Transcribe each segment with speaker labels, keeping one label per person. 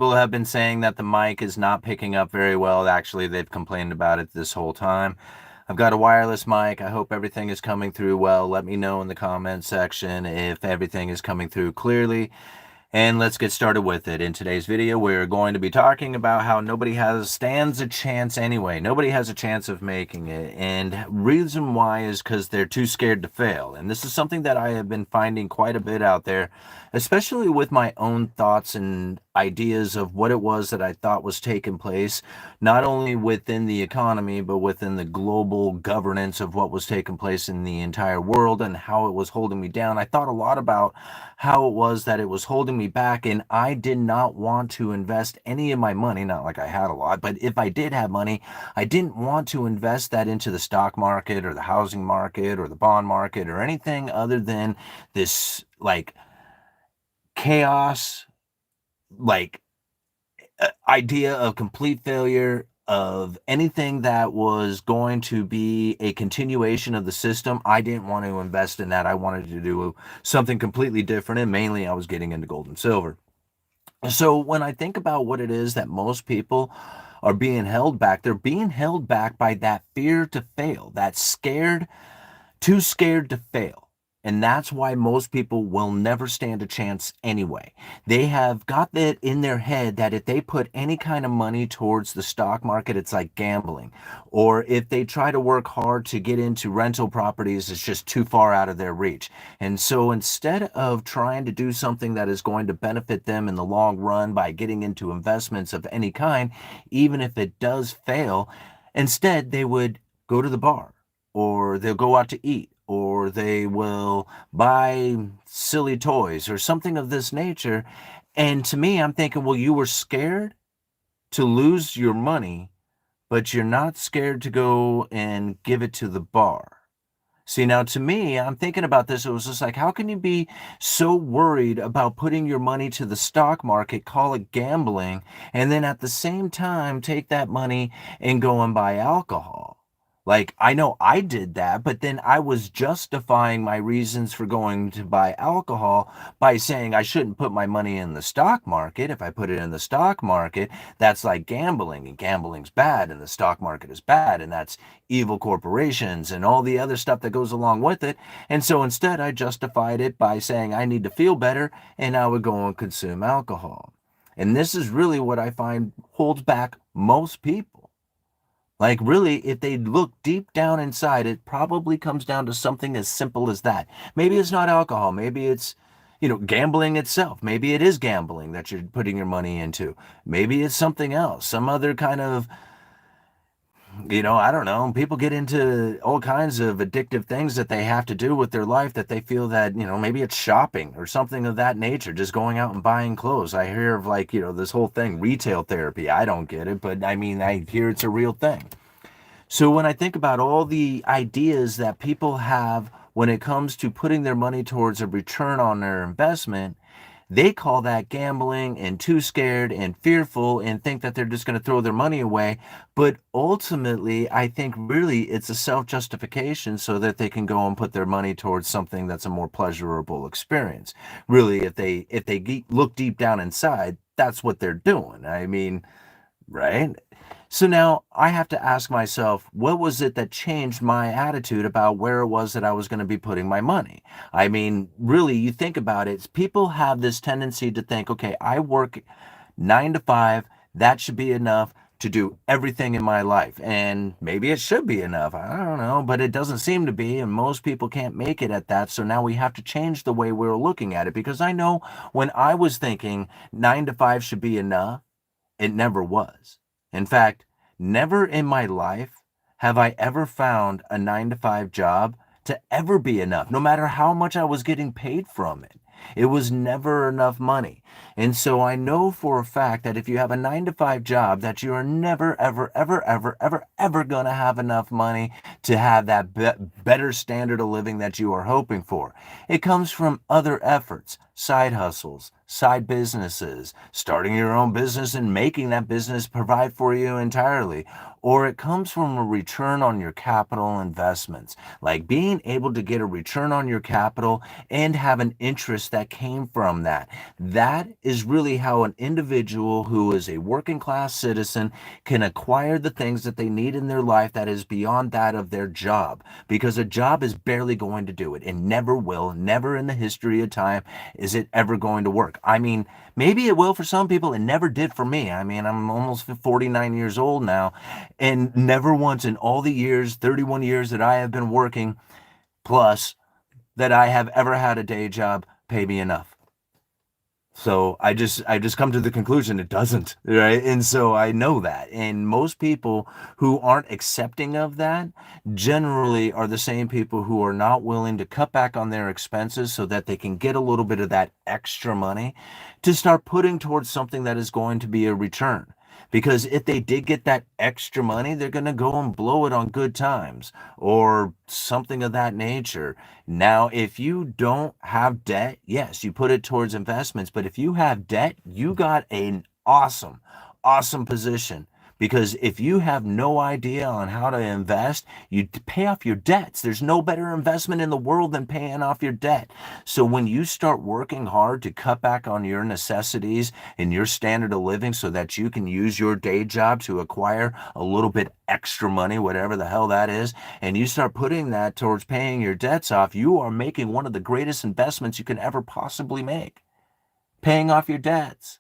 Speaker 1: People have been saying that the mic is not picking up very well. Actually, they've complained about it this whole time. I've got a wireless mic. I hope everything is coming through well. Let me know in the comment section if everything is coming through clearly. And let's get started with it. In today's video, we're going to be talking about how nobody stands a chance anyway. Nobody has a chance of making it. And reason why is because they're too scared to fail. And this is something that I have been finding quite a bit out there, especially with my own thoughts and ideas of what it was that I thought was taking place, not only within the economy, but within the global governance of what was taking place in the entire world and how it was holding me down. I thought a lot about how it was that it was holding me back, and I did not want to invest any of my money, not like I had a lot, but if I did have money, I didn't want to invest that into the stock market or the housing market or the bond market or anything other than this like chaos, like idea of complete failure of anything that was going to be a continuation of the system. I didn't want to invest in that. I wanted to do something completely different, and mainly I was getting into gold and silver. So when I think about what it is that most people are being held back, they're being held back by that fear to fail, that too scared to fail. And that's why most people will never stand a chance anyway. They have got that in their head that if they put any kind of money towards the stock market, it's like gambling. Or if they try to work hard to get into rental properties, it's just too far out of their reach. And so instead of trying to do something that is going to benefit them in the long run by getting into investments of any kind, even if it does fail, instead they would go to the bar, or they'll go out to eat, or they will buy silly toys or something of this nature. And to me, I'm thinking, well, you were scared to lose your money, but you're not scared to go and give it to the bar. See, now to me, I'm thinking about this. It was just like, how can you be so worried about putting your money to the stock market, call it gambling, and then at the same time take that money and go and buy alcohol? Like, I know I did that, but then I was justifying my reasons for going to buy alcohol by saying I shouldn't put my money in the stock market. If I put it in the stock market, that's like gambling, and gambling's bad, and the stock market is bad, and that's evil corporations and all the other stuff that goes along with it. And so instead, I justified it by saying I need to feel better, and I would go and consume alcohol. And this is really what I find holds back most people. Like, really, if they look deep down inside, it probably comes down to something as simple as that. Maybe it's not alcohol. Maybe it's, gambling itself. Maybe it is gambling that you're putting your money into. Maybe it's something else, some other kind of, I don't know. People get into all kinds of addictive things that they have to do with their life that they feel that, maybe it's shopping or something of that nature, just going out and buying clothes. I hear of this whole thing, retail therapy. I don't get it, but I mean, I hear it's a real thing. So when I think about all the ideas that people have when it comes to putting their money towards a return on their investment, they call that gambling and too scared and fearful and think that they're just going to throw their money away. But ultimately, I think really it's a self-justification so that they can go and put their money towards something that's a more pleasurable experience. Really, if they look deep down inside, that's what they're doing. I mean, right? So now I have to ask myself, what was it that changed my attitude about where it was that I was going to be putting my money? I mean, really, you think about it, people have this tendency to think, okay, I work 9 to 5, that should be enough to do everything in my life. And maybe it should be enough. I don't know, but it doesn't seem to be. And most people can't make it at that. So now we have to change the way we're looking at it, because I know when I was thinking 9 to 5 should be enough, it never was. In fact, never in my life have I ever found a 9 to 5 job to ever be enough, no matter how much I was getting paid from it. It was never enough money. And so I know for a fact that if you have a 9 to 5 job, that you are never, ever, ever, ever, ever, ever going to have enough money to have that better standard of living that you are hoping for. It comes from other efforts. side hustles, side businesses, starting your own business and making that business provide for you entirely. Or it comes from a return on your capital investments, like being able to get a return on your capital and have an interest that came from that. That is really how an individual who is a working class citizen can acquire the things that they need in their life that is beyond that of their job, because a job is barely going to do it and never will. Never in the history of time is it ever going to work. I mean, maybe it will for some people. It never did for me. I mean, I'm almost 49 years old now, and never once in all the years, 31 years that I have been working plus, that I have ever had a day job pay me enough. So I just come to the conclusion it doesn't, right? And so I know that. And most people who aren't accepting of that generally are the same people who are not willing to cut back on their expenses so that they can get a little bit of that extra money to start putting towards something that is going to be a return. Because if they did get that extra money, they're going to go and blow it on good times or something of that nature. Now, if you don't have debt, yes, you put it towards investments. But if you have debt, you got an awesome, awesome position. Because if you have no idea on how to invest, you pay off your debts. There's no better investment in the world than paying off your debt. So when you start working hard to cut back on your necessities and your standard of living so that you can use your day job to acquire a little bit extra money, whatever the hell that is, and you start putting that towards paying your debts off, you are making one of the greatest investments you can ever possibly make. Paying off your debts.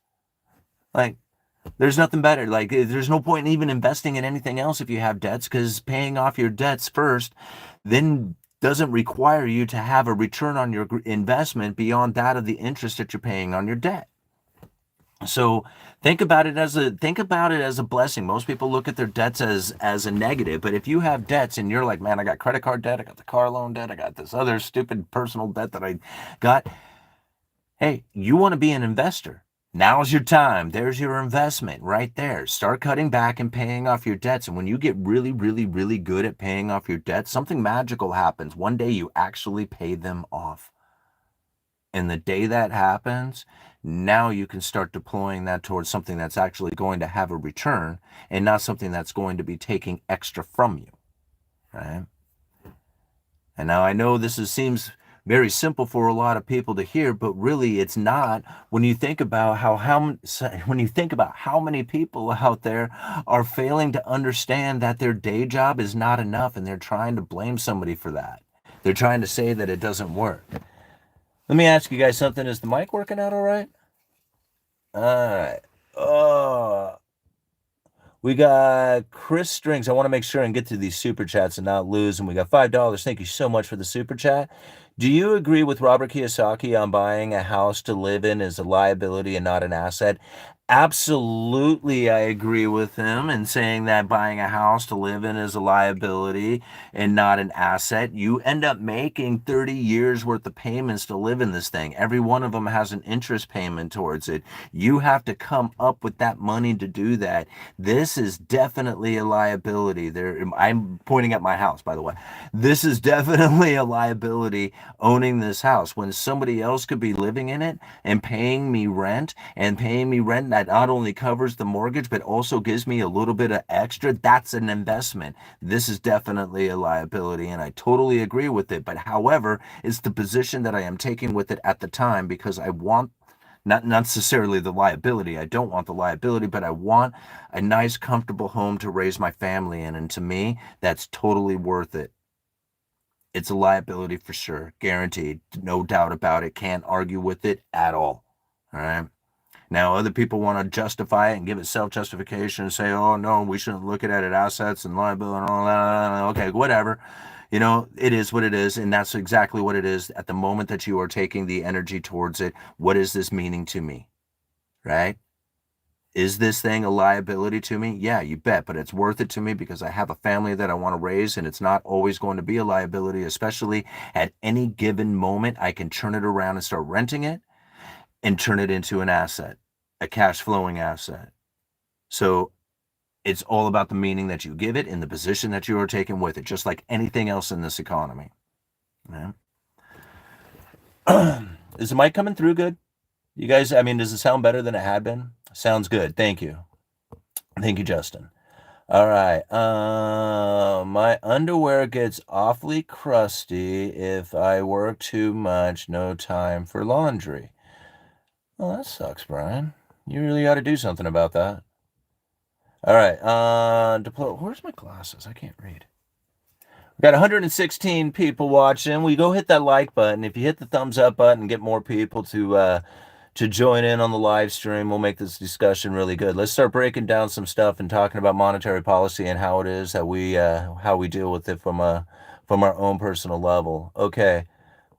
Speaker 1: Like, there's nothing better. Like, there's no point in even investing in anything else if you have debts, because paying off your debts first then doesn't require you to have a return on your investment beyond that of the interest that you're paying on your debt. So think about it as a blessing. Most people look at their debts as a negative, but if you have debts and you're like, man, I got credit card debt, I got the car loan debt, I got this other stupid personal debt that I got. Hey, you want to be an investor. Now's your time. There's your investment right there. Start cutting back and paying off your debts. And when you get really, really, really good at paying off your debts, something magical happens. One day you actually pay them off. And the day that happens, now you can start deploying that towards something that's actually going to have a return and not something that's going to be taking extra from you, right? And now I know seems very simple for a lot of people to hear, but really it's not when you think about when you think about how many people out there are failing to understand that their day job is not enough, and they're trying to blame somebody for that. They're trying to say that it doesn't work. Let me ask you guys something. Is the mic working out all right? All right. Oh, we got Chris Strings. I want to make sure and get to these super chats and not lose. And we got $5. Thank you so much for the super chat. Do you agree with Robert Kiyosaki on buying a house to live in is a liability and not an asset? Absolutely, I agree with him in saying that buying a house to live in is a liability and not an asset. You end up making 30 years worth of payments to live in this thing. Every one of them has an interest payment towards it. You have to come up with that money to do that. This is definitely a liability. I'm pointing at my house, by the way. This is definitely a liability, owning this house, when somebody else could be living in it and paying me rent that not only covers the mortgage but also gives me a little bit of extra. That's an investment. This is definitely a liability, and I totally agree with it. But however, it's the position that I am taking with it at the time, because I want not necessarily the liability. I don't want the liability, but I want a nice, comfortable home to raise my family in. And to me, that's totally worth it. It's a liability for sure. Guaranteed. No doubt about it. Can't argue with it at all. All right. Now, other people want to justify it and give it self-justification and say, oh, no, we shouldn't look at it as assets and liability and all that. Okay, whatever. It is what it is, and that's exactly what it is at the moment that you are taking the energy towards it. What is this meaning to me, right? Is this thing a liability to me? Yeah, you bet, but it's worth it to me because I have a family that I want to raise, and it's not always going to be a liability, especially at any given moment. I can turn it around and start renting it and turn it into an asset, a cash flowing asset. So it's all about the meaning that you give it and the position that you are taking with it, just like anything else in this economy. Yeah. Is the mic coming through good? You guys, I mean, does it sound better than it had been? Sounds good. Thank you. Thank you, Justin. All right. My underwear gets awfully crusty if I work too much. No time for laundry. Well, that sucks, Brian. You really got to do something about that. All right. Where's my glasses? I can't read. We got 116 people watching. We go hit that like button. If you hit the thumbs up button, get more people to join in on the live stream. We'll make this discussion really good. Let's start breaking down some stuff and talking about monetary policy and how it is that how we deal with it from our own personal level. Okay,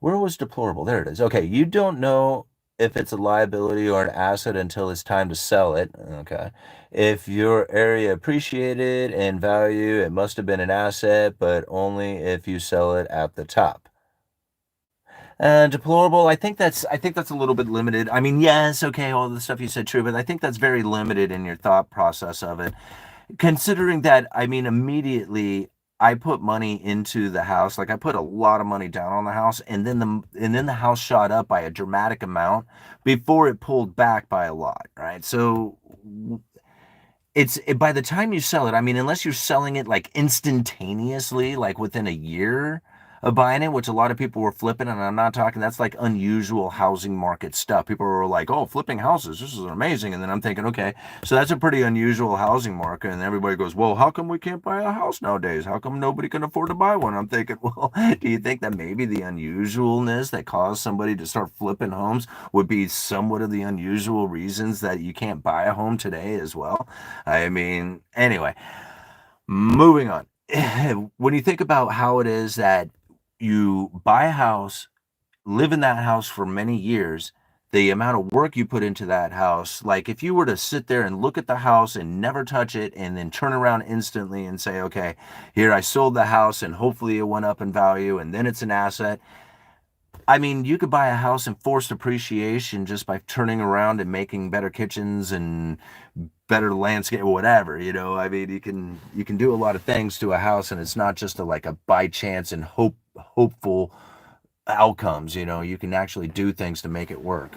Speaker 1: where was deplorable? There it is. Okay, you don't know if it's a liability or an asset until it's time to sell it. Okay. If your area appreciated in value, it must have been an asset, but only if you sell it at the top. Deplorable. I think that's a little bit limited. I mean, yes, okay, all the stuff you said true, but I think that's very limited in your thought process of it. Considering that, I mean, immediately I put money into the house, like I put a lot of money down on the house, and then the house shot up by a dramatic amount before it pulled back by a lot, right? So by the time you sell it, I mean, unless you're selling it like instantaneously, like within a year of buying it, which a lot of people were flipping, and I'm not talking, that's like unusual housing market stuff. People were like, oh, flipping houses, this is amazing. And then I'm thinking, okay, so that's a pretty unusual housing market. And everybody goes, well, how come we can't buy a house nowadays? How come nobody can afford to buy one? I'm thinking, well, do you think that maybe the unusualness that caused somebody to start flipping homes would be somewhat of the unusual reasons that you can't buy a home today as well? I mean, anyway, moving on. When you think about how it is that you buy a house, live in that house for many years, the amount of work you put into that house, like if you were to sit there and look at the house and never touch it and then turn around instantly and say, okay, here I sold the house and hopefully it went up in value and then it's an asset. I mean, you could buy a house in forced appreciation just by turning around and making better kitchens and better landscape, whatever, you know. I mean, you can do a lot of things to a house, and it's not just like a by chance and hopeful outcomes. You know, you can actually do things to make it work.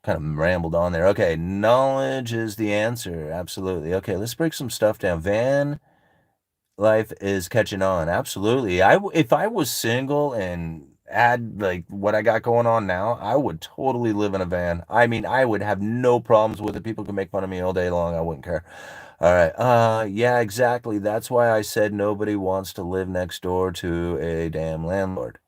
Speaker 1: Kind of rambled on there. Okay, knowledge is the answer. Absolutely. Okay, let's break some stuff down. Van life is catching on. Absolutely. If I was single and had like what I got going on now, I would totally live in a van. I mean, I would have no problems with it. People can make fun of me all day long. I wouldn't care. All right. Yeah, exactly. That's why I said nobody wants to live next door to a damn landlord.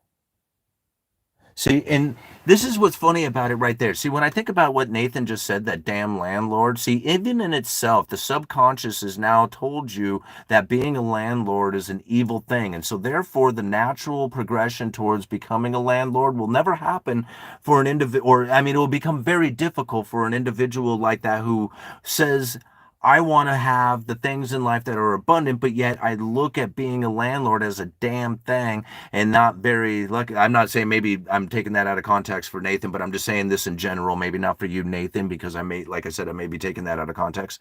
Speaker 1: See, and this is what's funny about it right there. See, when I think about what Nathan just said, that damn landlord, see, even in itself, the subconscious has now told you that being a landlord is an evil thing. And so, therefore, the natural progression towards becoming a landlord will never happen for an individual, or I mean, it will become very difficult for an individual like that who says, I want to have the things in life that are abundant, but yet I look at being a landlord as a damn thing and not very lucky. I'm not saying, maybe I'm taking that out of context for Nathan, but I'm just saying this in general, maybe not for you, Nathan, because like I said, I may be taking that out of context.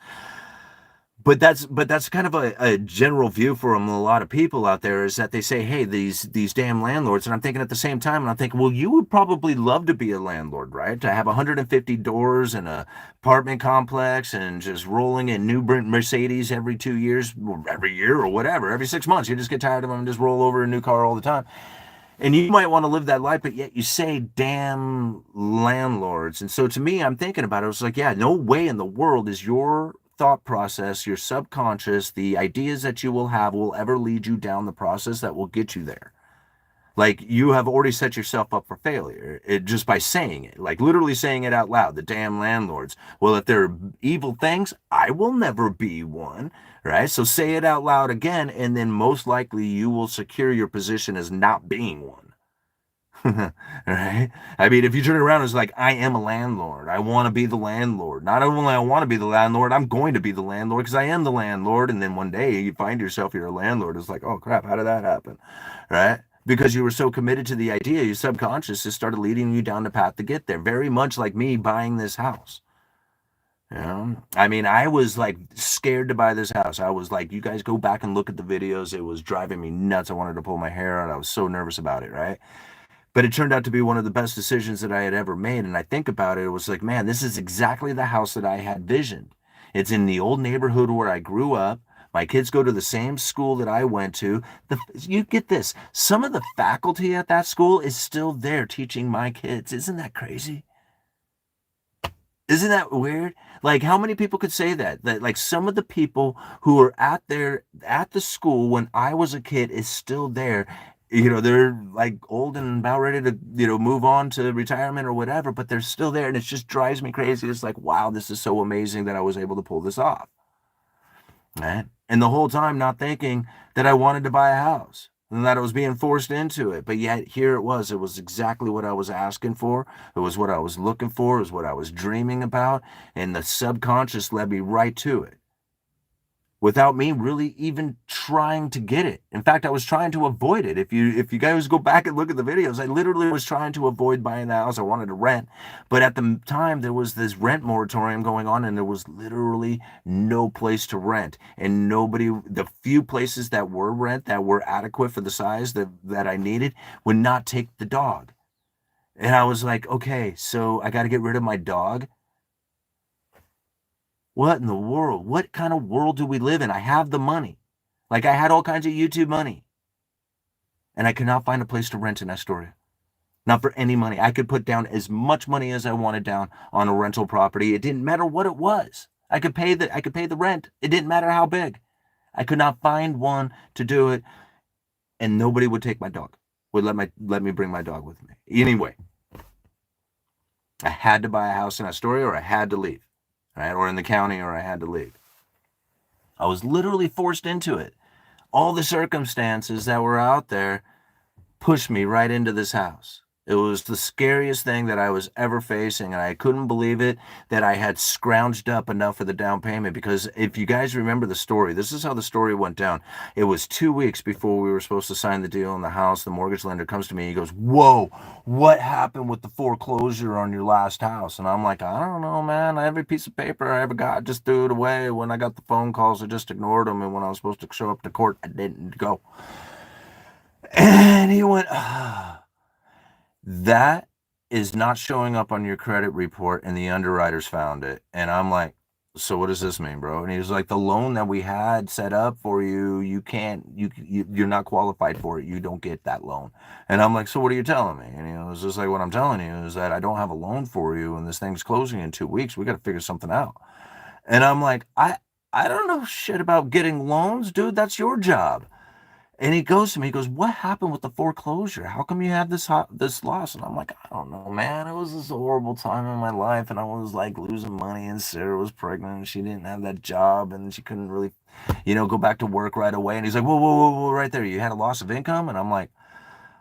Speaker 1: But that's kind of a general view from a lot of people out there, is that they say, hey, these damn landlords. And I'm thinking at the same time, and I'm thinking, well, you would probably love to be a landlord, right? To have 150 doors and a apartment complex and just rolling in new Mercedes every 2 years, or every year, or whatever, every 6 months. You just get tired of them and just roll over a new car all the time. And you might want to live that life, but yet you say damn landlords. And so to me, I'm thinking about it. I was like, yeah, no way in the world is your thought process, your subconscious, the ideas that you will have will ever lead you down the process that will get you there. Like, you have already set yourself up for failure, just by saying it, like literally saying it out loud. The damn landlords. Well, if they're evil things, I will never be one, right? So say it out loud again, and then most likely you will secure your position as not being one. Right? I mean, if you turn it around, it's like, I am a landlord. I want to be the landlord. Not only I want to be the landlord, I'm going to be the landlord because I am the landlord. And then one day you find yourself, you're a landlord. It's like, oh crap, how did that happen? Right? Because you were so committed to the idea, your subconscious just started leading you down the path to get there. Very much like me buying this house. You know? I mean, I was like scared to buy this house. I was like, you guys go back and look at the videos. It was driving me nuts. I wanted to pull my hair out. I was so nervous about it, right? But it turned out to be one of the best decisions that I had ever made. And I think about it, it was like, man, this is exactly the house that I had visioned. It's in the old neighborhood where I grew up. My kids go to the same school that I went to. You get this. Some of the faculty at that school is still there teaching my kids. Isn't that crazy? Isn't that weird? Like, how many people could say that? That like some of the people who were at the school when I was a kid is still there. They're like old and about ready to, move on to retirement or whatever, but they're still there, and it just drives me crazy. It's like, wow, this is so amazing that I was able to pull this off. Right? And the whole time not thinking that I wanted to buy a house and that I was being forced into it. But yet here it was. It was exactly what I was asking for. It was what I was looking for. It was what I was dreaming about. And the subconscious led me right to it without me really even trying to get it. In fact, I was trying to avoid it. If you guys go back and look at the videos, I literally was trying to avoid buying the house. I wanted to rent. But at the time, there was this rent moratorium going on, and there was literally no place to rent. And the few places that were rent that were adequate for the size that I needed would not take the dog. And I was like, okay, so I got to get rid of my dog. What in the world? What kind of world do we live in? I have the money. Like, I had all kinds of YouTube money. And I could not find a place to rent in Astoria. Not for any money. I could put down as much money as I wanted down on a rental property. It didn't matter what it was. I could pay the rent. It didn't matter how big. I could not find one to do it, and nobody would take my dog. Would let me bring my dog with me. Anyway, I had to buy a house in Astoria or I had to leave. Right? Or in the county, or I had to leave. I was literally forced into it. All the circumstances that were out there pushed me right into this house. It was the scariest thing that I was ever facing, and I couldn't believe it that I had scrounged up enough for the down payment. Because if you guys remember the story, this is how the story went down. It was 2 weeks before we were supposed to sign the deal in the house. The mortgage lender comes to me. He goes, "Whoa, what happened with the foreclosure on your last house?" And I'm like, "I don't know, man. Every piece of paper I ever got, I just threw it away. When I got the phone calls, I just ignored them. And when I was supposed to show up to court, I didn't go." And he went, "That is not showing up on your credit report, and the underwriters found it." And I'm like, "So what does this mean, bro?" And he was like, "The loan that we had set up for you, you're not qualified for it. You don't get that loan." And I'm like, "So what are you telling me?" And he was just like, "What I'm telling you is that I don't have a loan for you, and this thing's closing in 2 weeks. We got to figure something out." And I'm like, I don't know shit about getting loans, dude. That's your job." And he goes to me, he goes, "What happened with the foreclosure? How come you had this loss?" And I'm like, "I don't know, man. It was this horrible time in my life, and I was like losing money, and Sarah was pregnant, and she didn't have that job, and she couldn't really, go back to work right away." And he's like, "Whoa, whoa, whoa, whoa, right there. You had a loss of income?" And I'm like,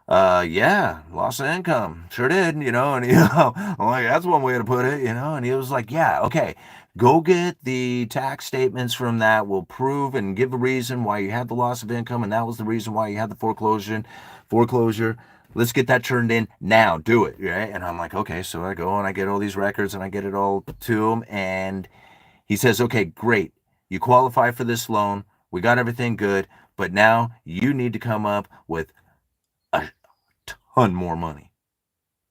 Speaker 1: yeah, loss of income. Sure did, and, I'm like, "That's one way to put it," and he was like, "Yeah, okay, go get the tax statements from that. Will prove and give a reason why you had the loss of income, and that was the reason why you had the foreclosure. Let's get that turned in now. Do it." Right? And I'm like, "Okay." So I go and I get all these records and I get it all to him. And he says, "Okay, great. You qualify for this loan. We got everything good. But now you need to come up with a ton more money."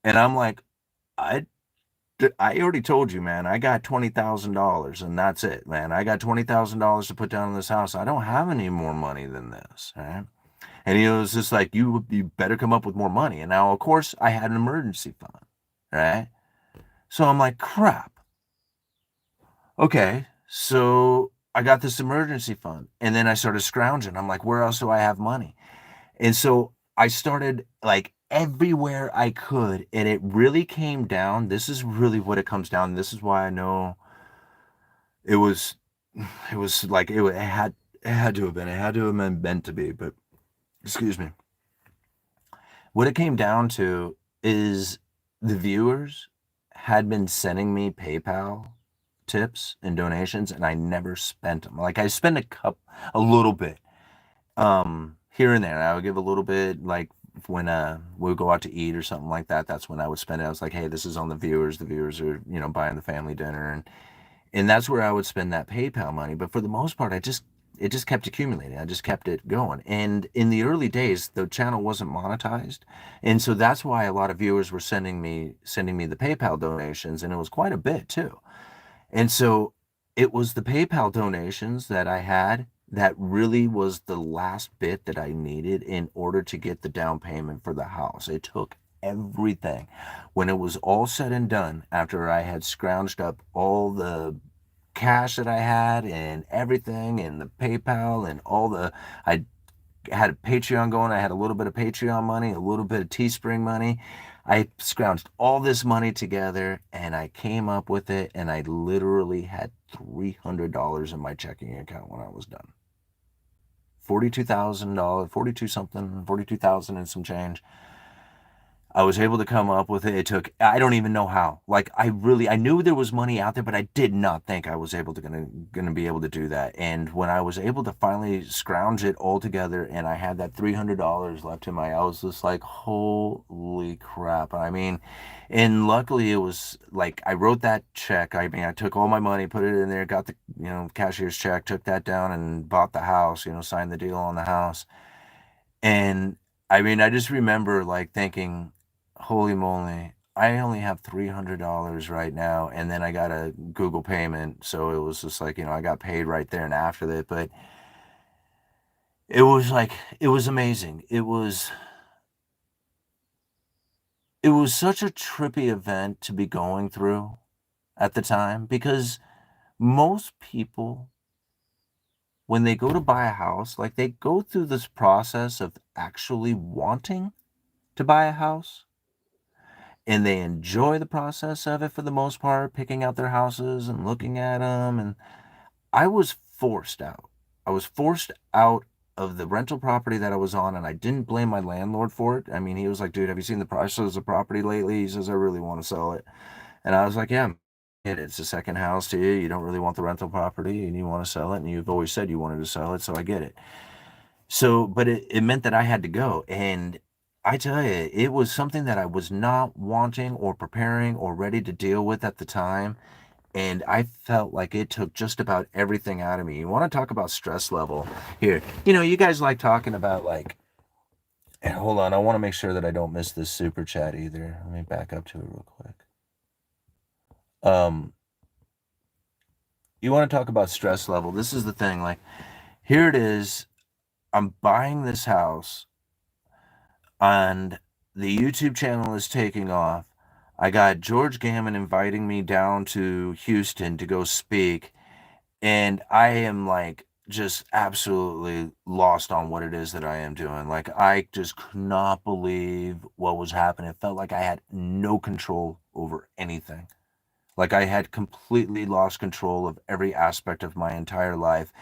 Speaker 1: And I'm like, I already told you, man, I got $20,000 and that's it, man. I got $20,000 to put down in this house. I don't have any more money than this. Right? And he was just like, you better come up with more money." And now, of course, I had an emergency fund. Right? So I'm like, crap. Okay. So I got this emergency fund. And then I started scrounging. I'm like, where else do I have money? And so I started like everywhere I could, and it really came down. This is really what it comes down. This is why I know it was, it was like it had to have been meant to be. But excuse me. What it came down to is the viewers had been sending me PayPal tips and donations, and I never spent them. Like I spent a little bit here and there. I would give a little bit, like when we would go out to eat or something like that. That's when I would spend it. I was like, "Hey, this is on the viewers. The viewers are, buying the family dinner," and that's where I would spend that PayPal money. But for the most part, it just kept accumulating. I just kept it going. And in the early days, the channel wasn't monetized. And so that's why a lot of viewers were sending me the PayPal donations, and it was quite a bit too. And so it was the PayPal donations that I had that really was the last bit that I needed in order to get the down payment for the house. It took everything. When it was all said and done, after I had scrounged up all the cash that I had and everything and the PayPal and I had a Patreon going. I had a little bit of Patreon money, a little bit of Teespring money. I scrounged all this money together and I came up with it, and I literally had $300 in my checking account when I was done. $42,000, 42 something, 42,000 and some change. I was able to come up with it. It took, I don't even know how. Like I knew there was money out there, but I did not think I was gonna be able to do that. And when I was able to finally scrounge it all together and I had that $300 left in I was just like, holy crap. I mean, and luckily it was like, I wrote that check. I mean, I took all my money, put it in there, got the, cashier's check, took that down and bought the house, signed the deal on the house. And I mean, I just remember like thinking, holy moly, I only have $300 right now. And then I got a Google payment. So it was just like, I got paid right there and after that. But it was like, it was amazing. It was such a trippy event to be going through at the time, because most people, when they go to buy a house, like they go through this process of actually wanting to buy a house, and they enjoy the process of it for the most part, picking out their houses and looking at them. And I was forced out. I was forced out of the rental property that I was on, and I didn't blame my landlord for it. I mean, he was like, dude, have you seen the prices of property lately? He says, I really want to sell it. And I was like, yeah, it's a second house to you. You don't really want the rental property and you want to sell it. And you've always said you wanted to sell it. So I get it. So, but it meant that I had to go. And I tell you, it was something that I was not wanting or preparing or ready to deal with at the time. And I felt like it took just about everything out of me. You want to talk about stress level here? You guys like talking about like, and hold on, I want to make sure that I don't miss this super chat either. Let me back up to it real quick. You want to talk about stress level? This is the thing. Like, here it is. I'm buying this house, and the YouTube channel is taking off. I got George Gammon inviting me down to Houston to go speak, and I am like just absolutely lost on what it is that I am doing. Like, I just could not believe what was happening. It felt like I had no control over anything. Like I had completely lost control of every aspect of my entire life.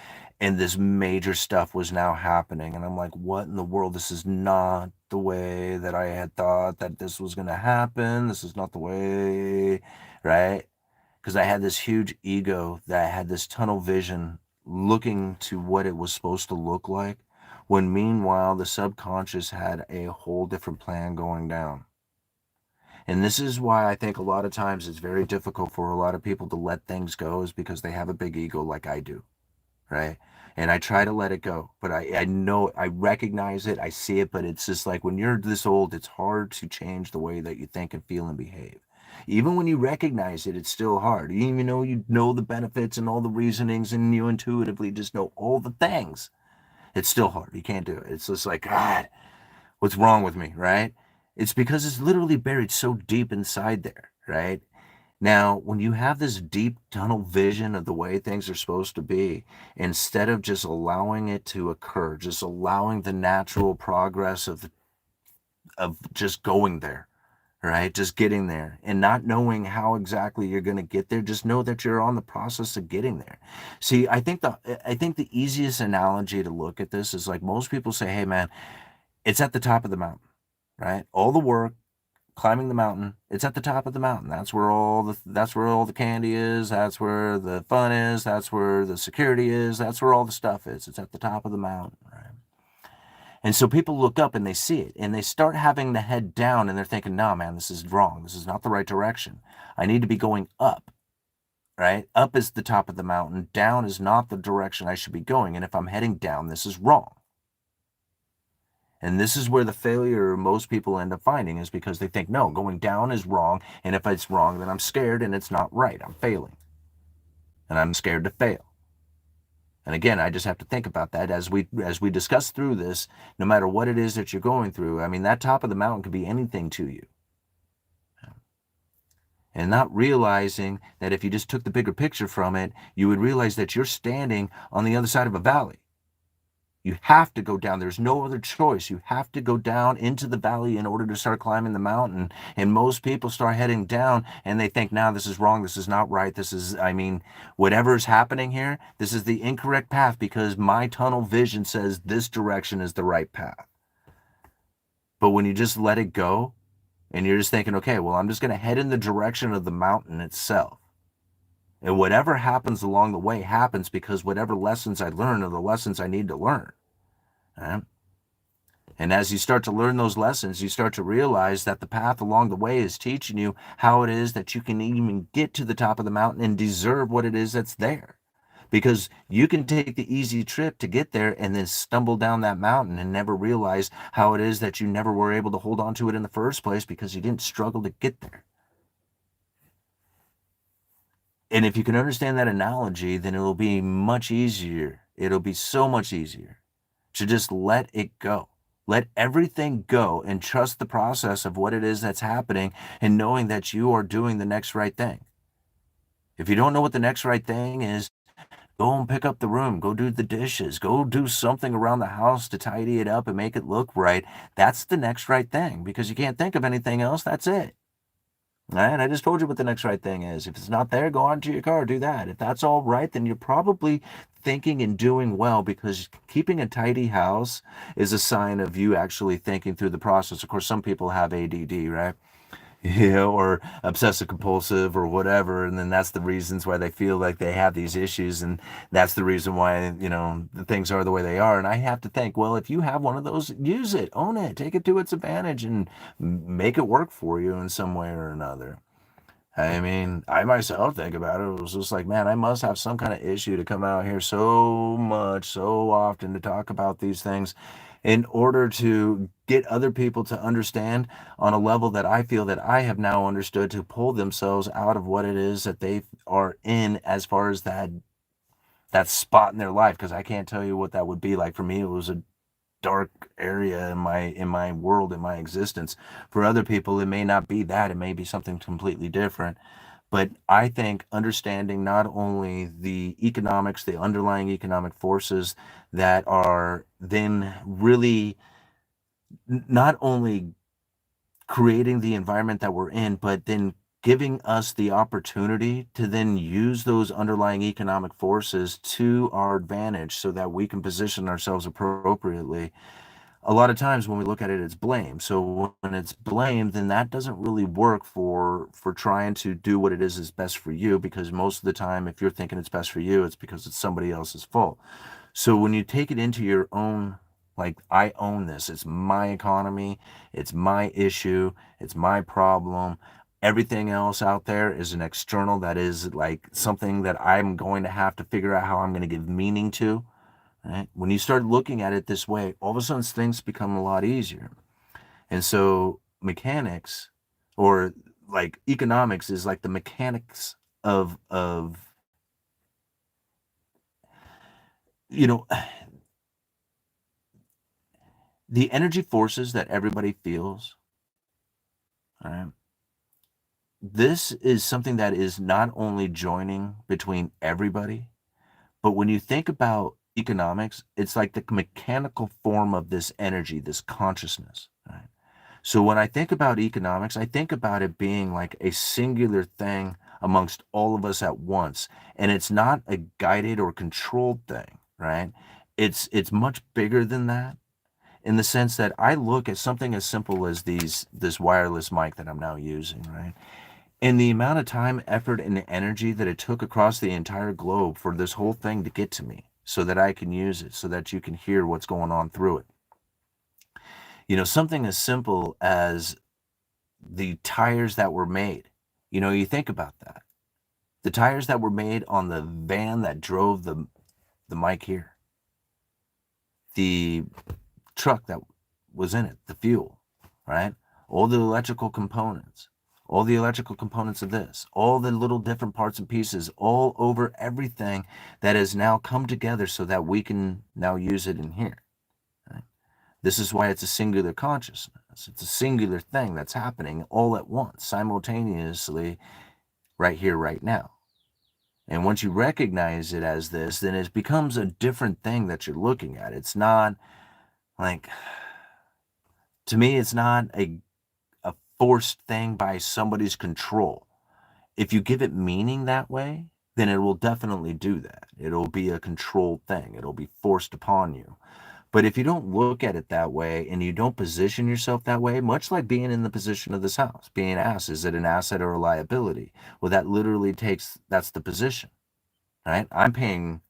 Speaker 1: And this major stuff was now happening. And I'm like, what in the world? This is not the way that I had thought that this was going to happen. This is not the way, right? Because I had this huge ego that I had this tunnel vision looking to what it was supposed to look like, when meanwhile the subconscious had a whole different plan going down. And this is why I think a lot of times it's very difficult for a lot of people to let things go, is because they have a big ego like I do, right? And I try to let it go, but I know, I recognize it, I see it, but it's just like when you're this old, it's hard to change the way that you think and feel and behave. Even when you recognize it, it's still hard. Even though you know the benefits and all the reasonings and you intuitively just know all the things, it's still hard. You can't do it. It's just like, God, what's wrong with me, right? It's because it's literally buried so deep inside there, right? Now, when you have this deep tunnel vision of the way things are supposed to be, instead of just allowing it to occur, just allowing the natural progress of just going there, right? Just getting there and not knowing how exactly you're going to get there, just know that you're on the process of getting there. See, I think the easiest analogy to look at this is like most people say, "Hey man, it's at the top of the mountain." Right? All the work, climbing the mountain, it's at the top of the mountain. That's where all the candy is, that's where the fun is, that's where the security is, that's where all the stuff is. It's at the top of the mountain, right? And so people look up and they see it and they start having the head down and they're thinking, "No, man, this is wrong. This is not the right direction. I need to be going up." right? Up is the top of the mountain. Down is not the direction I should be going. And if I'm heading down, this is wrong. And this is where the failure most people end up finding, is because they think, no, going down is wrong. And if it's wrong, then I'm scared and it's not right. I'm failing. And I'm scared to fail. And again, I just have to think about that as we discuss through this. No matter what it is that you're going through, I mean, that top of the mountain could be anything to you. And not realizing that if you just took the bigger picture from it, you would realize that you're standing on the other side of a valley. You have to go down. There's no other choice. You have to go down into the valley in order to start climbing the mountain. And most people start heading down and they think, now this is wrong. This is not right. This is, I mean, whatever is happening here, this is the incorrect path because my tunnel vision says this direction is the right path. But when you just let it go and you're just thinking, okay, well, I'm just going to head in the direction of the mountain itself. And whatever happens along the way happens because whatever lessons I learn are the lessons I need to learn. Right? And as you start to learn those lessons, you start to realize that the path along the way is teaching you how it is that you can even get to the top of the mountain and deserve what it is that's there. Because you can take the easy trip to get there and then stumble down that mountain and never realize how it is that you never were able to hold on to it in the first place because you didn't struggle to get there. And if you can understand that analogy, then it'll be much easier. It'll be so much easier to just let it go. Let everything go and trust the process of what it is that's happening and knowing that you are doing the next right thing. If you don't know what the next right thing is, go and pick up the room, go do the dishes, go do something around the house to tidy it up and make it look right. That's the next right thing because you can't think of anything else. That's it. All right, I just told you what the next right thing is. If it's not there, go on to your car, do that. If that's all right, then you're probably thinking and doing well because keeping a tidy house is a sign of you actually thinking through the process. Of course, some people have ADD, right? Or obsessive compulsive or whatever. And then that's the reasons why they feel like they have these issues. And that's the reason why, the things are the way they are. And I have to think, well, if you have one of those, use it, own it, take it to its advantage and make it work for you in some way or another. I mean, I myself think about it. It was just like, man, I must have some kind of issue to come out here so much, so often to talk about these things in order to get other people to understand on a level that I feel that I have now understood to pull themselves out of what it is that they are in as far as that spot in their life. Because I can't tell you what that would be like. For me, it was a dark area in my world, in my existence. For other people, it may not be that. It may be something completely different. But I think understanding not only the economics, the underlying economic forces that are then really not only creating the environment that we're in, but then giving us the opportunity to then use those underlying economic forces to our advantage so that we can position ourselves appropriately. A lot of times when we look at it, it's blame. So when it's blame, then that doesn't really work for trying to do what it is best for you, because most of the time, if you're thinking it's best for you, it's because it's somebody else's fault. So when you take it into your own, like, I own this, it's my economy, it's my issue, it's my problem. Everything else out there is an external that is like something that I'm going to have to figure out how I'm going to give meaning to. Right? When you start looking at it this way, all of a sudden things become a lot easier. And so mechanics, or like economics, is like the mechanics of you know the energy forces that everybody feels. All right. This is something that is not only joining between everybody, but when you think about economics, it's like the mechanical form of this energy, this consciousness. Right? So when I think about economics, I think about it being like a singular thing amongst all of us at once. And it's not a guided or controlled thing, right? It's much bigger than that, in the sense that I look at something as simple as this wireless mic that I'm now using, right? And the amount of time, effort, and energy that it took across the entire globe for this whole thing to get to me so that I can use it, so that you can hear what's going on through it. Something as simple as the tires that were made. You think about that. The tires that were made on the van that drove the mic here, the truck that was in it, the fuel, right? All the electrical components, all the electrical components of this, all the little different parts and pieces, all over everything that has now come together so that we can now use it in here. Right? This is why it's a singular consciousness. It's a singular thing that's happening all at once, simultaneously, right here, right now. And once you recognize it as this, then it becomes a different thing that you're looking at. It's not like, to me, it's not a forced thing by somebody's control. If you give it meaning that way, then it will definitely do that. It'll be a controlled thing. It'll be forced upon you. But if you don't look at it that way and you don't position yourself that way, much like being in the position of this house, being asked, is it an asset or a liability? Well, that literally that's the position, right? I'm paying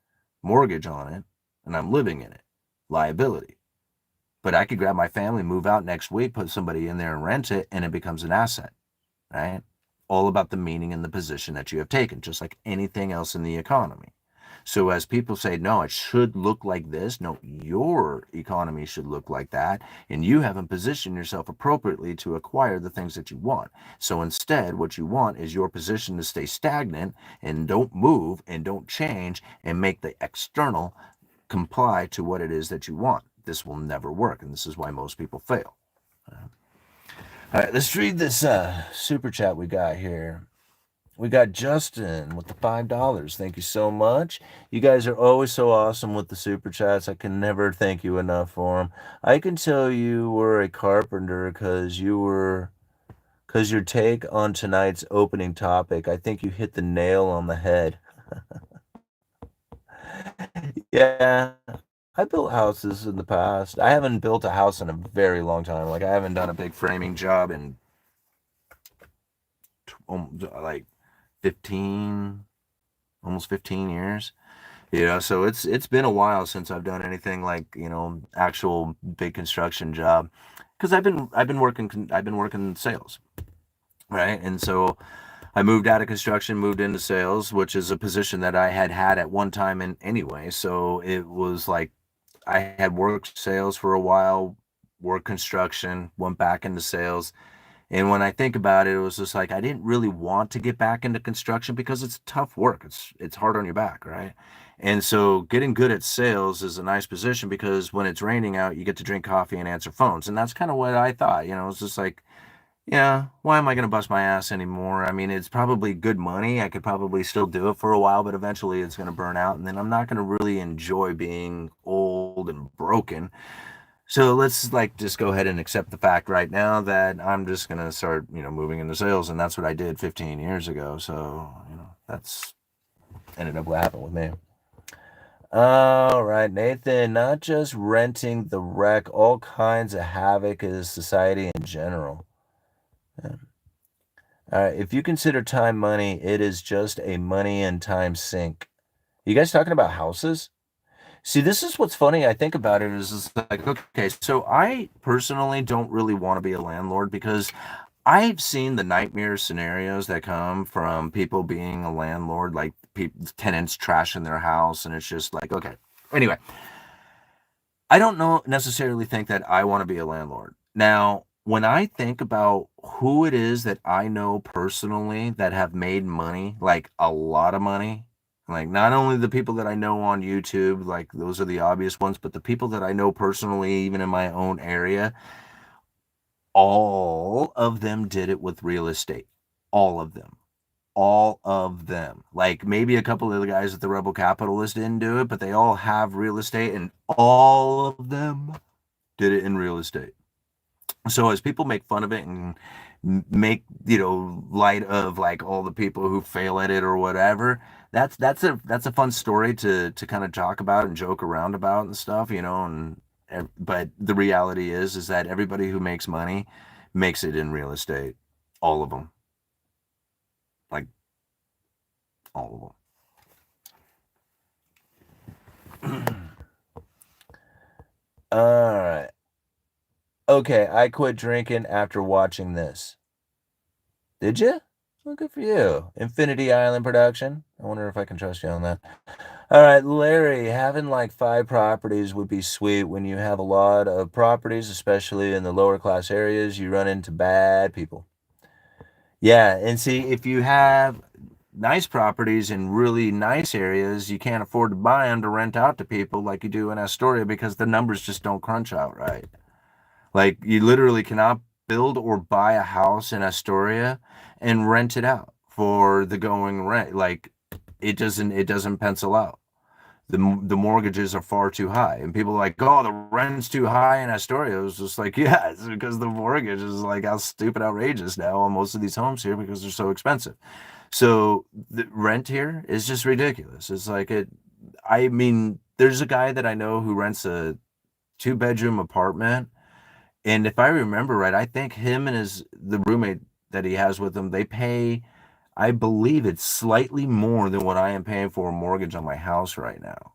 Speaker 1: mortgage on it and I'm living in it, liability. But I could grab my family, move out next week, put somebody in there and rent it, and it becomes an asset, right? All about the meaning and the position that you have taken, just like anything else in the economy. So as people say, no, it should look like this. No, your economy should look like that. And you haven't positioned yourself appropriately to acquire the things that you want. So instead, what you want is your position to stay stagnant and don't move and don't change and make the external comply to what it is that you want. This will never work. And this is why most people fail. All right, let's read this super chat we got here. We got Justin with the $5. Thank you so much. You guys are always so awesome with the super chats. I can never thank you enough for them. I can tell you were a carpenter because your take on tonight's opening topic, I think you hit the nail on the head. Yeah, I built houses in the past. I haven't built a house in a very long time. Like I haven't done a big framing job in like 15, almost 15 years. So it's been a while since I've done anything like, actual big construction job, because I've been working sales, right? And so I moved out of construction, moved into sales, which is a position that I had at one time in anyway. So it was like I had worked sales for a while, worked construction, went back into sales. And when I think about it, it was just like I didn't really want to get back into construction because it's tough work. It's hard on your back, right? And so getting good at sales is a nice position because when it's raining out, you get to drink coffee and answer phones. And that's kind of what I thought. It's just like, yeah, why am I going to bust my ass anymore? I mean, it's probably good money. I could probably still do it for a while, but eventually it's going to burn out. And then I'm not going to really enjoy being old and broken. So let's just go ahead and accept the fact right now that I'm just going to start, moving into sales. And that's what I did 15 years ago. So, that's ended up what happened with me. All right, Nathan, not just renting the wreck, all kinds of havoc is society in general. Yeah. All right, if you consider time money, it is just a money and time sink. You guys talking about houses? See, this is what's funny. I think about it is like, okay, so I personally don't really want to be a landlord because I've seen the nightmare scenarios that come from people being a landlord, like tenants trashing their house, and it's just like, okay. Anyway, I don't necessarily think that I want to be a landlord. Now, when I think about who it is that I know personally that have made money, like a lot of money, like not only the people that I know on YouTube, like those are the obvious ones, but the people that I know personally, even in my own area, all of them did it with real estate. All of them. All of them. Like maybe a couple of the guys at the Rebel Capitalist didn't do it, but they all have real estate and all of them did it in real estate. So as people make fun of it and make, light of like all the people who fail at it or whatever, that's a fun story to kind of talk about and joke around about and stuff, but the reality is that everybody who makes money makes it in real estate. All of them. Like all of them. All right. Okay, I quit drinking after watching this. Did you? Well, good for you. Infinity Island production. I wonder if I can trust you on that. All right, Larry, having like 5 properties would be sweet. When you have a lot of properties, especially in the lower class areas, you run into bad people. Yeah, and see, if you have nice properties in really nice areas, you can't afford to buy them to rent out to people like you do in Astoria because the numbers just don't crunch out right. Like you literally cannot build or buy a house in Astoria and rent it out for the going rent. Like it doesn't pencil out. The mortgages are far too high, and people are like, oh, the rent's too high in Astoria. It was just like, yeah, it's because the mortgage is like how stupid outrageous now on most of these homes here because they're so expensive. So the rent here is just ridiculous. It's like it. I mean, there's a guy that I know who rents a 2-bedroom apartment, and if I remember right, I think him and the roommate that he has with him, they pay, I believe it's slightly more than what I am paying for a mortgage on my house right now.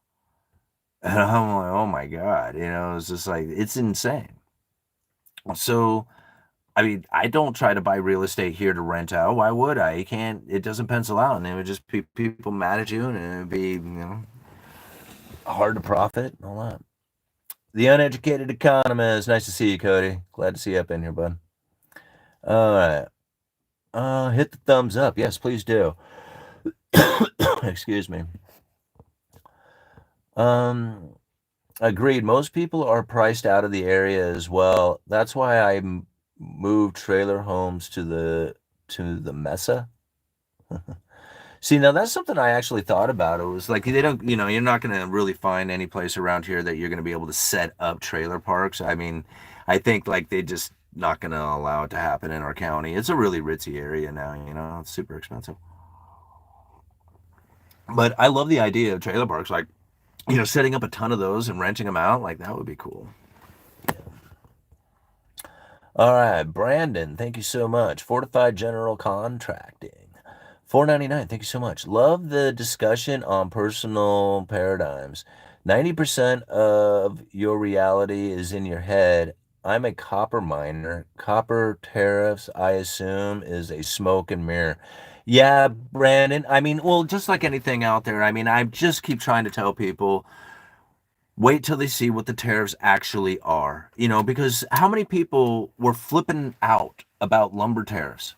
Speaker 1: And I'm like, oh my God, it's just like, it's insane. So, I mean, I don't try to buy real estate here to rent out. Why would I? You can't, it doesn't pencil out, and it would just be people mad at you, and it would be, hard to profit and all that. The Uneducated Economist. Nice to see you, Cody. Glad to see you up in here, bud. All right. Hit the thumbs up. Yes, please do. Excuse me. Agreed. Most people are priced out of the area as well. That's why I moved trailer homes to the Mesa. See, now that's something I actually thought about. It was like they don't, you're not going to really find any place around here that you're going to be able to set up trailer parks. I mean, I think like they just not going to allow it to happen in our county. It's a really ritzy area now, it's super expensive. But I love the idea of trailer parks, like, setting up a ton of those and renting them out. Like that would be cool. All right, Brandon, thank you so much. Fortified General Contracting. $4.99. Thank you so much. Love the discussion on personal paradigms. 90% of your reality is in your head. I'm a copper miner. Copper tariffs, I assume, is a smoke and mirror. Yeah, Brandon. I mean, well, just like anything out there, I mean, I just keep trying to tell people wait till they see what the tariffs actually are. Because how many people were flipping out about lumber tariffs?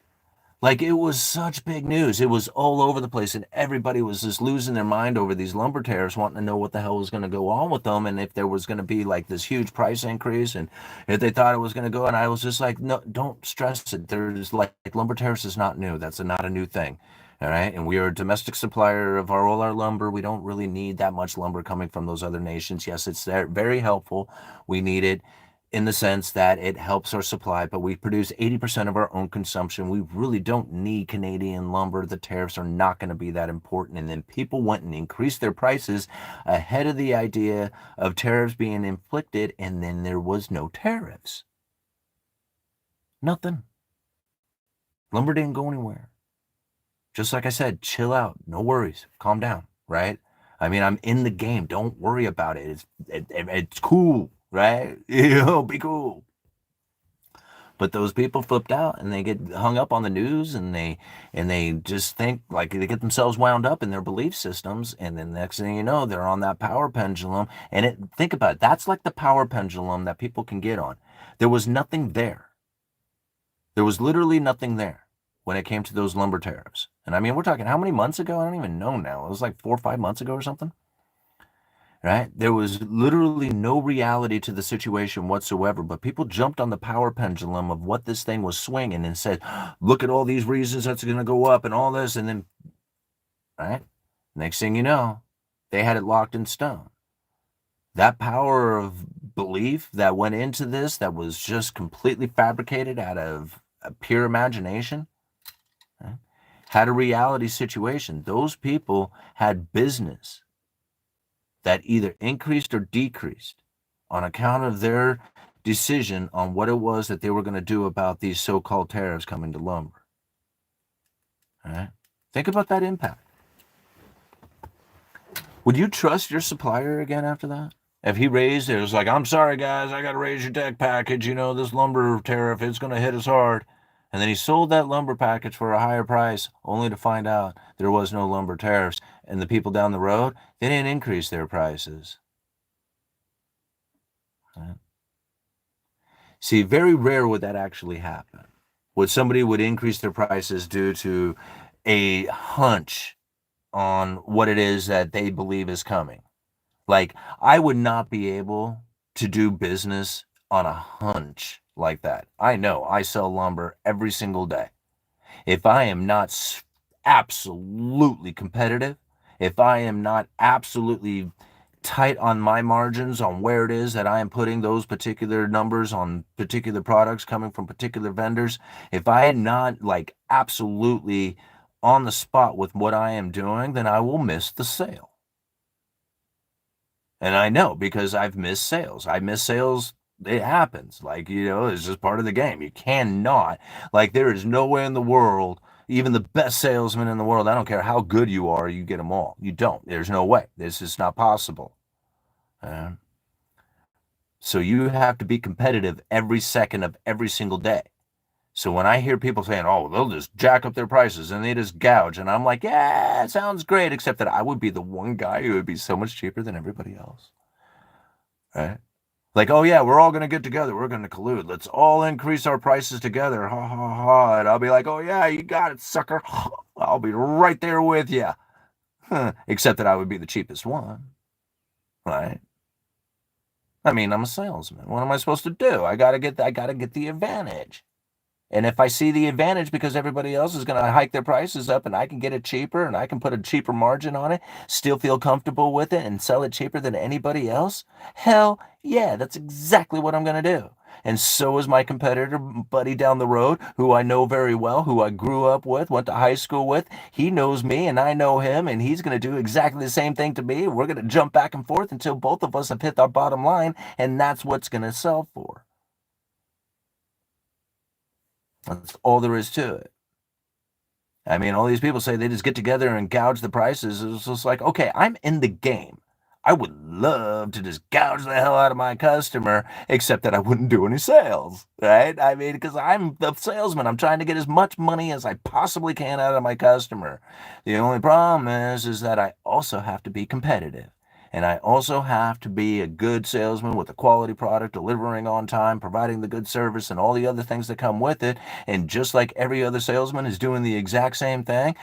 Speaker 1: Like it was such big news. It was all over the place, and everybody was just losing their mind over these lumber tariffs, wanting to know what the hell was going to go on with them, and if there was going to be like this huge price increase, and if they thought it was going to go. And I was just like, no, don't stress it. There's like lumber tariffs is not new. That's not a new thing. All right, and we are a domestic supplier of all our lumber. We don't really need that much lumber coming from those other nations. Yes, it's very helpful. We need it in the sense that it helps our supply, but we produce 80% of our own consumption. We really don't need Canadian lumber. The tariffs are not going to be that important. And then people went and increased their prices ahead of the idea of tariffs being inflicted, and then there was no tariffs. Nothing. Lumber didn't go anywhere. Just like I said, chill out. No worries. Calm down, right? I mean, I'm in the game. Don't worry about it. It's cool, right? Be cool. But those people flipped out and they get hung up on the news, and they just think like they get themselves wound up in their belief systems, and then next thing you know, they're on that power pendulum. And think about it, that's like the power pendulum that people can get on. There was nothing there. There was literally nothing there when it came to those lumber tariffs. And I mean, we're talking how many months ago? I don't even know now. It was like 4 or 5 months ago or something. Right? There was literally no reality to the situation whatsoever, but people jumped on the power pendulum of what this thing was swinging and said, look at all these reasons that's going to go up and all this. And then, right? Next thing you know, they had it locked in stone. That power of belief that went into this, that was just completely fabricated out of a pure imagination, right? Had a reality situation. Those people had business that either increased or decreased on account of their decision on what it was that they were going to do about these so-called tariffs coming to lumber. All right? Think about that impact. Would you trust your supplier again after that? If he raised it, was like, I'm sorry, guys, I got to raise your deck package. This lumber tariff, it's going to hit us hard. And then he sold that lumber package for a higher price, only to find out there was no lumber tariffs. And the people down the road, they didn't increase their prices. Right? See, very rare would that actually happen. Would somebody would increase their prices due to a hunch on what it is that they believe is coming. Like, I would not be able to do business on a hunch like that. I know I sell lumber every single day. If I am not absolutely competitive, if I am not absolutely tight on my margins on where it is that I am putting those particular numbers on particular products coming from particular vendors, if I am not like absolutely on the spot with what I am doing, then I will miss the sale. And I know because I've missed sales. I miss sales. It happens. Like, it's just part of the game. You cannot, like, there is no way in the world, even the best salesman in the world, I don't care how good you are, you get them all. You don't. There's no way. This is not possible. So you have to be competitive every second of every single day. So when I hear people saying, oh, they'll just jack up their prices and they just gouge, and I'm like, yeah, it sounds great, except that I would be the one guy who would be so much cheaper than everybody else. Right? Like, oh yeah, we're all going to get together. We're going to collude. Let's all increase our prices together. Ha ha ha. And I'll be like, oh yeah, you got it, sucker. I'll be right there with you. Except that I would be the cheapest one. Right? I mean, I'm a salesman. What am I supposed to do? I gotta get the advantage. And if I see the advantage because everybody else is going to hike their prices up and I can get it cheaper and I can put a cheaper margin on it, still feel comfortable with it and sell it cheaper than anybody else, hell yeah, that's exactly what I'm going to do. And so is my competitor buddy down the road, who I know very well, who I grew up with, went to high school with. He knows me and I know him, and he's going to do exactly the same thing to me. We're going to jump back and forth until both of us have hit our bottom line, and that's what's going to sell for. That's all there is to it. I mean, all these people say they just get together and gouge the prices. It's just like, okay, I'm in the game. I would love to just gouge the hell out of my customer, except that I wouldn't do any sales, right? I mean, because I'm the salesman. I'm trying to get as much money as I possibly can out of my customer. The only problem is that I also have to be competitive. And I also have to be a good salesman with a quality product, delivering on time, providing the good service, and all the other things that come with it. And just like every other salesman is doing the exact same thing,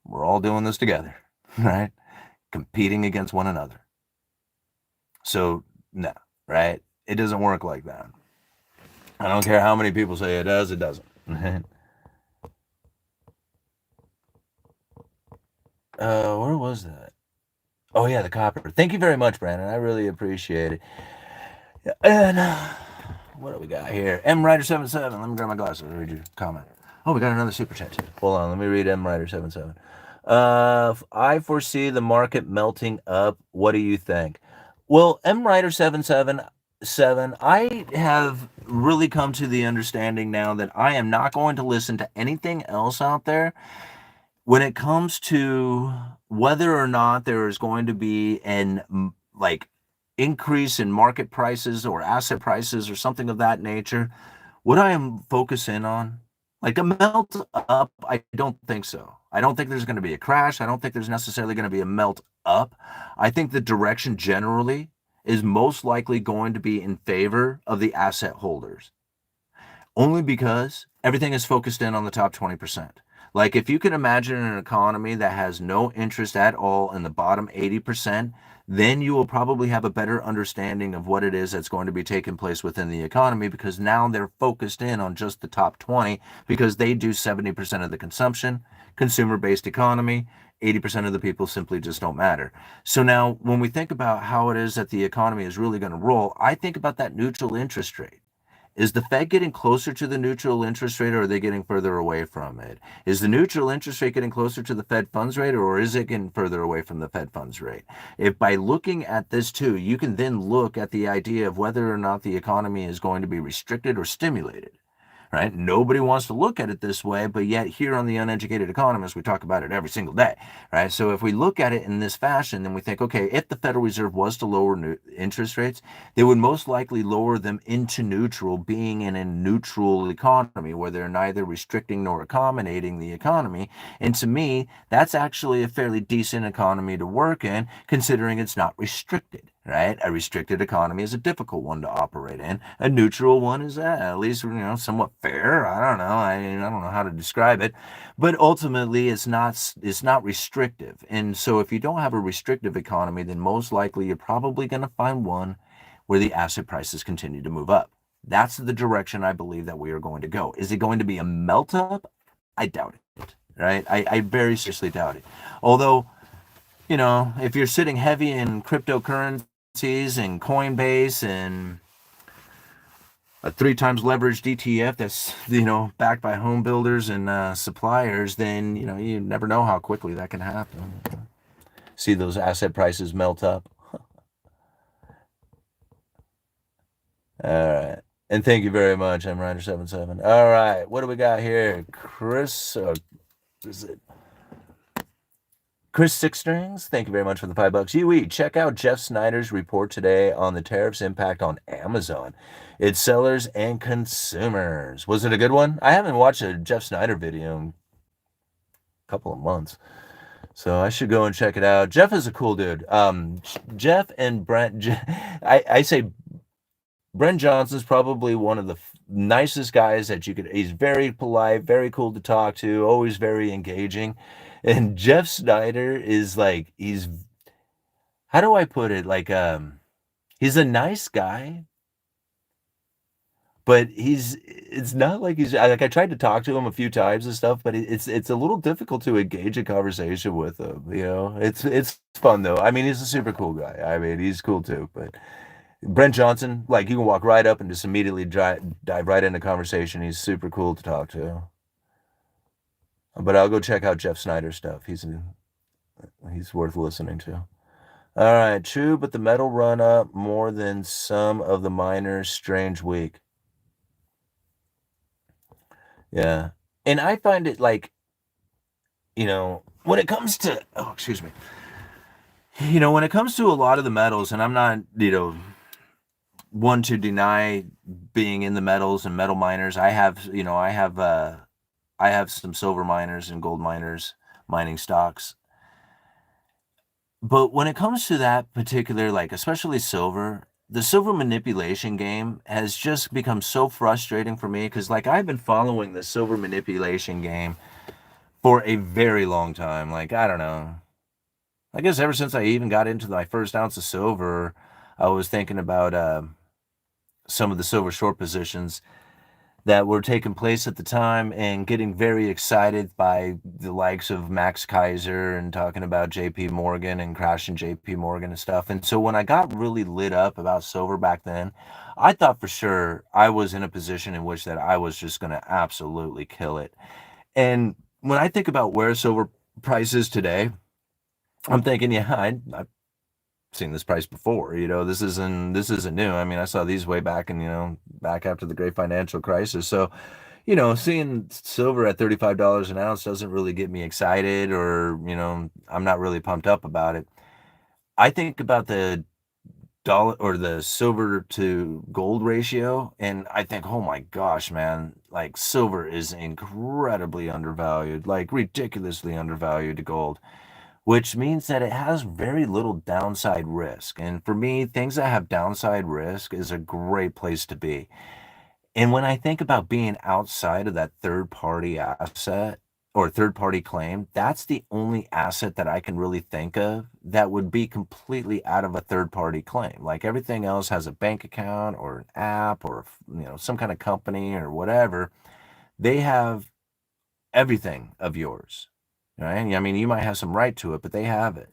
Speaker 1: we're all doing this together, right? Competing against one another. So, no, right? It doesn't work like that. I don't care how many people say it does, it doesn't. Where was that? Oh yeah, the copper. Thank you very much, Brandon. I really appreciate it. And what do we got here? M Rider 77. Let me grab my glasses and read your comment. Oh, we got another super chat too. Hold on, let me read M Rider 77. I foresee the market melting up. What do you think? Well, M Rider 777, I have really come to the understanding now that I am not going to listen to anything else out there when it comes to whether or not there is going to be an increase in market prices or asset prices or something of that nature. What I am focusing on, like a melt up, I don't think so. I don't think there's going to be a crash. I don't think there's necessarily going to be a melt up. I think the direction generally is most likely going to be in favor of the asset holders, only because everything is focused in on the top 20%. Like, if you can imagine an economy that has no interest at all in the bottom 80%, then you will probably have a better understanding of what it is that's going to be taking place within the economy, because now they're focused in on just the top 20 because they do 70% of the consumption, consumer-based economy. 80% of the people simply just don't matter. So now when we think about how it is that the economy is really going to roll, I think about that neutral interest rate. Is the Fed getting closer to the neutral interest rate, or are they getting further away from it? Is the neutral interest rate getting closer to the Fed funds rate, or is it getting further away from the Fed funds rate? If by looking at this too, you can then look at the idea of whether or not the economy is going to be restricted or stimulated, right? Nobody wants to look at it this way, but yet here on the Uneducated Economist, we talk about it every single day, right? So if we look at it in this fashion, then we think, okay, if the Federal Reserve was to lower interest rates, they would most likely lower them into neutral, being in a neutral economy where they're neither restricting nor accommodating the economy. And to me, that's actually a fairly decent economy to work in, considering it's not restricted, right? A restricted economy is a difficult one to operate in. A neutral one is at least, somewhat fair. I don't know. I don't know how to describe it, but ultimately it's not restrictive. And so if you don't have a restrictive economy, then most likely you're probably going to find one where the asset prices continue to move up. That's the direction I believe that we are going to go. Is it going to be a melt up? I doubt it, right? I very seriously doubt it. Although, if you're sitting heavy in cryptocurrencies and Coinbase and a 3 times leveraged ETF that's, backed by home builders and suppliers, then, you never know how quickly that can happen. See those asset prices melt up. All right. And thank you very much, I'm Ryder77. All right. What do we got here? Chris, is it Chris Six Strings? Thank you very much for the $5. UE, check out Jeff Snyder's report today on the tariffs' impact on Amazon, its sellers and consumers. Was it a good one? I haven't watched a Jeff Snyder video in a couple of months, so I should go and check it out. Jeff is a cool dude. Jeff and Brent, I say Brent Johnson's probably one of the nicest guys that you could. He's very polite, very cool to talk to, always very engaging. And Jeff Snyder is like, how do I put it? Like, he's a nice guy, but it's not like I tried to talk to him a few times and stuff, but it's a little difficult to engage a conversation with him. It's fun though. I mean, he's a super cool guy. I mean, he's cool too, but Brent Johnson, like, you can walk right up and just immediately dive right into conversation. He's super cool to talk to. But I'll go check out Jeff Snyder's stuff. He's worth listening to. All right, true, but the metal run up more than some of the miners. Strange week. Yeah. And I find it like, when it comes to, excuse me, when it comes to a lot of the metals, and I'm not, one to deny being in the metals and metal miners. I have some silver miners and gold miners mining stocks. But when it comes to that particular, like, especially silver, the silver manipulation game has just become so frustrating for me because, like, I've been following the silver manipulation game for a very long time. Like, I don't know. I guess ever since I even got into my first ounce of silver, I was thinking about some of the silver short positions that were taking place at the time and getting very excited by the likes of Max Kaiser and talking about JP Morgan and crashing JP Morgan and stuff. And so when I got really lit up about silver back then, I thought for sure I was in a position in which that I was just going to absolutely kill it. And when I think about where silver price is today, I'm thinking, yeah, I've seen this price before. This isn't new. I mean, I saw these way back back after the great financial crisis. So, seeing silver at $35 an ounce doesn't really get me excited, or, I'm not really pumped up about it. I think about the dollar or the silver to gold ratio, and I think, oh my gosh, man, like, silver is incredibly undervalued, like ridiculously undervalued to gold, which means that it has very little downside risk. And for me, things that have downside risk is a great place to be. And when I think about being outside of that third-party asset or third-party claim, that's the only asset that I can really think of that would be completely out of a third-party claim. Like, everything else has a bank account or an app or, some kind of company or whatever. They have everything of yours, right? I mean, you might have some right to it, but they have it.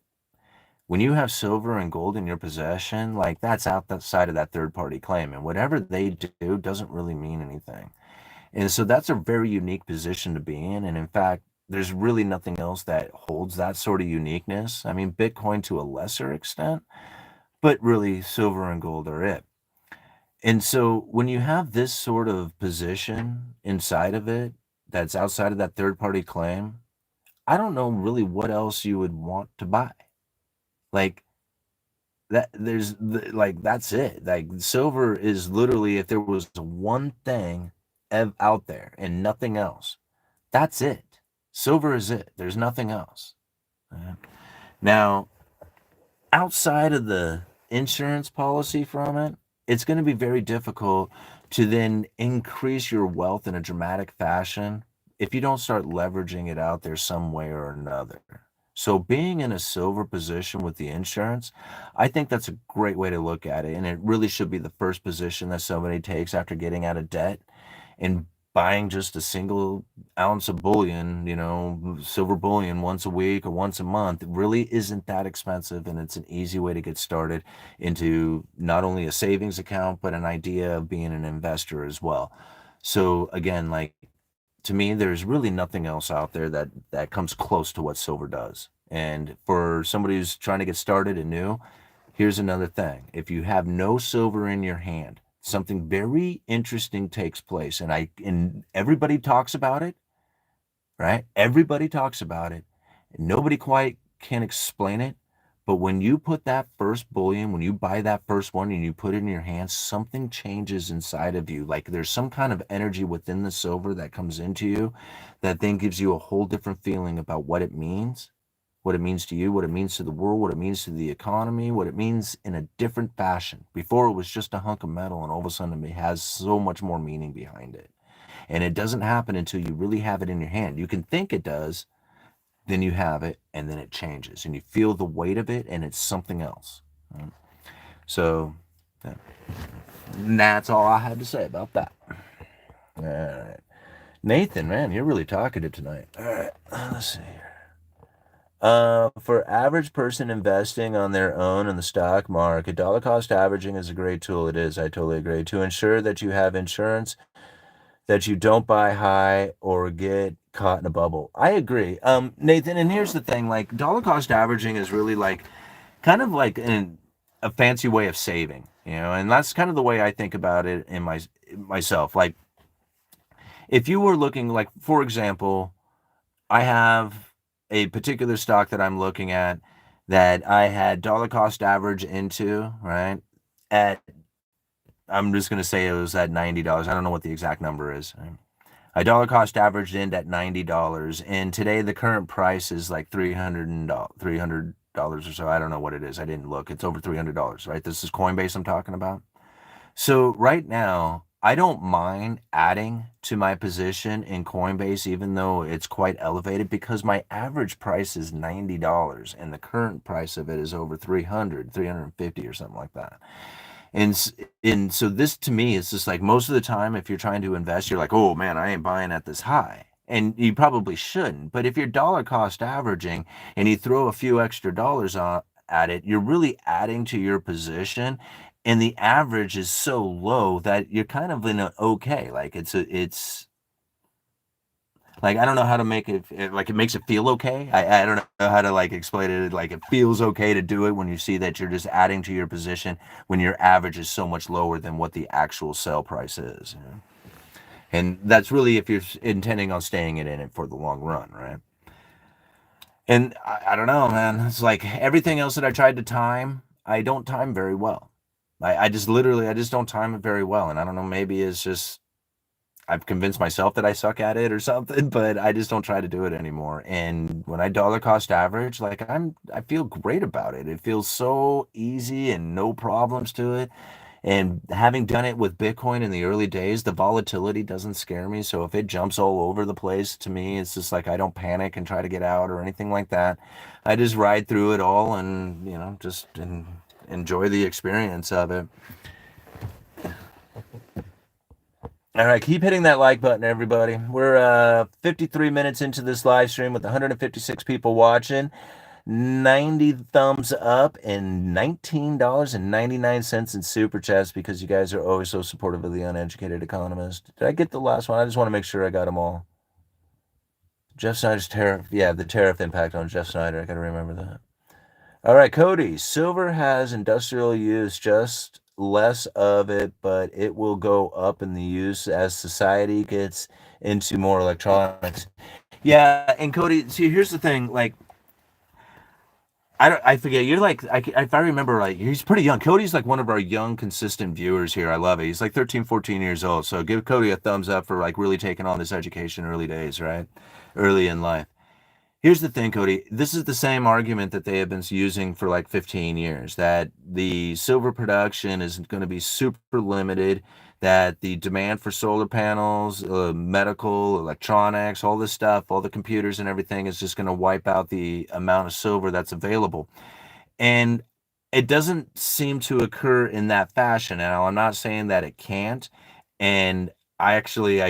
Speaker 1: When you have silver and gold in your possession, like, that's outside of that third-party claim, and whatever they do doesn't really mean anything. And so that's a very unique position to be in, and in fact, there's really nothing else that holds that sort of uniqueness. I mean, Bitcoin to a lesser extent, but really silver and gold are it. And so when you have this sort of position inside of it, that's outside of that third party claim, I don't know really what else you would want to buy. Like like that's it. Like silver is literally, if there was one thing out there and nothing else, that's it. Silver is it. There's nothing else. Now, outside of the insurance policy from it, it's going to be very difficult to then increase your wealth in a dramatic fashion if you don't start leveraging it out there some way or another. So, being in a silver position with the insurance, I think that's a great way to look at it. And it really should be the first position that somebody takes after getting out of debt, and buying just a single ounce of bullion, silver bullion once a week or once a month really isn't that expensive. And it's an easy way to get started into not only a savings account, but an idea of being an investor as well. So again, like, to me, there's really nothing else out there that comes close to what silver does. And for somebody who's trying to get started and new, here's another thing. If you have no silver in your hand, something very interesting takes place. And everybody talks about it, right? Everybody talks about it. And nobody quite can explain it. But when you put that first bullion, when you buy that first one and you put it in your hands, something changes inside of you. Like there's some kind of energy within the silver that comes into you that then gives you a whole different feeling about what it means, to you, what it means to the world, what it means to the economy, what it means in a different fashion. Before it was just a hunk of metal, and all of a sudden it has so much more meaning behind it. And it doesn't happen until you really have it in your hand. You can think it does, then you have it, and then it changes, and you feel the weight of it, and it's something else. So that's all I had to say about that. All right. Nathan, man, you're really talkative tonight. All right, let's see here. For average person investing on their own in the stock market, dollar cost averaging is a great tool. It is. I totally agree. To ensure that you have insurance, that you don't buy high or get caught in a bubble. I agree. Nathan, and here's the thing, like dollar cost averaging is really like kind of like a fancy way of saving, and that's kind of the way I think about it in myself. Like if you were looking, like, for example, I have a particular stock that I'm looking at that I had dollar cost average into, right? At, I'm just going to say it was at $90. I don't know what the exact number is. I dollar cost averaged in at $90, and today the current price is like $300 or so. I don't know what it is. I didn't look. It's over $300, right? This is Coinbase I'm talking about. So right now, I don't mind adding to my position in Coinbase, even though it's quite elevated, because my average price is $90 and the current price of it is over 350 or something like that. And so this to me is just like, most of the time, if you're trying to invest, you're like, oh man, I ain't buying at this high. And you probably shouldn't. But if you're dollar cost averaging and you throw a few extra dollars at it, you're really adding to your position. And the average is so low that you're kind of in a okay. Like it's like, I don't know how to make it like, it makes it feel okay. I don't know how to like explain it. Like it feels okay to do it when you see that you're just adding to your position when your average is so much lower than what the actual sell price is. And that's really if you're intending on staying in it for the long run, right? And I don't know, man. It's like everything else that I tried to time, I don't time very well. I just literally, I just don't time it very well. And I don't know, maybe it's just I've convinced myself that I suck at it or something, but I just don't try to do it anymore. And when I dollar cost average, like I feel great about it. It feels so easy and no problems to it. And having done it with Bitcoin in the early days, the volatility doesn't scare me. So if it jumps all over the place, to me, it's just like I don't panic and try to get out or anything like that. I just ride through it all and, just enjoy the experience of it. All right, keep hitting that like button, everybody. We're 53 minutes into this live stream with 156 people watching, 90 thumbs up, and $19.99 in super chats because you guys are always so supportive of the Uneducated Economist. Did I get the last one? I just want to make sure I got them all. Jeff Snyder's tariff. Yeah, the tariff impact on Jeff Snyder. I got to remember that. All right, Cody. Silver has industrial use just less of it, but it will go up in the use as society gets into more electronics. Yeah, and Cody, see, here's the thing, like I forget. You're like, if I remember right, he's pretty young. Cody's like one of our young, consistent viewers here. I love it. He's like 13, 14 years old. So give Cody a thumbs up for like really taking on this education early days, right? Early in life. Here's the thing, Cody. This is the same argument that they have been using for like 15 years, that the silver production is going to be super limited, that the demand for solar panels, medical, electronics, all this stuff, all the computers and everything is just going to wipe out the amount of silver that's available. And it doesn't seem to occur in that fashion. And I'm not saying that it can't. And I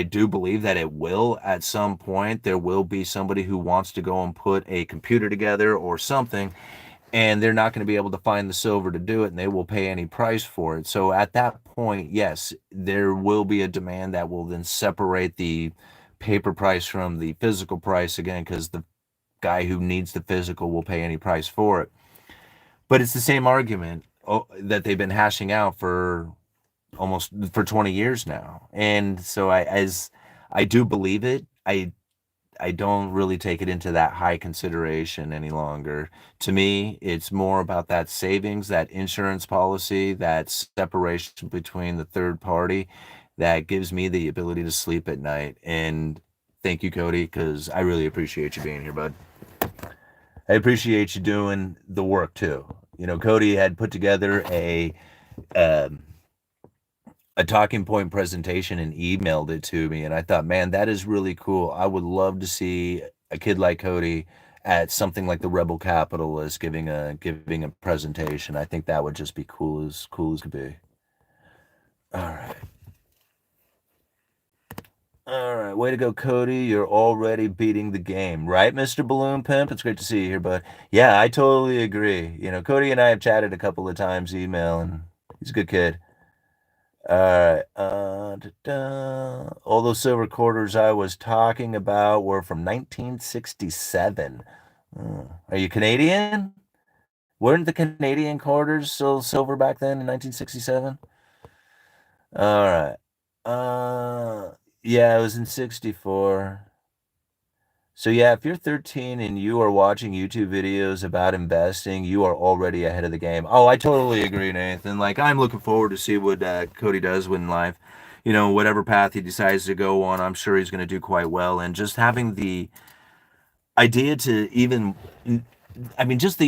Speaker 1: do believe that it will at some point. There will be somebody who wants to go and put a computer together or something, and they're not going to be able to find the silver to do it, and they will pay any price for it. So at that point, yes, there will be a demand that will then separate the paper price from the physical price again, because the guy who needs the physical will pay any price for it. But it's the same argument that they've been hashing out for almost for 20 years now. And so as I do believe it, I don't really take it into that high consideration any longer. To me, it's more about that savings, that insurance policy, that separation between the third party that gives me the ability to sleep at night. And thank you, Cody, because I really appreciate you being here, bud. I appreciate you doing the work too. You know, Cody had put together um, a talking point presentation and emailed it to me, and I thought, man, that is really cool. I would love to see a kid like Cody at something like the Rebel Capitalist giving a presentation. I think that would just be cool as could be. All right. All right, way to go, Cody. You're already beating the game, right, Mr. Balloon Pimp? It's great to see you here, bud. Yeah, I totally agree. You know, Cody and I have chatted a couple of times, email, and he's a good kid. All right. All those silver quarters I was talking about were from 1967. Are you Canadian? Weren't the Canadian quarters still silver back then in 1967? All right. Yeah, it was in 64. So yeah, if you're 13 and you are watching YouTube videos about investing, you are already ahead of the game. Oh, I totally agree, Nathan. Like I'm looking forward to see what Cody does in life. You know, whatever path he decides to go on, I'm sure he's going to do quite well. And just having the idea to even, I mean, just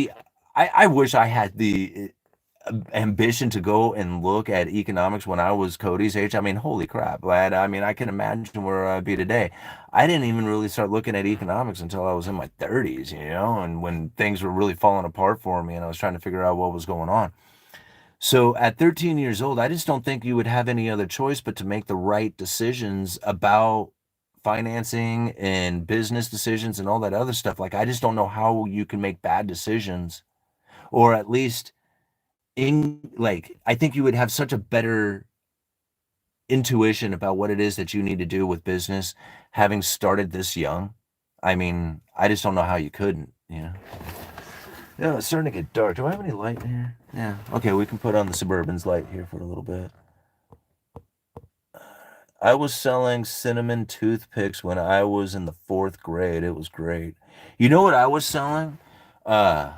Speaker 1: I wish I had the ambition to go and look at economics when I was Cody's age. I mean, holy crap, lad. I mean, I can imagine where I'd be today. I didn't even really start looking at economics until I was in my 30s, you know, and when things were really falling apart for me and I was trying to figure out what was going on. So at 13 years old, I just don't think you would have any other choice but to make the right decisions about financing and business decisions and all that other stuff. Like, I just don't know how you can make bad decisions, or at least I think you would have such a better intuition about what it is that you need to do with business having started this young. I mean, I just don't know how you couldn't, you know. Yeah, it's starting to get dark. Do I have any light in here? Yeah. Okay, we can put on the Suburban's light here for a little bit. I was selling cinnamon toothpicks when I was in the 4th grade. It was great. You know what I was selling? Uh,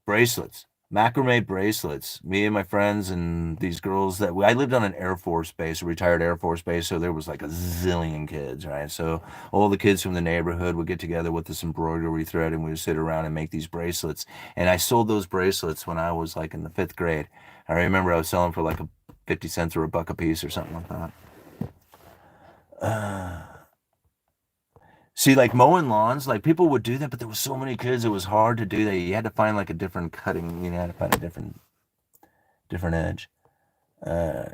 Speaker 1: Bracelets, macrame bracelets. Me and my friends and these girls I lived on an Air Force base, a retired Air Force base, so there was like a zillion kids, right? So all the kids from the neighborhood would get together with this embroidery thread and we would sit around and make these bracelets. And I sold those bracelets when I was like in the 5th grade. I remember I was selling for like 50 cents or a buck a piece or something like that. See, like mowing lawns, like people would do that, but there was so many kids, it was hard to do that. You had to find like a different cutting, you had to find a different edge. Uh,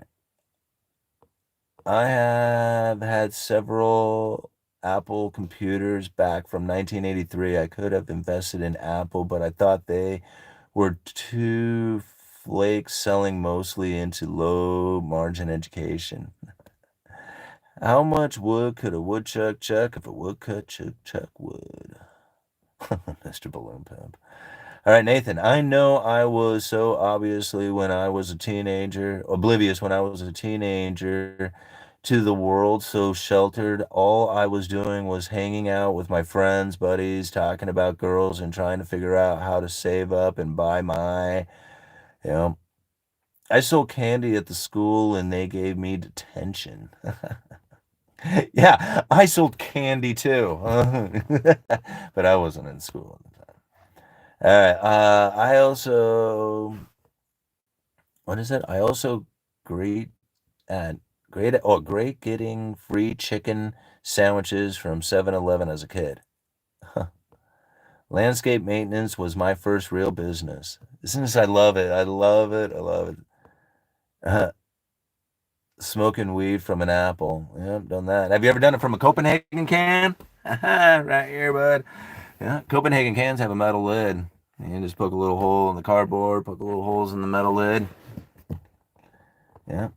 Speaker 1: I have had several Apple computers back from 1983. I could have invested in Apple, but I thought they were too flake, selling mostly into low margin education. How much wood could a woodchuck chuck if a woodcut chuck wood? Mr. Balloon Pimp. All right, Nathan, I know I was so obviously when I was a teenager, oblivious when I was a teenager to the world, so sheltered. All I was doing was hanging out with my friends, buddies, talking about girls and trying to figure out how to save up and buy you know, I sold candy at the school and they gave me detention. Yeah, I sold candy too. But I wasn't in school at the time. All right. I also, what is it? I also great at great getting free chicken sandwiches from 7-Eleven as a kid. Landscape maintenance was my first real business. Since I love it. I love it. I love it. Smoking weed from an apple. Yep, done that. Have you ever done it from a Copenhagen can? Right here, bud. Yeah, Copenhagen cans have a metal lid. You just poke a little hole in the cardboard, poke a little holes in the metal lid. Yeah.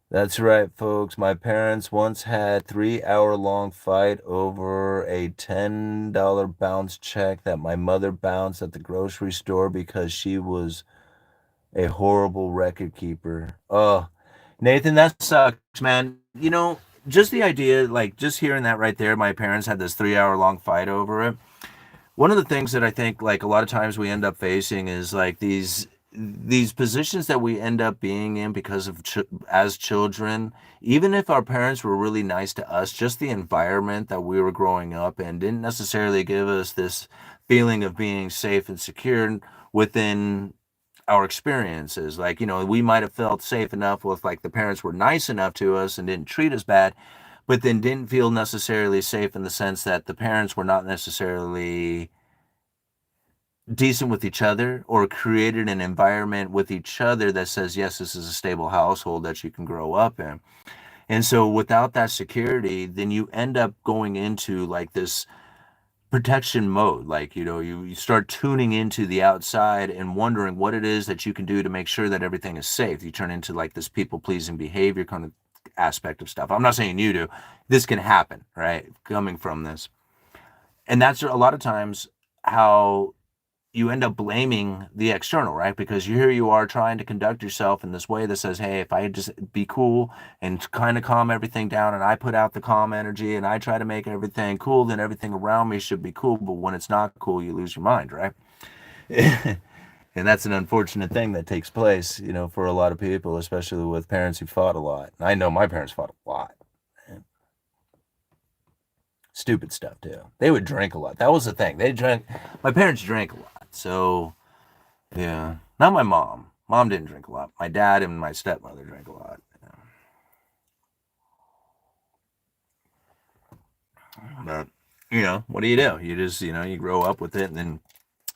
Speaker 1: That's right, folks. My parents once had 3-hour-long fight over a $10 bounce check that my mother bounced at the grocery store because she was a horrible record keeper. Oh, Nathan, that sucks, man. Just the idea, like just hearing that right there, my parents had this 3-hour long fight over it. One of the things that I think like a lot of times we end up facing is like these positions that we end up being in because of as children, even if our parents were really nice to us, just the environment that we were growing up in didn't necessarily give us this feeling of being safe and secure within our experiences. Like, we might have felt safe enough with like the parents were nice enough to us and didn't treat us bad, but then didn't feel necessarily safe in the sense that the parents were not necessarily decent with each other or created an environment with each other that says, yes, this is a stable household that you can grow up in. And so without that security, then you end up going into like this protection mode. Like, you start tuning into the outside and wondering what it is that you can do to make sure that everything is safe. You turn into like this people pleasing behavior kind of aspect of stuff. I'm not saying you do. This can happen, right? Coming from this. And that's a lot of times how you end up blaming the external, right? Because here you are trying to conduct yourself in this way that says, hey, if I just be cool and kind of calm everything down and I put out the calm energy and I try to make everything cool, then everything around me should be cool. But when it's not cool, you lose your mind, right? And that's an unfortunate thing that takes place, for a lot of people, especially with parents who fought a lot. I know my parents fought a lot. Stupid stuff too. They would drink a lot. That was the thing. My parents drank a lot. So yeah, not my mom. Mom didn't drink a lot. My dad and my stepmother drank a lot. But what do? You just you grow up with it, and then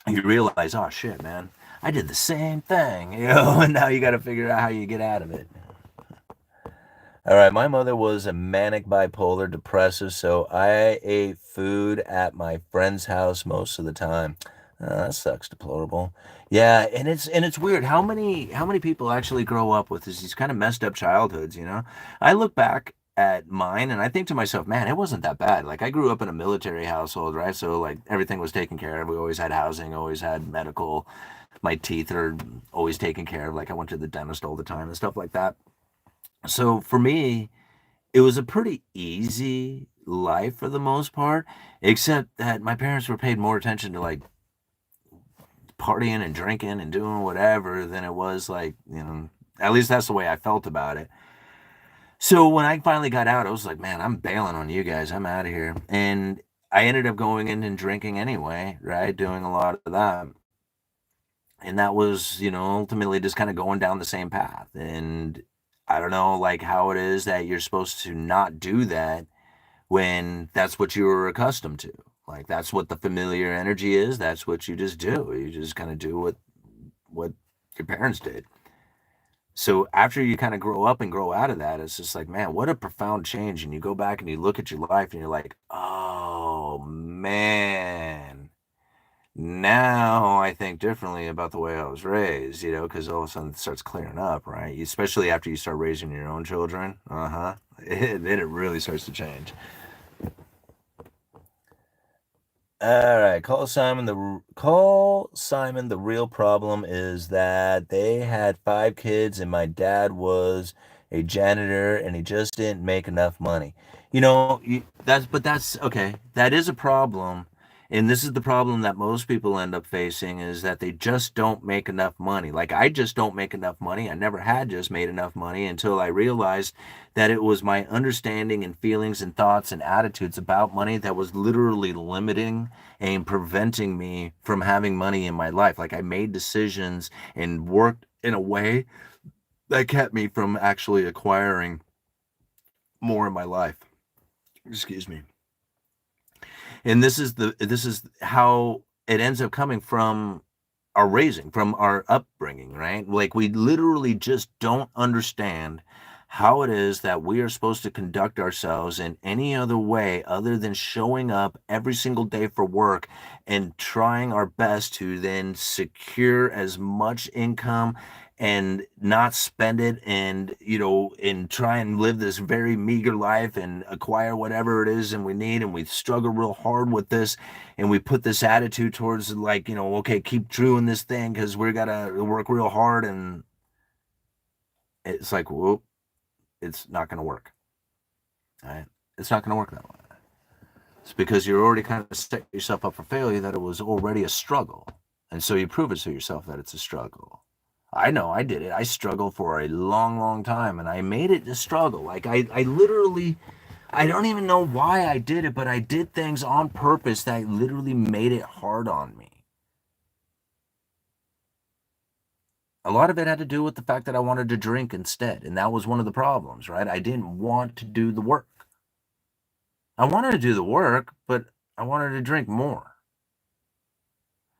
Speaker 1: you realize, oh shit, man, I did the same thing, and now you got to figure out how you get out of it. All right, my mother was a manic bipolar depressive, so I ate food at my friend's house most of the time. That sucks, deplorable. Yeah, and it's weird how many people actually grow up with these kind of messed up childhoods. I look back at mine and I think to myself, man, it wasn't that bad. Like I grew up in a military household, right? So like everything was taken care of. We always had housing, always had medical. My teeth are always taken care of. Like I went to the dentist all the time and stuff like that. So for me, it was a pretty easy life for the most part, except that my parents were paid more attention to like partying and drinking and doing whatever than it was like, at least that's the way I felt about it. So when I finally got out, I was like, man, I'm bailing on you guys. I'm out of here. And I ended up going in and drinking anyway, right? Doing a lot of that. And that was, ultimately just kind of going down the same path. And I don't know, like how it is that you're supposed to not do that when that's what you were accustomed to. Like that's what the familiar energy is. That's what you just do. You just kind of do what your parents did. So after you kind of grow up and grow out of that, it's just like, man, what a profound change. And you go back and you look at your life and you're like, oh man, now I think differently about the way I was raised, because all of a sudden it starts clearing up, right? Especially after you start raising your own children. Then it really starts to change. All right, call Simon. The real problem is that they had 5 kids, and my dad was a janitor, and he just didn't make enough money. That's okay. That is a problem, and this is the problem that most people end up facing is that they just don't make enough money. Like I just don't make enough money. I never had just made enough money until I realized that it was my understanding and feelings and thoughts and attitudes about money that was literally limiting and preventing me from having money in my life. Like I made decisions and worked in a way that kept me from actually acquiring more in my life. Excuse me. And this is how it ends up coming from our raising, from our upbringing, right? Like we literally just don't understand how it is that we are supposed to conduct ourselves in any other way other than showing up every single day for work and trying our best to then secure as much income and not spend it and and try and live this very meager life and acquire whatever it is and we need, and we struggle real hard with this, and we put this attitude towards like, okay, keep doing this thing because we gotta work real hard, and it's like, whoop, it's not gonna work. Right? It's not gonna work that way. It's because you're already kind of set yourself up for failure, that it was already a struggle. And so you prove it to yourself that it's a struggle. I know I did it. I struggled for a long, long time, and I made it a struggle. Like I literally, I don't even know why I did it, but I did things on purpose that literally made it hard on me. A lot of it had to do with the fact that I wanted to drink instead, and that was one of the problems, right? I didn't want to do the work. I wanted to do the work, but I wanted to drink more.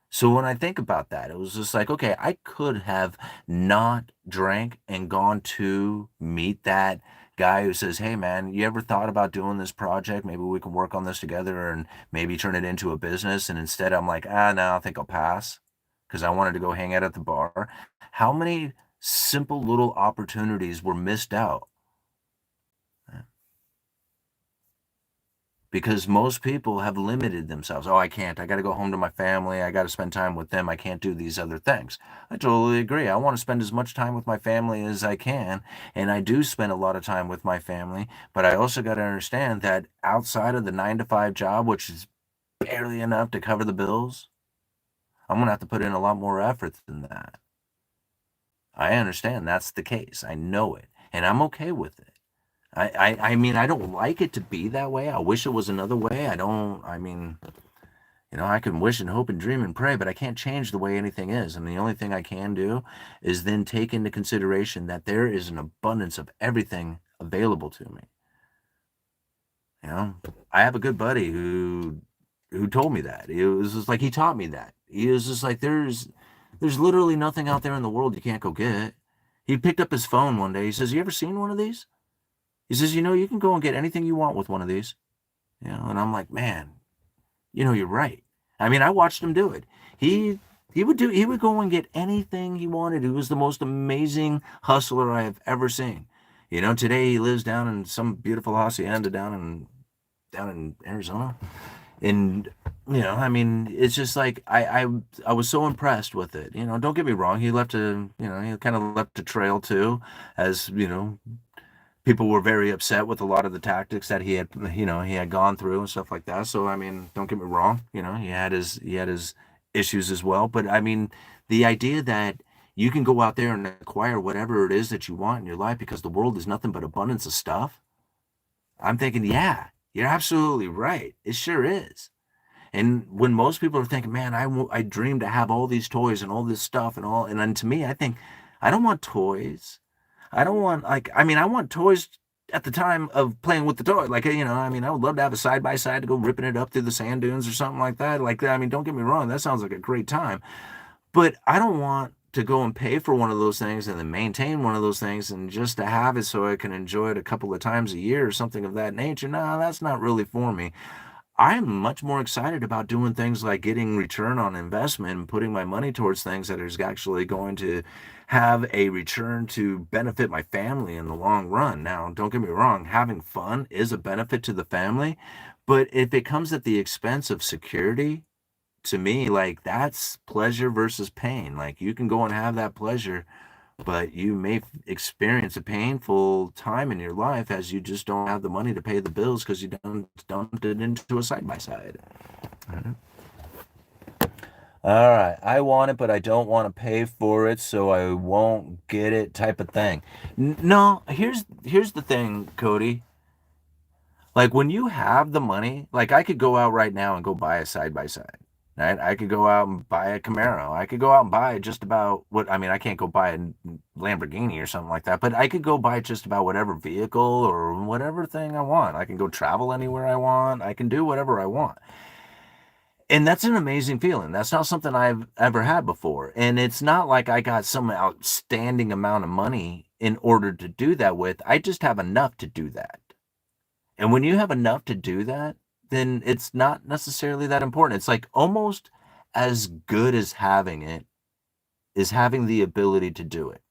Speaker 1: So when I think about that, it was just like, okay, I could have not drank and gone to meet that guy who says, "Hey man, you ever thought about doing this project? Maybe we can work on this together and maybe turn it into a business." And instead I'm like, no, I think I'll pass because I wanted to go hang out at the bar. How many simple little opportunities were missed out? Because most people have limited themselves. Oh, I can't. I got to go home to my family. I got to spend time with them. I can't do these other things. I totally agree. I want to spend as much time with my family as I can. And I do spend a lot of time with my family. But I also got to understand that outside of the 9 to 5 job, which is barely enough to cover the bills, I'm going to have to put in a lot more effort than that. I understand that's the case. I know it. And I'm okay with it. I mean, I don't like it to be that way. I wish it was another way. I mean, I can wish and hope and dream and pray, but I can't change the way anything is. And the only thing I can do is then take into consideration that there is an abundance of everything available to me. You know, I have a good buddy who told me that. It was just like he taught me that. He was just like, there's literally nothing out there in the world you can't go get. He picked up his phone one day. He says, "You ever seen one of these?" He says, "You can go and get anything you want with one of these." And I'm like, man, you're right. I mean, I watched him do it. He would go and get anything he wanted. He was the most amazing hustler I have ever seen. Today he lives down in some beautiful hacienda down in Arizona. And I mean, it's just like I was so impressed with it. Don't get me wrong, he kind of left a trail too, as people were very upset with a lot of the tactics that he had gone through and stuff like that. So I mean, don't get me wrong, he had his issues as well. But I mean, the idea that you can go out there and acquire whatever it is that you want in your life because the world is nothing but abundance of stuff. I'm thinking, yeah, you're absolutely right. It sure is. And when most people are thinking, man, I dream to have all these toys and all this stuff and then to me, I think, I don't want toys. I don't want like I mean I want toys at the time of playing with the toy. Like I mean I would love to have a side by side to go ripping it up through the sand dunes or something like that. Like I mean, don't get me wrong, that sounds like a great time. But I don't want to go and pay for one of those things and then maintain one of those things and just to have it so I can enjoy it a couple of times a year or something of that nature. No, that's not really for me. I'm much more excited about doing things like getting return on investment and putting my money towards things that is actually going to have a return to benefit my family in the long run. Now, don't get me wrong, having fun is a benefit to the family, But if it comes at the expense of security, to me, like, that's pleasure versus pain. Like, you can go and have that pleasure, but you may experience a painful time in your life as you just don't have the money to pay the bills because you don't dumped it into a side by side. All right, I want it, but I don't want to pay for it, so I won't get it, type of thing. No, here's the thing, Cody. Like when you have the money, like I could go out right now and go buy a side by side. Right? I could go out and buy a Camaro. I could go out and buy just about what, I mean, I can't go buy a Lamborghini or something like that, but I could go buy just about whatever vehicle or whatever thing I want. I can go travel anywhere I want. I can do whatever I want. And that's an amazing feeling. That's not something I've ever had before. And it's not like I got some outstanding amount of money in order to do that with. I just have enough to do that. And when you have enough to do that, then it's not necessarily that important. It's like almost as good as having it is having the ability to do it.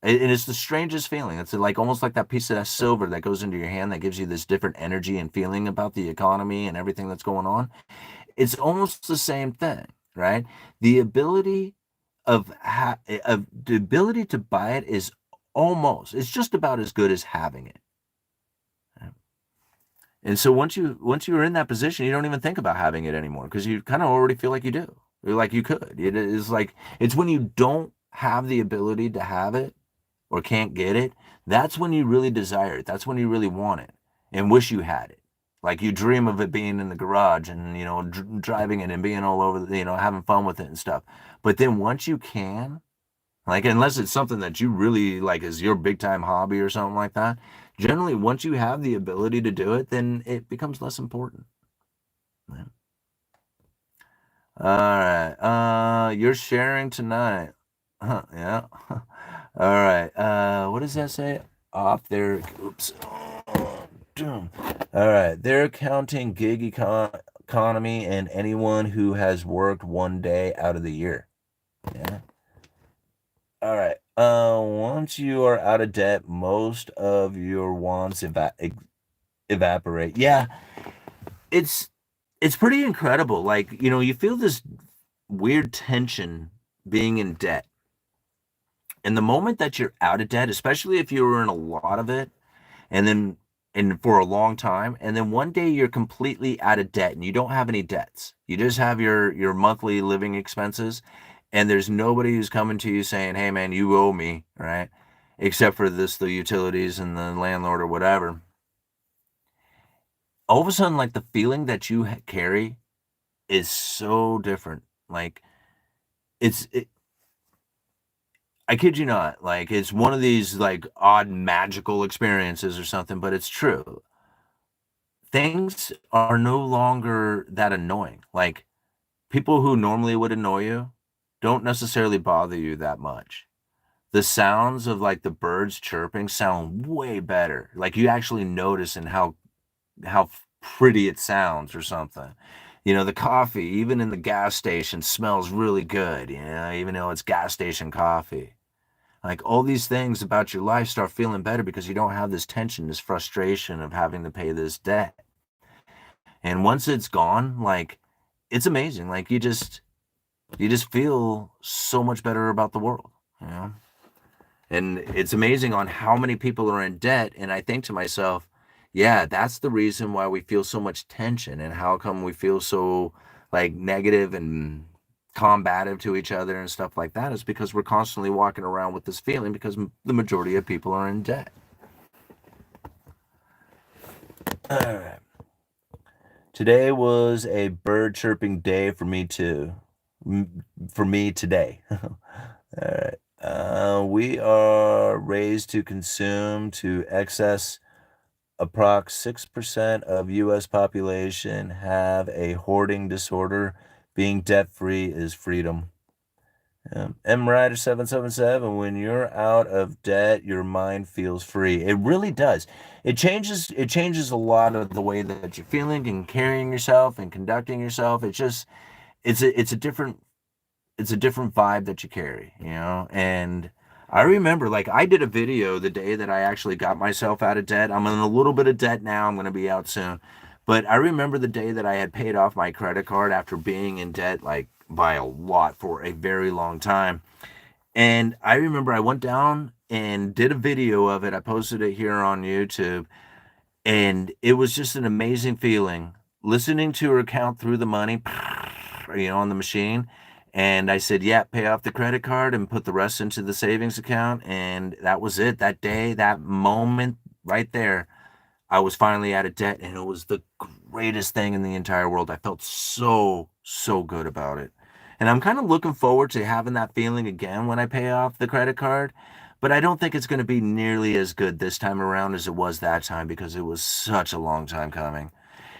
Speaker 1: And it's the strangest feeling. It's like almost like that piece of that silver that goes into your hand that gives you this different energy and feeling about the economy and everything that's going on. It's almost the same thing, right? The ability of the ability to buy it is it's just about as good as having it. And so once you're in that position, you don't even think about having it anymore because you kind of already feel like you do. You're like you could. It is like it's when you don't have the ability to have it or can't get it, that's when you really desire it. That's when you really want it and wish you had it. Like you dream of it being in the garage and driving it and being all over, having fun with it and stuff. But then once you can, like, unless it's something that you really like is your big time hobby or something like that, generally, once you have the ability to do it, then it becomes less important. Yeah. All right. You're sharing tonight. Huh, yeah. All right. What does that say? Off there. Oops. All right. They're counting gig economy and anyone who has worked one day out of the year. Yeah. All right. Once you are out of debt, most of your wants evaporate. Yeah, it's it's pretty incredible. Like, you feel this weird tension being in debt. And the moment that you're out of debt, especially if you were in a lot of it, and then and for a long time, and then one day you're completely out of debt and you don't have any debts. You just have your monthly living expenses, and there's nobody who's coming to you saying, "Hey man, you owe me," right? Except for the utilities and the landlord or whatever. All of a sudden, like the feeling that you carry is so different. Like it's it, I kid you not, like it's one of these like odd magical experiences or something, but it's true. Things are no longer that annoying. Like people who normally would annoy you don't necessarily bother you that much. The sounds of like the birds chirping sound way better. Like you actually notice in how pretty it sounds or something. The coffee, even in the gas station, smells really good, even though it's gas station coffee. Like all these things about your life start feeling better because you don't have this tension, this frustration of having to pay this debt. And once it's gone, like it's amazing. Like you just feel so much better about the world, you know? And it's amazing on how many people are in debt. And I think to myself, yeah, that's the reason why we feel so much tension and how come we feel so like negative and combative to each other and stuff like that is because we're constantly walking around with this feeling because the majority of people are in debt. All right. Today was a bird chirping day for me too. For me today. All right. We are raised to consume to excess. Approx 6% of U.S. population have a hoarding disorder. Being debt-free is freedom. M Rider 777. When you're out of debt, your mind feels free. It really does. It changes a lot of the way that you're feeling and carrying yourself and conducting yourself. It's a different vibe that you carry, and I remember, like, I did a video the day that I actually got myself out of debt. I'm in a little bit of debt now. I'm going to be out soon. But I remember the day that I had paid off my credit card after being in debt, like, by a lot for a very long time. And I remember I went down and did a video of it. I posted it here on YouTube. And it was just an amazing feeling listening to her count through the money, on the machine. And I said, yeah, pay off the credit card and put the rest into the savings account. And that was it. That day, that moment right there, I was finally out of debt. And it was the greatest thing in the entire world. I felt so, so good about it. And I'm kind of looking forward to having that feeling again when I pay off the credit card. But I don't think it's going to be nearly as good this time around as it was that time because it was such a long time coming.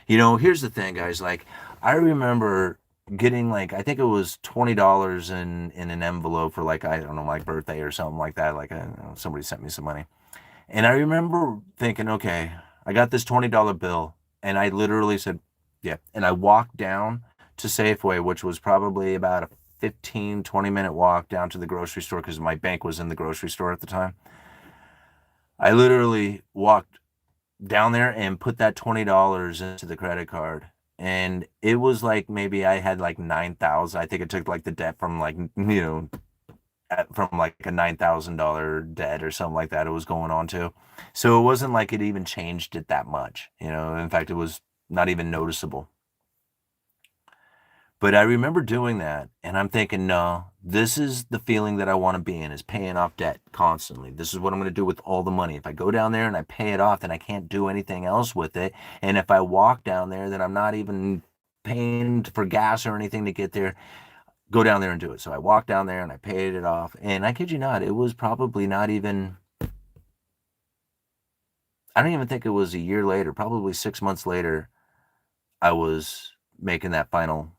Speaker 1: Here's the thing, guys. Like, I remember getting, like, I think it was $20 in an envelope for, like, I don't know, my birthday or something like that. Like, somebody sent me some money. And I remember thinking, okay, I got this $20 bill. And I literally said, yeah. And I walked down to Safeway, which was probably about a 15, 20-minute walk down to the grocery store because my bank was in the grocery store at the time. I literally walked down there and put that $20 into the credit card. And it was like maybe I had like 9,000. I think it took like the debt from like, from like a $9,000 debt or something like that it was going on to. So it wasn't like it even changed it that much. In fact, it was not even noticeable. But I remember doing that, and I'm thinking, no, this is the feeling that I want to be in, is paying off debt constantly. This is what I'm going to do with all the money. If I go down there and I pay it off, then I can't do anything else with it. And if I walk down there, then I'm not even paying for gas or anything to get there. Go down there and do it. So I walked down there and I paid it off. And I kid you not, it was probably not even, I don't even think it was a year later, probably 6 months later, I was making that final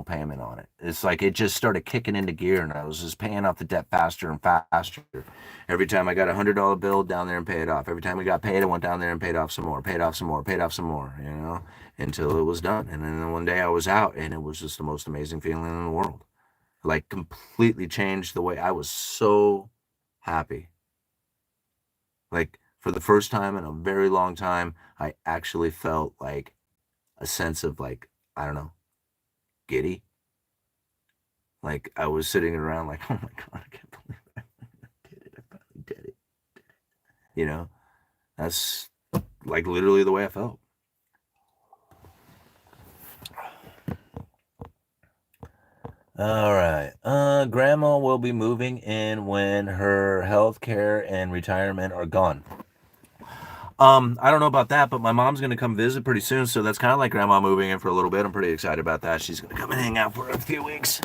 Speaker 1: payment on it. It's like it just started kicking into gear, and I was just paying off the debt faster and faster. Every time I got $100 bill, down there and pay it off. Every time we got paid, I went down there and paid off some more, paid off some more, paid off some more, until it was done. And then one day I was out, and it was just the most amazing feeling in the world. Like, completely changed the way I was. So happy. Like, for the first time in a very long time, I actually felt like a sense of, like, I don't know, giddy. Like, I was sitting around like, oh my God, I can't believe I did it. I finally did it. That's like literally the way I felt. All right. Grandma will be moving in when her health care and retirement are gone. I don't know about that, but my mom's gonna come visit pretty soon, so that's kind of like grandma moving in for a little bit. I'm pretty excited about that. She's gonna come and hang out for a few weeks.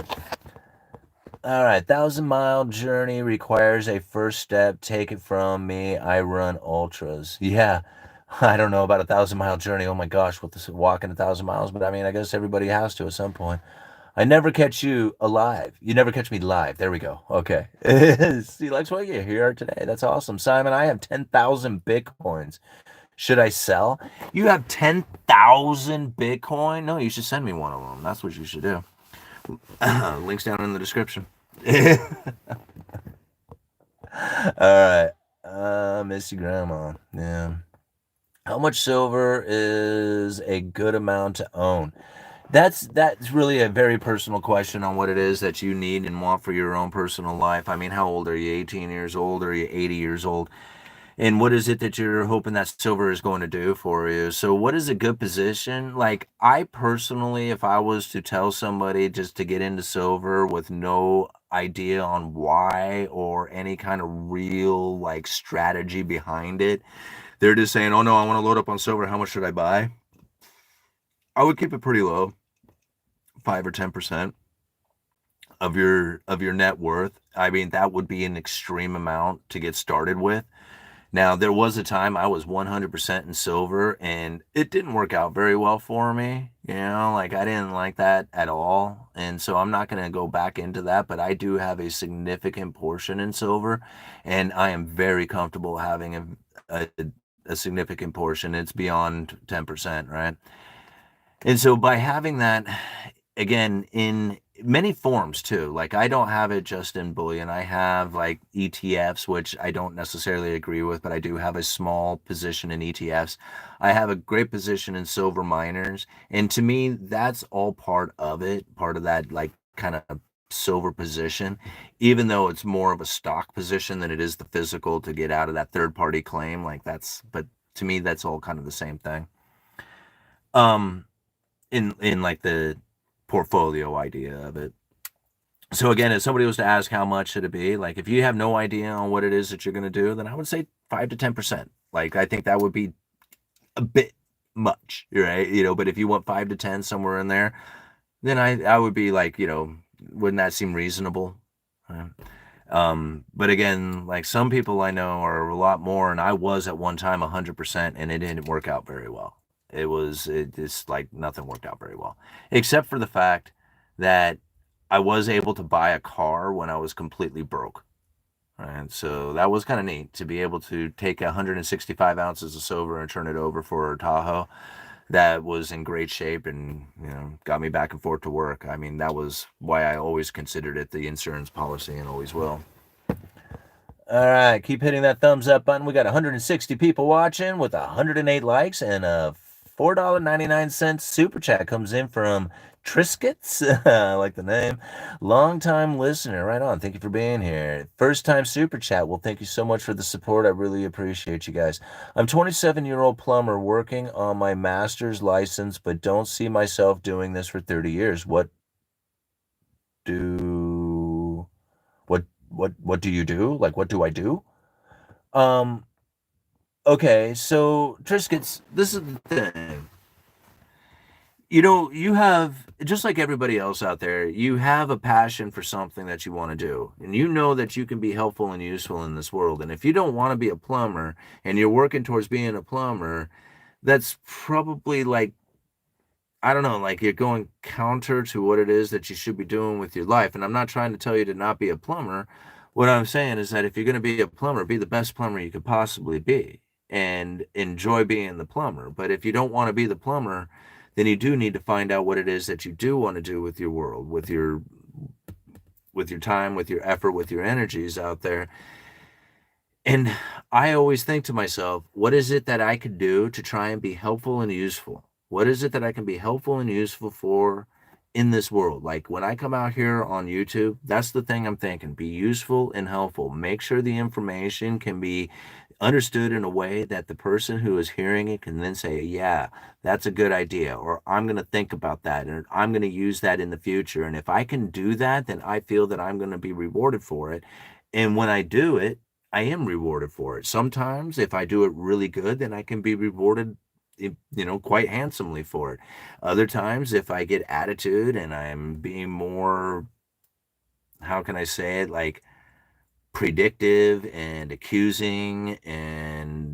Speaker 1: All right, 1,000-mile journey requires a first step. Take it from me. I run ultras. Yeah, I don't know about 1,000-mile journey. Oh my gosh, what this walking 1,000 miles? But I mean, I guess everybody has to at some point. I never catch you alive. You never catch me live. There we go. Okay. See, Lex, what you here today? That's awesome, Simon. I have 10,000 bitcoins. Should I sell? You have 10,000 Bitcoin? No, you should send me one of them. That's what you should do. Links down in the description. All right. Miss you, Grandma. Yeah. How much silver is a good amount to own? That's really a very personal question on what it is that you need and want for your own personal life. I mean, how old are you? 18 years old? Or are you 80 years old? And what is it that you're hoping that silver is going to do for you? So what is a good position? Like, I personally, if I was to tell somebody just to get into silver with no idea on why or any kind of real like strategy behind it, they're just saying, oh no, I want to load up on silver. How much should I buy? I would keep it pretty low, 5 or 10% of your net worth. I mean, that would be an extreme amount to get started with. Now, there was a time I was 100% in silver, and it didn't work out very well for me. Like, I didn't like that at all. And so I'm not going to go back into that, but I do have a significant portion in silver, and I am very comfortable having a significant portion. It's beyond 10%, right? And so by having that, again, many forms too. Like I don't have it just in bullion. I have like ETFs, which I don't necessarily agree with, but I do have a small position in ETFs. I have a great position in silver miners. And to me, that's all part of it, part of that like kind of silver position, even though it's more of a stock position than it is the physical to get out of that third party claim. Like that's, but to me, that's all kind of the same thing. Um, in like the portfolio idea of it. So again, if somebody was to ask how much should it be, like if you have no idea on what it is that you're going to do, then I would say 5 to 10%. Like I think that would be a bit much, right? But if you want 5 to 10 somewhere in there, then I would be like, wouldn't that seem reasonable? Right? But again, like some people I know are a lot more, and I was at one time 100%, and it didn't work out very well. It's like nothing worked out very well, except for the fact that I was able to buy a car when I was completely broke. And so that was kind of neat to be able to take 165 ounces of silver and turn it over for a Tahoe that was in great shape and, got me back and forth to work. I mean, that was why I always considered it the insurance policy and always will. All right, keep hitting that thumbs up button. We got 160 people watching with 108 likes, and a $4.99 super chat comes in from Triscuits. I like the name. Long time listener. Right on. Thank you for being here. First time super chat. Well, thank you so much for the support. I really appreciate you guys. I'm 27-year-old plumber working on my master's license, but don't see myself doing this for 30 years. Do what do you do? Like, what do I do? Okay, so Triscuits, this is the thing. You have, just like everybody else out there, you have a passion for something that you want to do. And you know that you can be helpful and useful in this world. And if you don't want to be a plumber and you're working towards being a plumber, that's probably like, I don't know, like you're going counter to what it is that you should be doing with your life. And I'm not trying to tell you to not be a plumber. What I'm saying is that if you're going to be a plumber, be the best plumber you could possibly be and enjoy being the plumber. But if you don't want to be the plumber, then you do need to find out what it is that you do want to do with your world, with your time, with your effort, with your energies out there. And I always think to myself, what is it that I could do to try and be helpful and useful? What is it that I can be helpful and useful for in this world? Like when I come out here on YouTube, that's the thing I'm thinking. Be useful and helpful. Make sure the information can be understood in a way that the person who is hearing it can then say, yeah, that's a good idea, or I'm going to think about that, and I'm going to use that in the future. And if I can do that, then I feel that I'm going to be rewarded for it. And when I do it, I am rewarded for it. Sometimes if I do it really good, then I can be rewarded, quite handsomely for it. Other times, if I get attitude and I'm being more, how can I say it, like predictive and accusing and,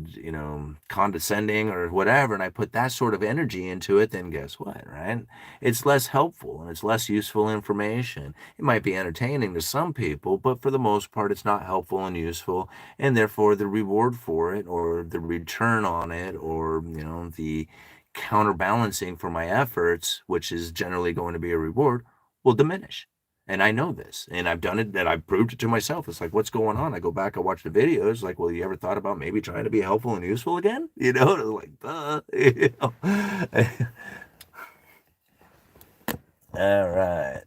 Speaker 1: condescending or whatever, and I put that sort of energy into it, then guess what, right? It's less helpful and it's less useful information. It might be entertaining to some people, but for the most part, it's not helpful and useful, and therefore the reward for it or the return on it or, the counterbalancing for my efforts, which is generally going to be a reward, will diminish. And I know this, and I've done it, and I've proved it to myself. It's like, what's going on? I go back, I watch the videos. Like, well, you ever thought about maybe trying to be helpful and useful again? Like, duh. All right.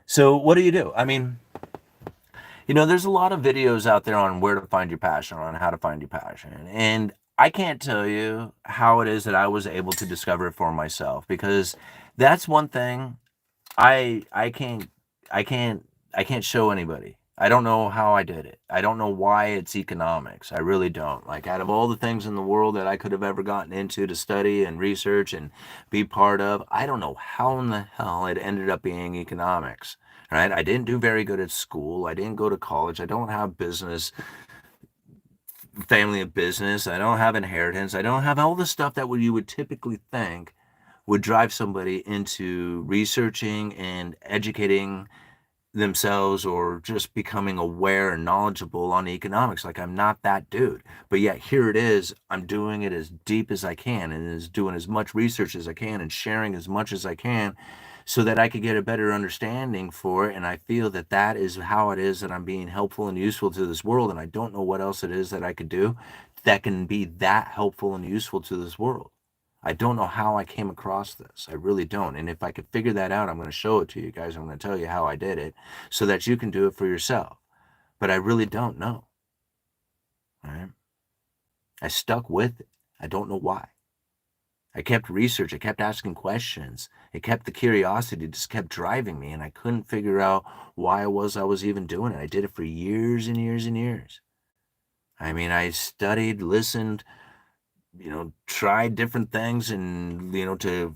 Speaker 1: So, what do? I mean, there's a lot of videos out there on where to find your passion, on how to find your passion. And I can't tell you how it is that I was able to discover it for myself, because that's one thing I can't show anybody. I don't know how I did it. I don't know why it's economics. I really don't. Like out of all the things in the world that I could have ever gotten into to study and research and be part of, I don't know how in the hell it ended up being economics. Right? I didn't do very good at school. I didn't go to college. I don't have family of business. I don't have inheritance. I don't have all the stuff that you would typically think would drive somebody into researching and educating themselves or just becoming aware and knowledgeable on economics. Like I'm not that dude, but yet here it is. I'm doing it as deep as I can and is doing as much research as I can and sharing as much as I can so that I could get a better understanding for it. And I feel that that is how it is that I'm being helpful and useful to this world. And I don't know what else it is that I could do that can be that helpful and useful to this world. I don't know how I came across this. I really don't. And if I could figure that out, I'm going to show it to you guys. I'm going to tell you how I did it so that you can do it for yourself. But I really don't know. All right? I stuck with it. I don't know why. I kept research. I kept asking questions. It kept the curiosity, just kept driving me, and I couldn't figure out why I was even doing it. I did it for years and years and years. I mean, I studied, listened, tried different things, and to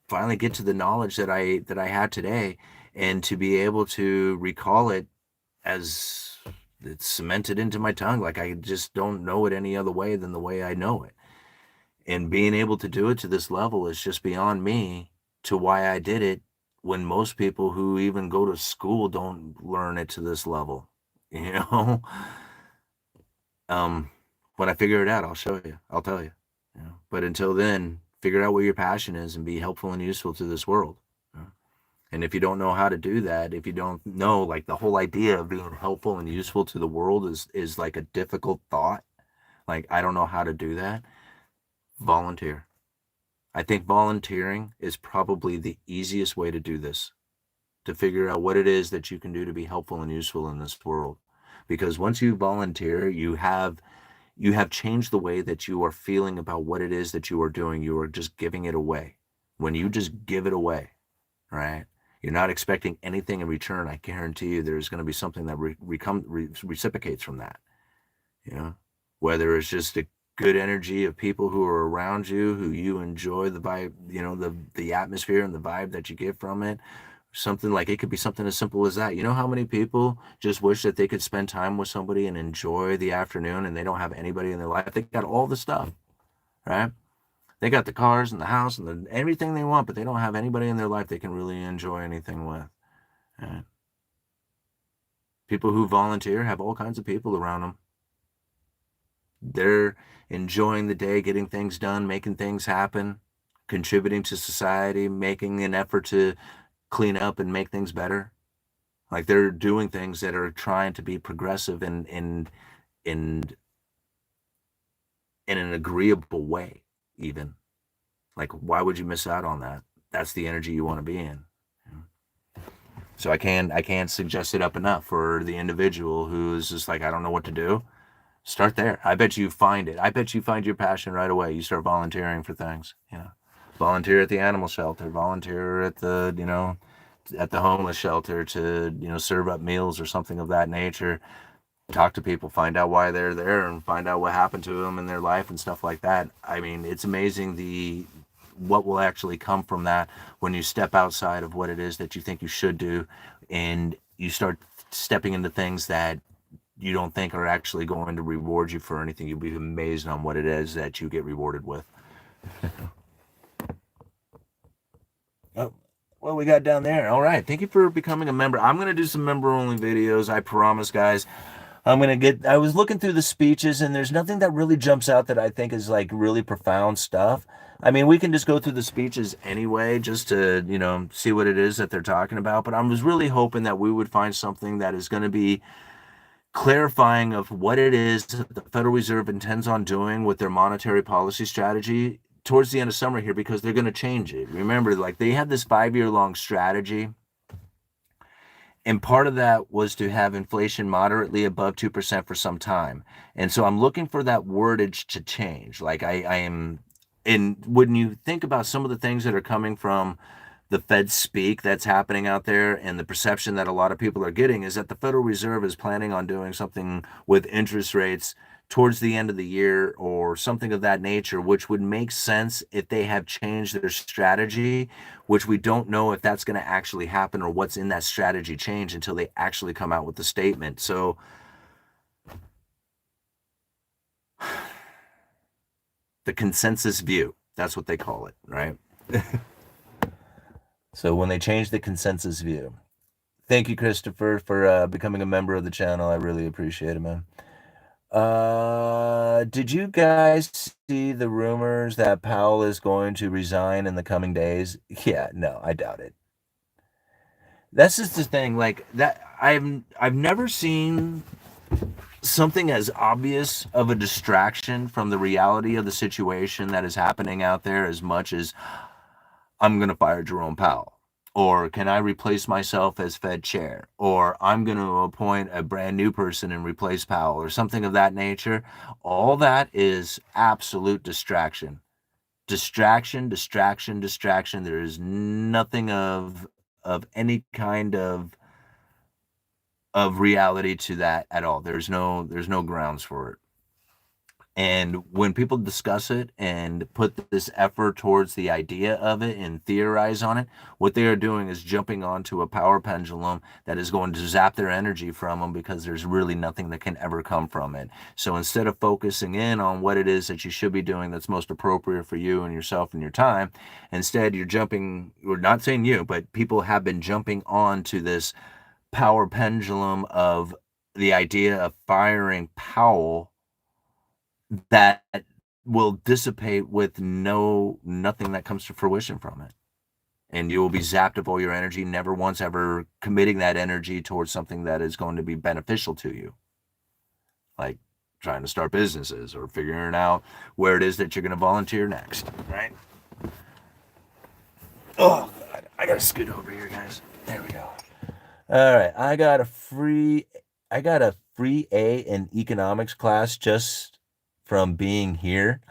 Speaker 1: finally get to the knowledge that I had today, and to be able to recall it as it's cemented into my tongue. Like I just don't know it any other way than the way I know it. And being able to do it to this level is just beyond me to why I did it when most people who even go to school don't learn it to this level. You know? When I figure it out, I'll show you. I'll tell you. But until then, figure out what your passion is and be helpful and useful to this world. And if you don't know how to do that, if you don't know, like the whole idea of being helpful and useful to the world is like a difficult thought. Like, I don't know how to do that. Volunteer. I think volunteering is probably the easiest way to do this, to figure out what it is that you can do to be helpful and useful in this world. Because once you volunteer, you have changed the way that you are feeling about what it is that you are doing. You are just giving it away. When you just give it away, right? You're not expecting anything in return. I guarantee you there's going to be something that reciprocates from that. Whether it's just a good energy of people who are around you, who you enjoy the vibe, the atmosphere and the vibe that you get from it. Something like, it could be something as simple as that. You know how many people just wish that they could spend time with somebody and enjoy the afternoon, and they don't have anybody in their life? They got all the stuff, right? They got the cars and the house and everything they want, but they don't have anybody in their life they can really enjoy anything with. Right? People who volunteer have all kinds of people around them. They're enjoying the day, getting things done, making things happen, contributing to society, making an effort to clean up and make things better. Like, they're doing things that are trying to be progressive in an agreeable way, even. Like, why would you miss out on that? That's the energy you want to be in. So I can't suggest it up enough for the individual who is just like, I don't know what to do. Start there. I bet you find it. I bet you find your passion right away. You start volunteering for things. Volunteer at the animal shelter. Volunteer at the at the homeless shelter to serve up meals or something of that nature. Talk to people, find out why they're there, and find out what happened to them in their life and stuff like that. I mean, it's amazing what will actually come from that when you step outside of what it is that you think you should do, and you start stepping into things that you don't think are actually going to reward you for anything. You'll be amazed on what it is that you get rewarded with. Oh, what we got down there? All right. Thank you for becoming a member. I'm going to do some member-only videos. I promise, guys. I was looking through the speeches, and there's nothing that really jumps out that I think is like really profound stuff. I mean, we can just go through the speeches anyway, just to, see what it is that they're talking about. But I was really hoping that we would find something that is going to be clarifying of what it is that the Federal Reserve intends on doing with their monetary policy strategy towards the end of summer here, because they're going to change it. Remember, like, they had this 5-year-long strategy, and part of that was to have inflation moderately above 2% for some time. And so I'm looking for that wordage to change. Like, I am, and when you think about some of the things that are coming from the Fed speak that's happening out there, and the perception that a lot of people are getting is that the Federal Reserve is planning on doing something with interest rates towards the end of the year or something of that nature, which would make sense if they have changed their strategy, which we don't know if that's going to actually happen or what's in that strategy change until they actually come out with the statement. So the consensus view, that's what they call it, right? So when they change the consensus view. Thank you, Christopher, for becoming a member of the channel. I really appreciate it, man. Did you guys see the rumors that Powell is going to resign in the coming days? Yeah, no, I doubt it. That's just the thing. Like that, I've never seen something as obvious of a distraction from the reality of the situation that is happening out there as much as I'm going to fire Jerome Powell. Or can I replace myself as Fed chair? Or I'm going to appoint a brand new person and replace Powell or something of that nature. All that is absolute distraction. Distraction, distraction, distraction. There is nothing of any kind of reality to that at all. There's no grounds for it. And when people discuss it and put this effort towards the idea of it and theorize on it, what they are doing is jumping onto a power pendulum that is going to zap their energy from them because there's really nothing that can ever come from it. So instead of focusing in on what it is that you should be doing that's most appropriate for you and yourself and your time, instead you're jumping, we're not saying you, but people have been jumping on to this power pendulum of the idea of firing Powell that will dissipate with nothing that comes to fruition from it. And you will be zapped of all your energy, never once ever committing that energy towards something that is going to be beneficial to you, like trying to start businesses or figuring out where it is that you're going to volunteer next, right? Oh, God. I got to scoot over here, guys. There we go. All right. I got a free A in economics class just from being here.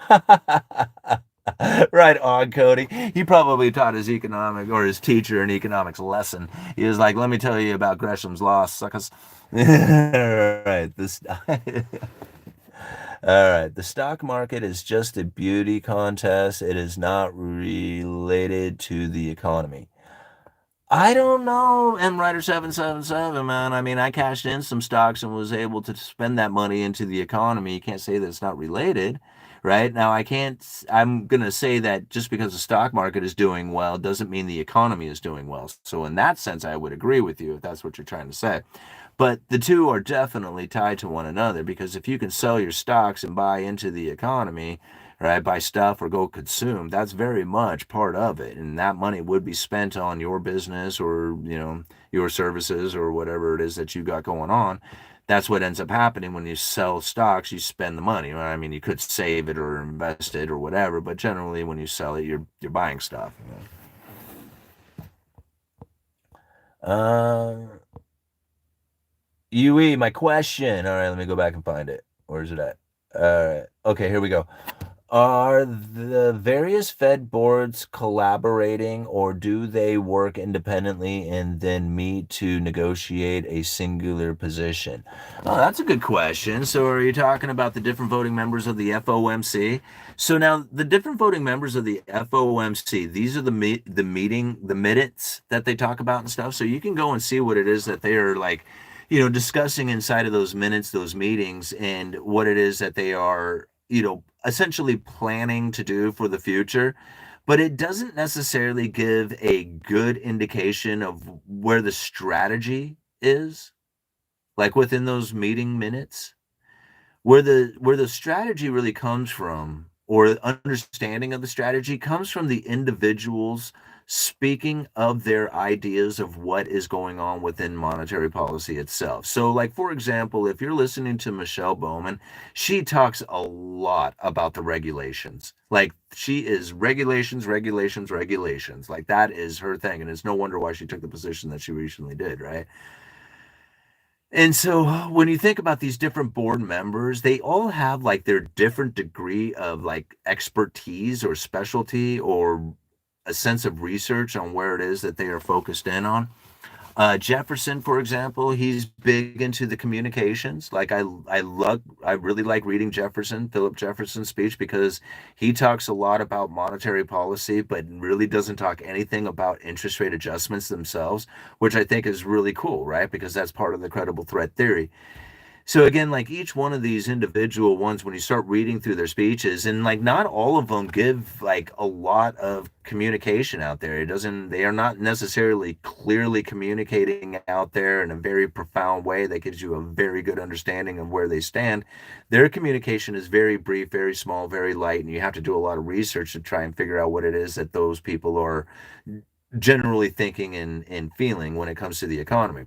Speaker 1: Right on, Cody. He probably taught his economic or his teacher an economics lesson. He was like, "Let me tell you about Gresham's law, suckers." All right, this. All right, the stock market is just a beauty contest. It is not related to the economy. I don't know, M Rider 777, man. I mean, I cashed in some stocks and was able to spend that money into the economy. You can't say that it's not related, right? Now, I'm going to say that just because the stock market is doing well doesn't mean the economy is doing well. So, in that sense, I would agree with you if that's what you're trying to say. But the two are definitely tied to one another because if you can sell your stocks and buy into the economy, right, buy stuff or go consume, that's very much part of it. And that money would be spent on your business or, your services or whatever it is that you got going on. That's what ends up happening when you sell stocks, you spend the money. Right? I mean, you could save it or invest it or whatever, but generally when you sell it, you're buying stuff. UE, my question. All right, let me go back and find it. Where's it at? All right. Okay, here we go. Are the various Fed boards collaborating or do they work independently and then meet to negotiate a singular position? Oh, that's a good question. So, are you talking about the different voting members of the FOMC? So, now the different voting members of the FOMC, these are the minutes that they talk about and stuff. So, you can go and see what it is that they are like, discussing inside of those minutes, those meetings, and what it is that they are, essentially planning to do for the future, but it doesn't necessarily give a good indication of where the strategy is, like within those meeting minutes where the strategy really comes from, or understanding of the strategy comes from the individuals speaking of their ideas of what is going on within monetary policy itself. So, like, for example, if you're listening to Michelle Bowman, she talks a lot about the regulations. Like, she is regulations, regulations, regulations. Like, that is her thing. And it's no wonder why she took the position that she recently did, right? And so when you think about these different board members, they all have like their different degree of like expertise or specialty or a sense of research on where it is that they are focused in on. Jefferson, for example, he's big into the communications. Like I really like reading Philip Jefferson's speech because he talks a lot about monetary policy, but really doesn't talk anything about interest rate adjustments themselves, which I think is really cool, right? Because that's part of the credible threat theory. So again, like each one of these individual ones, when you start reading through their speeches, and like not all of them give like a lot of communication out there. They are not necessarily clearly communicating out there in a very profound way that gives you a very good understanding of where they stand. Their communication is very brief, very small, very light, and you have to do a lot of research to try and figure out what it is that those people are generally thinking and feeling when it comes to the economy.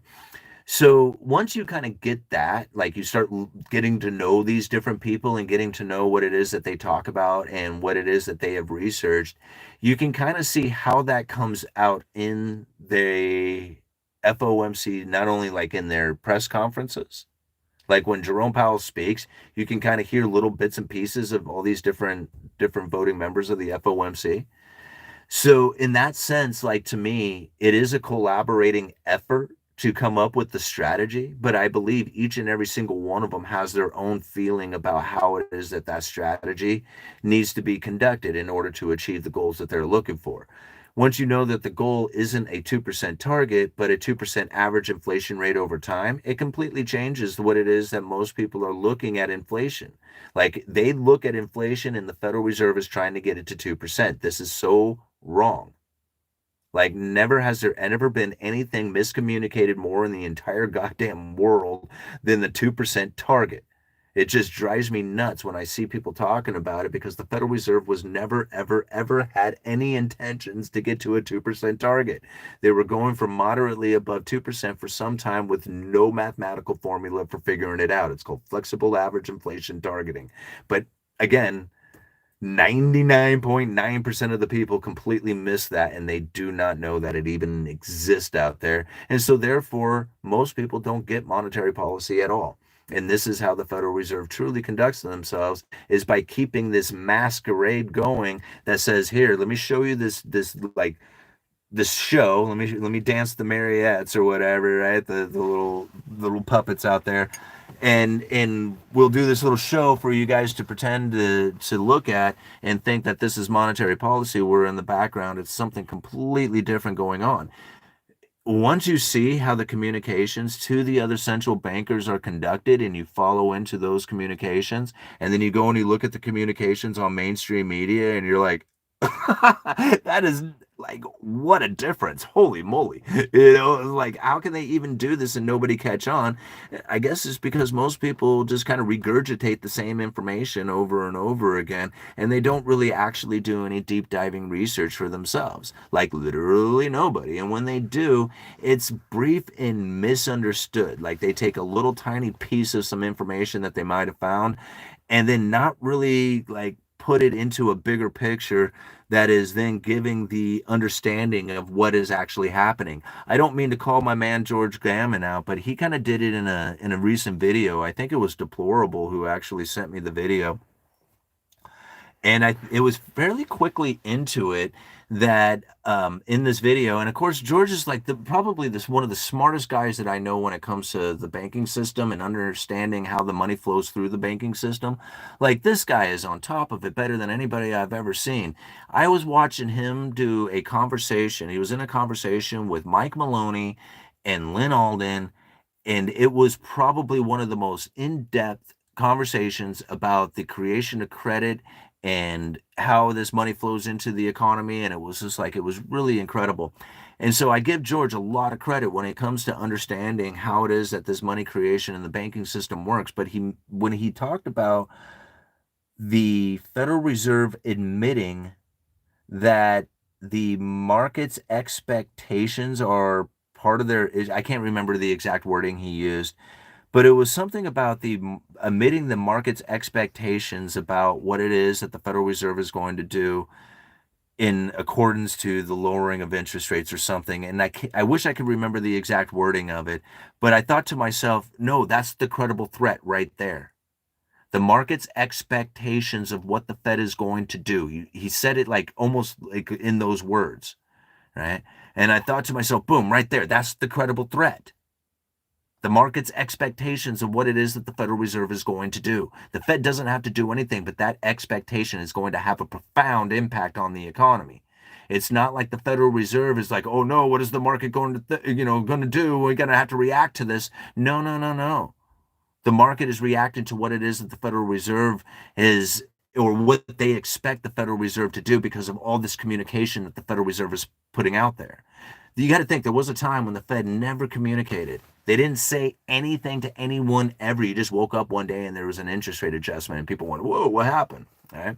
Speaker 1: So once you kind of get that, like you start getting to know these different people and getting to know what it is that they talk about and what it is that they have researched, you can kind of see how that comes out in the FOMC, not only like in their press conferences, like when Jerome Powell speaks, you can kind of hear little bits and pieces of all these different voting members of the FOMC. So in that sense, like to me, it is a collaborating effort to come up with the strategy, but I believe each and every single one of them has their own feeling about how it is that that strategy needs to be conducted in order to achieve the goals that they're looking for. Once you know that the goal isn't a 2% target, but a 2% average inflation rate over time, it completely changes what it is that most people are looking at inflation. Like they look at inflation and the Federal Reserve is trying to get it to 2%. This is so wrong. Like, never has there ever been anything miscommunicated more in the entire goddamn world than the 2% target. It just drives me nuts when I see people talking about it because the Federal Reserve was never, ever, ever had any intentions to get to a 2% target. They were going for moderately above 2% for some time with no mathematical formula for figuring it out. It's called flexible average inflation targeting. But again, 99.9% of the people completely miss that and they do not know that it even exists out there. And so, therefore, most people don't get monetary policy at all. And this is how the Federal Reserve truly conducts themselves is by keeping this masquerade going that says, here, let me show you this like this show. Let me dance the marionettes or whatever, right? The little puppets out there, and we'll do this little show for you guys to pretend to look at and think that this is monetary policy. Where in the background, it's something completely different going on. Once you see how the communications to the other central bankers are conducted and you follow into those communications, and then you go and you look at the communications on mainstream media and you're like, that is like, what a difference. Holy moly. Like, how can they even do this and nobody catch on? I guess it's because most people just kind of regurgitate the same information over and over again, and they don't really actually do any deep diving research for themselves. Like, literally nobody. And when they do, it's brief and misunderstood. Like, they take a little tiny piece of some information that they might have found and then not really like put it into a bigger picture that is then giving the understanding of what is actually happening. I don't mean to call my man George Gammon out, but he kind of did it in a recent video. I think it was Deplorable who actually sent me the video, and it was fairly quickly into it that in this video, and of course George is like probably this one of the smartest guys that I know when it comes to the banking system and understanding how the money flows through the banking system. Like, this guy is on top of it better than anybody I've ever seen. I was watching him do a conversation. He was in a conversation with Mike Maloney and Lynn Alden, and it was probably one of the most in-depth conversations about the creation of credit and how this money flows into the economy. And it was just like, it was really incredible. And so I give George a lot of credit when it comes to understanding how it is that this money creation in the banking system works. But when he talked about the Federal Reserve admitting that the market's expectations are part of their, I can't remember the exact wording he used, but it was something about the omitting the market's expectations about what it is that the Federal Reserve is going to do in accordance to the lowering of interest rates or something. And I wish I could remember the exact wording of it, but I thought to myself, no, that's the credible threat right there. The market's expectations of what the Fed is going to do. He said it like almost like in those words, right? And I thought to myself, boom, right there, that's the credible threat. The market's expectations of what it is that the Federal Reserve is going to do. The Fed doesn't have to do anything, but that expectation is going to have a profound impact on the economy. It's not like the Federal Reserve is like, oh no, what is the market going to, going to do? We're going to have to react to this. No, no, no, no. The market is reacting to what it is that the Federal Reserve is, or what they expect the Federal Reserve to do because of all this communication that the Federal Reserve is putting out there. You got to think there was a time when the Fed never communicated. They didn't say anything to anyone ever. You just woke up one day and there was an interest rate adjustment and people went, whoa, what happened? All right.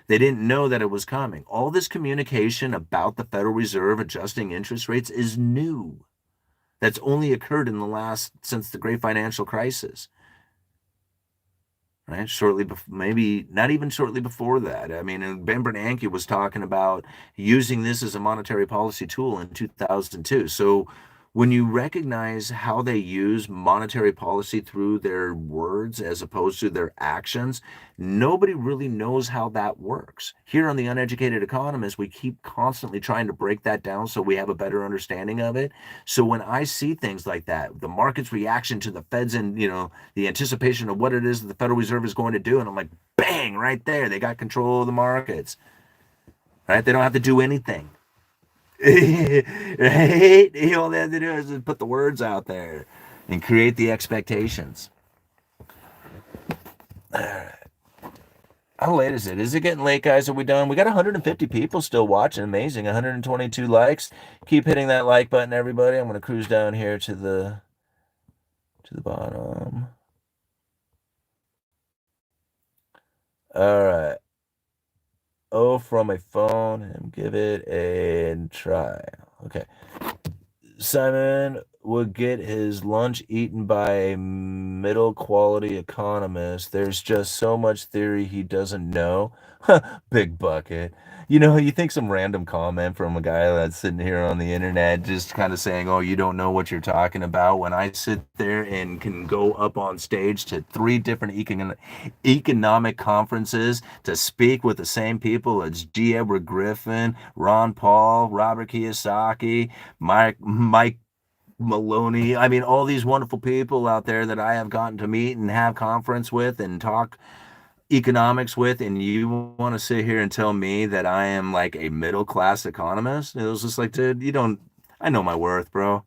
Speaker 1: They didn't know that it was coming. All this communication about the Federal Reserve adjusting interest rates is new. That's only occurred in the last, since the great financial crisis, right? Shortly before, maybe not even shortly before that. I mean, Ben Bernanke was talking about using this as a monetary policy tool in 2002. So when you recognize how they use monetary policy through their words as opposed to their actions, nobody really knows how that works. Here on The Uneducated Economist, we keep constantly trying to break that down so we have a better understanding of it. So when I see things like that, the market's reaction to the Fed's and, the anticipation of what it is that the Federal Reserve is going to do, and I'm like, bang, right there, they got control of the markets, right? They don't have to do anything. Right? All they have to do is just put the words out there and create the expectations. All right. How late is it? Is it getting late, guys? Are we done? We got 150 people still watching. Amazing. 122 likes. Keep hitting that like button, everybody. I'm going to cruise down here to the bottom. All right. Oh, from a phone and give it a try. Okay. Simon would get his lunch eaten by a middle quality economist. There's just so much theory he doesn't know. Big bucket. You think some random comment from a guy that's sitting here on the internet just kind of saying, oh, you don't know what you're talking about. When I sit there and can go up on stage to 3 different economic conferences to speak with the same people as G. Edward Griffin, Ron Paul, Robert Kiyosaki, Mike Maloney. I mean, all these wonderful people out there that I have gotten to meet and have conference with and talk economics with, and you want to sit here and tell me that I am like a middle class economist? It was just like, dude, I know my worth, bro.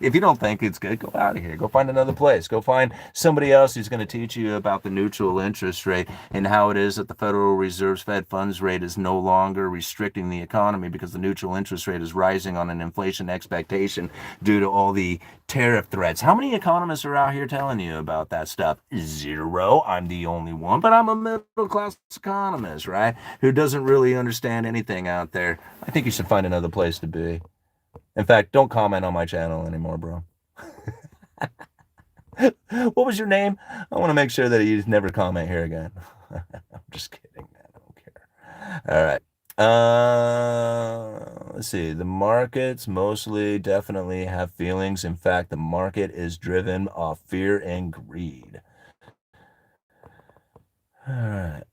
Speaker 1: If you don't think it's good, go out of here. Go find another place. Go find somebody else who's going to teach you about the neutral interest rate and how it is that the Federal Reserve's Fed funds rate is no longer restricting the economy because the neutral interest rate is rising on an inflation expectation due to all the tariff threats. How many economists are out here telling you about that stuff? 0. I'm the only one, but I'm a middle class economist, right? Who doesn't really understand anything out there. I think you should find another place to be. In fact, don't comment on my channel anymore, bro. What was your name? I want to make sure that you never comment here again. I'm just kidding, man. I don't care. All right. Let's see. The markets mostly definitely have feelings. In fact, the market is driven off fear and greed. All right.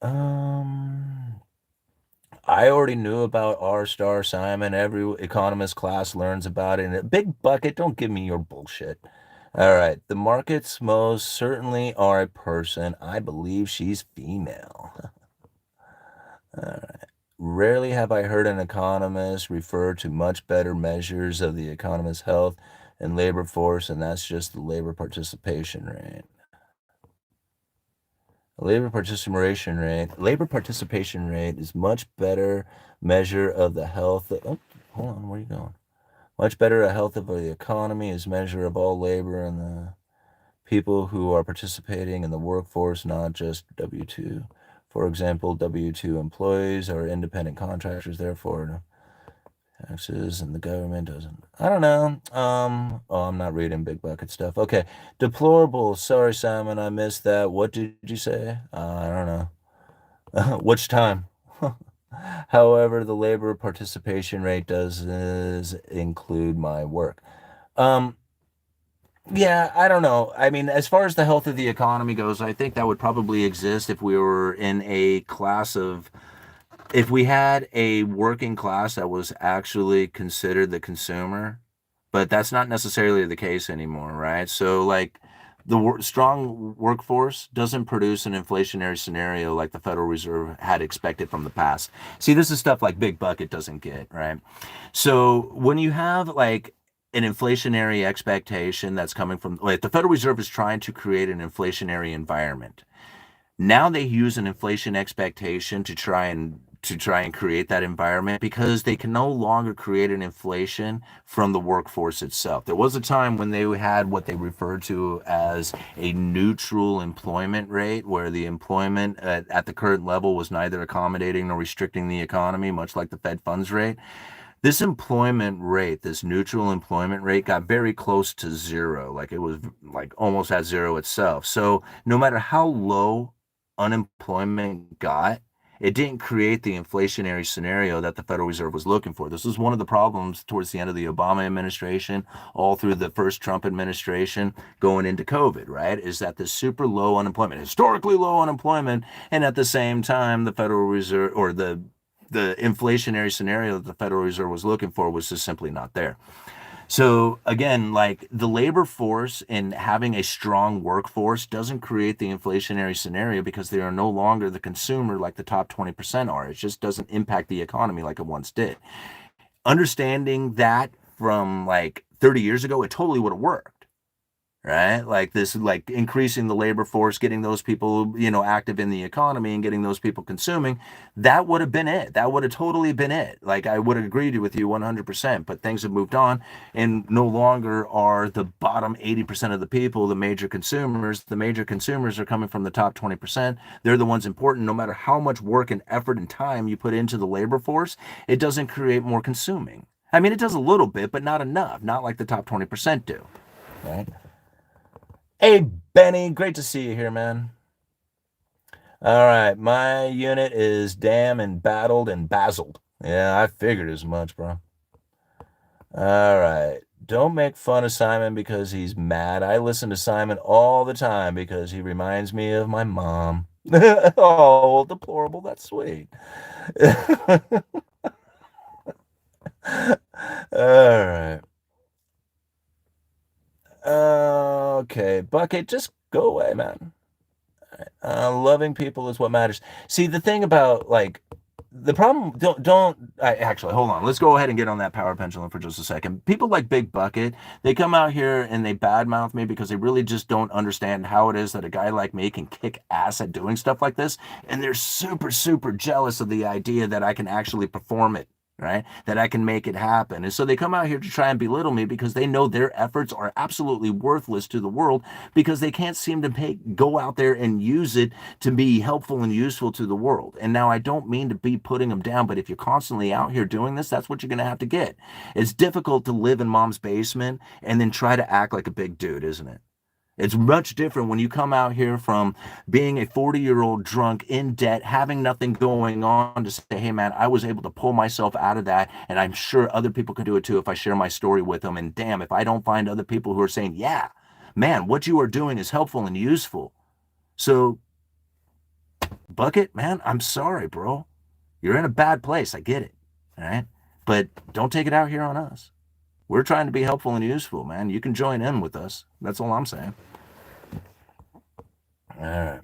Speaker 1: I already knew about R** Simon. Every economist class learns about it. And big bucket, don't give me your bullshit. All right. The markets most certainly are a person. I believe she's female. All right. Rarely have I heard an economist refer to much better measures of the economist's health and labor force, and that's just the labor participation rate. Labor participation rate is much better measure of the health. Oh, hold on, where are you going? Much better a health of the economy is measure of all labor and the people who are participating in the workforce, not just W-2. For example, W-2 employees are independent contractors, therefore taxes, and the government doesn't. I don't know. I'm not reading big bucket stuff. Okay. Deplorable. Sorry, Simon, I missed that. What did you say? I don't know. Which time? However, the labor participation rate does include my work. Yeah, I don't know. I mean, as far as the health of the economy goes, I think that would probably exist if we were in a class of, if we had a working class that was actually considered the consumer, but that's not necessarily the case anymore, right? So, like, the strong workforce doesn't produce an inflationary scenario like the Federal Reserve had expected from the past. See, this is stuff like Big Bucket doesn't get, right? So, when you have like an inflationary expectation that's coming from, like, the Federal Reserve is trying to create an inflationary environment. Now they use an inflation expectation to try and to try and create that environment because they can no longer create an inflation from the workforce itself. There was a time when they had what they referred to as a neutral employment rate, where the employment at the current level was neither accommodating nor restricting the economy, much like the Fed funds rate. This employment rate, this neutral employment rate, got very close to zero. Like it was like almost at zero itself. So no matter how low unemployment got, it didn't create the inflationary scenario that the Federal Reserve was looking for. This was one of the problems towards the end of the Obama administration, all through the first Trump administration, going into COVID, right? Is that the super low unemployment, historically low unemployment, and at the same time, the Federal Reserve, or the inflationary scenario that the Federal Reserve was looking for, was just simply not there. So again, like the labor force and having a strong workforce doesn't create the inflationary scenario because they are no longer the consumer like the top 20% are. It just doesn't impact the economy like it once did. Understanding that from like 30 years ago, it totally would have worked. Right? Like this, like increasing the labor force, getting those people, active in the economy and getting those people consuming, that would have been it. That would have totally been it. Like I would have agreed with you 100%, but things have moved on and no longer are the bottom 80% of the people, the major consumers. The major consumers are coming from the top 20%. They're the ones important. No matter how much work and effort and time you put into the labor force, it doesn't create more consuming. I mean, it does a little bit, but not enough, not like the top 20% do. Right? Hey, Benny, great to see you here, man. All right, my unit is damn and battled and basiled. Yeah, I figured as much, bro. All right, don't make fun of Simon because he's mad. I listen to Simon all the time because he reminds me of my mom. Oh, deplorable, that's sweet. All right. Okay, Bucket, just go away, man. Loving people is what matters. See, the thing about like the problem, actually, hold on. Let's go ahead and get on that power pendulum for just a second. People like Big Bucket, they come out here and they badmouth me because they really just don't understand how it is that a guy like me can kick ass at doing stuff like this. And they're super, super jealous of the idea that I can actually perform it. Right? That I can make it happen. And so they come out here to try and belittle me because they know their efforts are absolutely worthless to the world because they can't seem to go out there and use it to be helpful and useful to the world. And now I don't mean to be putting them down, but if you're constantly out here doing this, that's what you're going to have to get. It's difficult to live in mom's basement and then try to act like a big dude, isn't it? It's much different when you come out here from being a 40-year-old drunk in debt, having nothing going on, to say, hey, man, I was able to pull myself out of that. And I'm sure other people can do it too if I share my story with them. And damn, if I don't find other people who are saying, yeah, man, what you are doing is helpful and useful. So, Bucket, man, I'm sorry, bro. You're in a bad place. I get it. All right. But don't take it out here on us. We're trying to be helpful and useful, man. You can join in with us. That's all I'm saying. All right.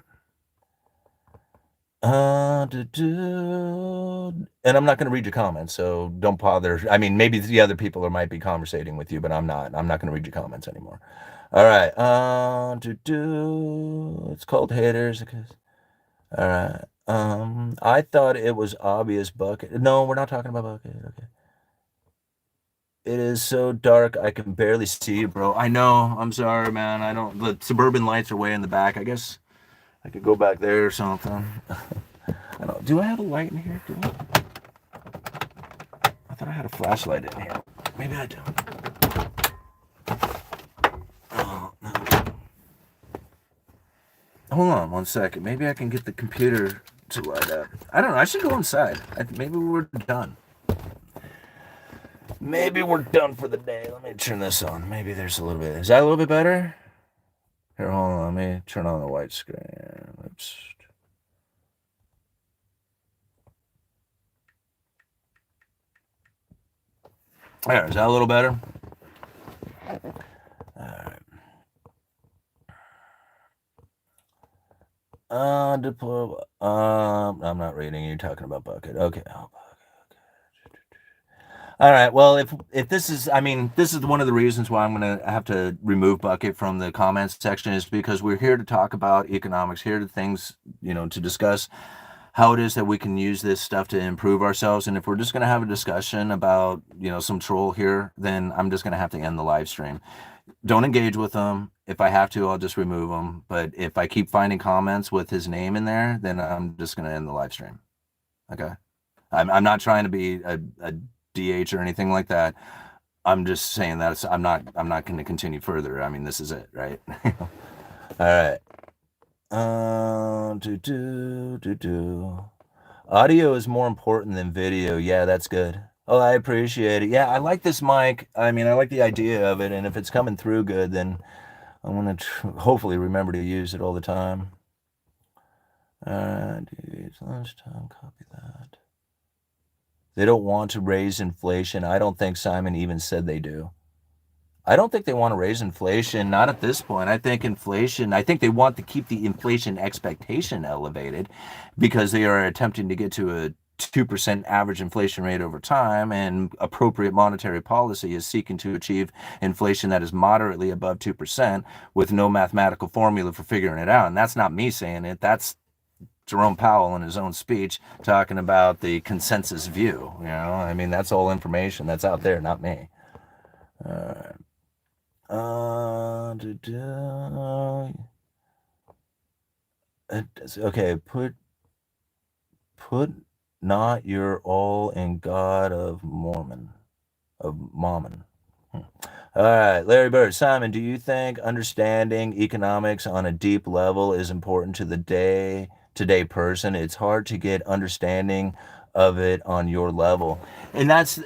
Speaker 1: And I'm not going to read your comments, so don't bother. I mean, maybe the other people might be conversating with you, but I'm not. I'm not going to read your comments anymore. All right. It's called haters. All right. I thought it was obvious, Bucket. No, we're not talking about Bucket. Okay. It is so dark, I can barely see you, bro. I know. I'm sorry, man. I don't. The suburban lights are way in the back. I guess I could go back there or something. I don't. Do I have a light in here? Do I? I thought I had a flashlight in here. Maybe I don't. Oh, no. Hold on one second. Maybe I can get the computer to light up. I don't know. I should go inside. Maybe we're done. Maybe we're done for the day. Let me turn this on. Maybe there's a little bit. Is that a little bit better? Here, hold on. Let me turn on the white screen. Oops. There, is that a little better? All right. Deploy. I'm not reading. You're talking about Bucket. Okay. Oh, all right. Well, if this is, I mean, this is one of the reasons why I'm going to have to remove Bucket from the comments section, is because we're here to talk about economics, here to things, to discuss how it is that we can use this stuff to improve ourselves. And if we're just going to have a discussion about, some troll here, then I'm just going to have to end the live stream. Don't engage with them. If I have to, I'll just remove them. But if I keep finding comments with his name in there, then I'm just going to end the live stream. Okay. I'm not trying to be a DH or anything like that. I'm just saying that I'm not going to continue further. I mean, this is it, right? All right. Audio is more important than video. Yeah, that's good. Oh, I appreciate it. Yeah, I like this mic. I mean, I like the idea of it, and if it's coming through good, then I'm gonna hopefully remember to use it all the time. It's lunchtime. Copy that. They don't want to raise inflation. I don't think Simon even said they do. I don't think they want to raise inflation, not at this point. I think they want to keep the inflation expectation elevated because they are attempting to get to a 2% average inflation rate over time, and appropriate monetary policy is seeking to achieve inflation that is moderately above 2% with no mathematical formula for figuring it out. And that's not me saying it. That's Jerome Powell in his own speech talking about the consensus view. I mean, that's all information that's out there, not me. Okay, put not your all in God of Mammon. All right, Larry Bird. Simon, do you think understanding economics on a deep level is important to the day-to-day person? It's hard to get understanding of it on your level. And that's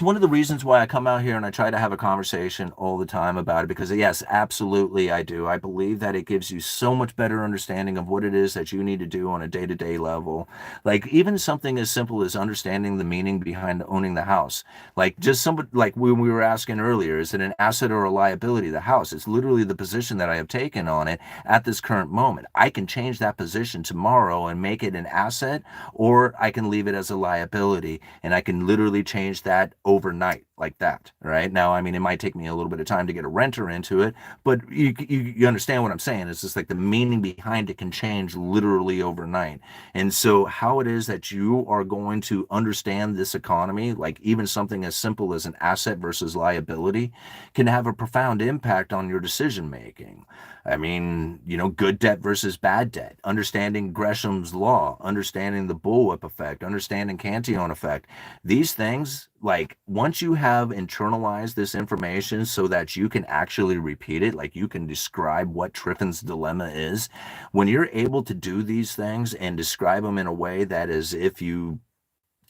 Speaker 1: one of the reasons why I come out here and I try to have a conversation all the time about it, because yes, absolutely I do. I believe that it gives you so much better understanding of what it is that you need to do on a day-to-day level. Like even something as simple as understanding the meaning behind owning the house. Like just somebody, like when we were asking earlier, is it an asset or a liability? The house, it's literally the position that I have taken on it at this current moment. I can change that position tomorrow and make it an asset, or I can leave it as a liability, and I can literally change that overnight like that. Right now, I mean, it might take me a little bit of time to get a renter into it, but you understand what I'm saying. It's just like the meaning behind it can change literally overnight. And so how it is that you are going to understand this economy, like even something as simple as an asset versus liability, can have a profound impact on your decision making. I mean, good debt versus bad debt, understanding Gresham's law, understanding the bullwhip effect, understanding Cantillon effect. These things, like once you have internalized this information so that you can actually repeat it, like you can describe what Triffin's dilemma is, when you're able to do these things and describe them in a way that is if you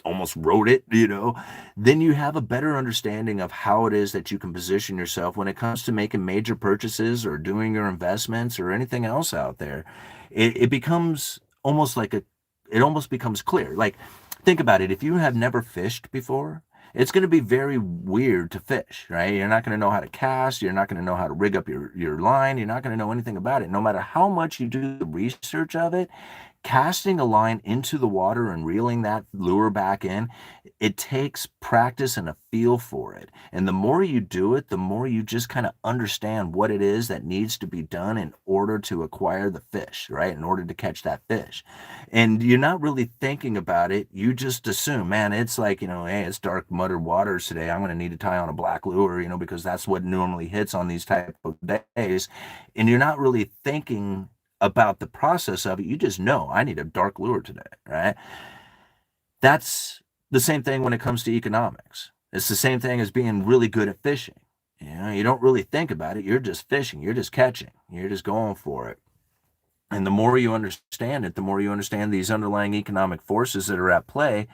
Speaker 1: almost wrote it, then you have a better understanding of how it is that you can position yourself when it comes to making major purchases or doing your investments or anything else out there. It becomes almost like it almost becomes clear. Like, think about it. If you have never fished before, it's going to be very weird to fish, right? You're not going to know how to cast. You're not going to know how to rig up your line. You're not going to know anything about it. No matter how much you do the research of it, casting a line into the water and reeling that lure back in, it takes practice and a feel for it. And the more you do it, the more you just kind of understand what it is that needs to be done in order to acquire the fish, right? In order to catch that fish. And you're not really thinking about it. You just assume, man, it's like, hey, it's dark, muddied waters today. I'm going to need to tie on a black lure, because that's what normally hits on these type of days. And you're not really thinking about the process of it. You just know I need a dark lure today, right? That's the same thing when it comes to economics. It's the same thing as being really good at fishing. You don't really think about it. You're just fishing. You're just catching. You're just going for it. And the more you understand it, the more you understand these underlying economic forces that are at play,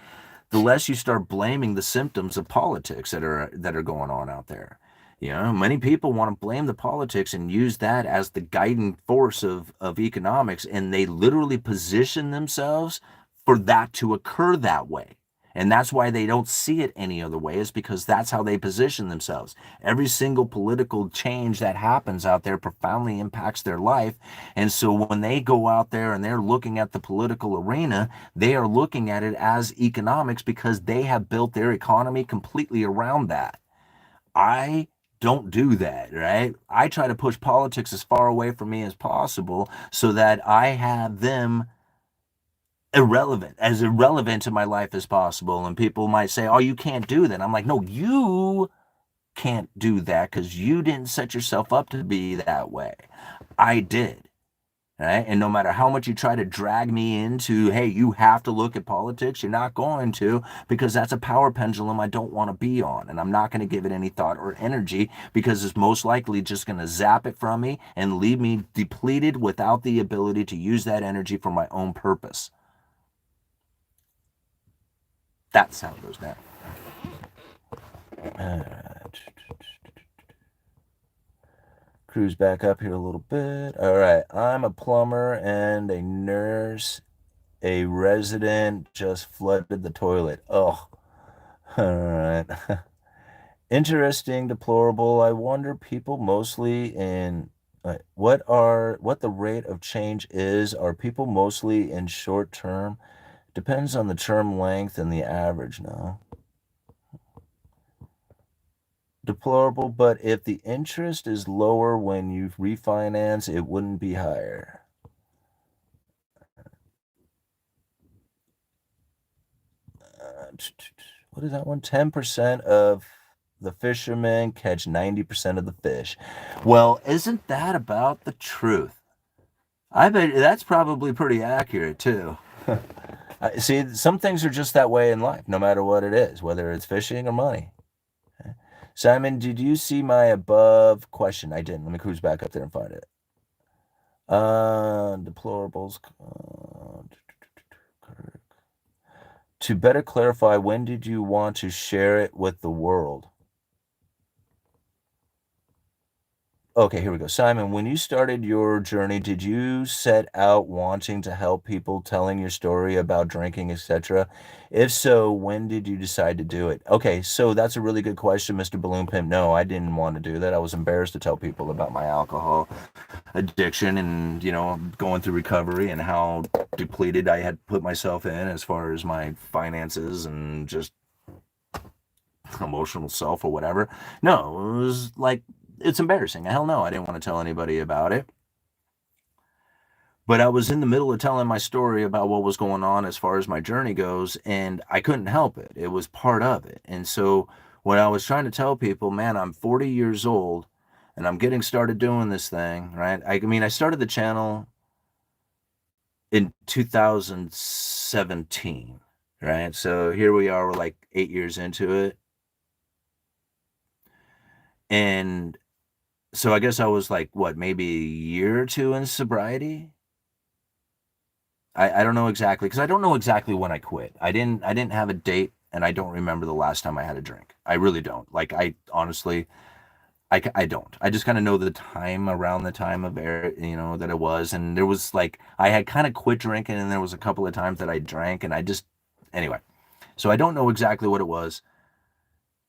Speaker 1: the less you start blaming the symptoms of politics that are going on out there. Many people want to blame the politics and use that as the guiding force of economics, and they literally position themselves for that to occur that way. And that's why they don't see it any other way, is because that's how they position themselves. Every single political change that happens out there profoundly impacts their life. And so when they go out there and they're looking at the political arena, they are looking at it as economics because they have built their economy completely around that. I don't do that, right? I try to push politics as far away from me as possible so that I have them irrelevant to my life as possible. And people might say, oh, you can't do that. I'm like, no, you can't do that because you didn't set yourself up to be that way. I did. Right? And no matter how much you try to drag me into, hey, you have to look at politics, you're not going to, because that's a power pendulum I don't want to be on. And I'm not going to give it any thought or energy because it's most likely just going to zap it from me and leave me depleted without the ability to use that energy for my own purpose. That's how it goes down. Cruise back up here a little bit. All right. I'm a plumber and a nurse. A resident just flooded the toilet. Oh, all right. Interesting, deplorable. I wonder people mostly in what the rate of change is. Are people mostly in short term? Depends on the term length and the average now. Deplorable, but if the interest is lower when you refinance, it wouldn't be higher. What is that one? 10% of the fishermen catch 90% of the fish. Well, isn't that about the truth? I bet that's probably pretty accurate too. See, some things are just that way in life, no matter what it is, whether it's fishing or money. Simon, did you see my above question? I didn't. Let me cruise back up there and find it. Deplorables. To better clarify, when did you want to share it with the world? Okay, here we go. Simon, when you started your journey, did you set out wanting to help people, telling your story about drinking, etc.? If so, when did you decide to do it? Okay, so that's a really good question, Mr. Balloon Pimp. No, I didn't want to do that. I was embarrassed to tell people about my alcohol addiction and, going through recovery and how depleted I had put myself in as far as my finances and just emotional self or whatever. No, it was like, it's embarrassing. Hell no, I didn't want to tell anybody about it. But I was in the middle of telling my story about what was going on as far as my journey goes, and I couldn't help it. It was part of it. And so when I was trying to tell people, man, I'm 40 years old and I'm getting started doing this thing, right? I mean, I started the channel in 2017, right? So here we are, we're like 8 years into it. And so I guess I was like, what, maybe a year or two in sobriety? I don't know exactly because I don't know exactly when I quit. I didn't have a date and I don't remember the last time I had a drink. I really don't. Like I honestly I don't. I just kind of know the time around the time of air, that it was and there was like I had kind of quit drinking and there was a couple of times that I drank and I just anyway. So I don't know exactly what it was,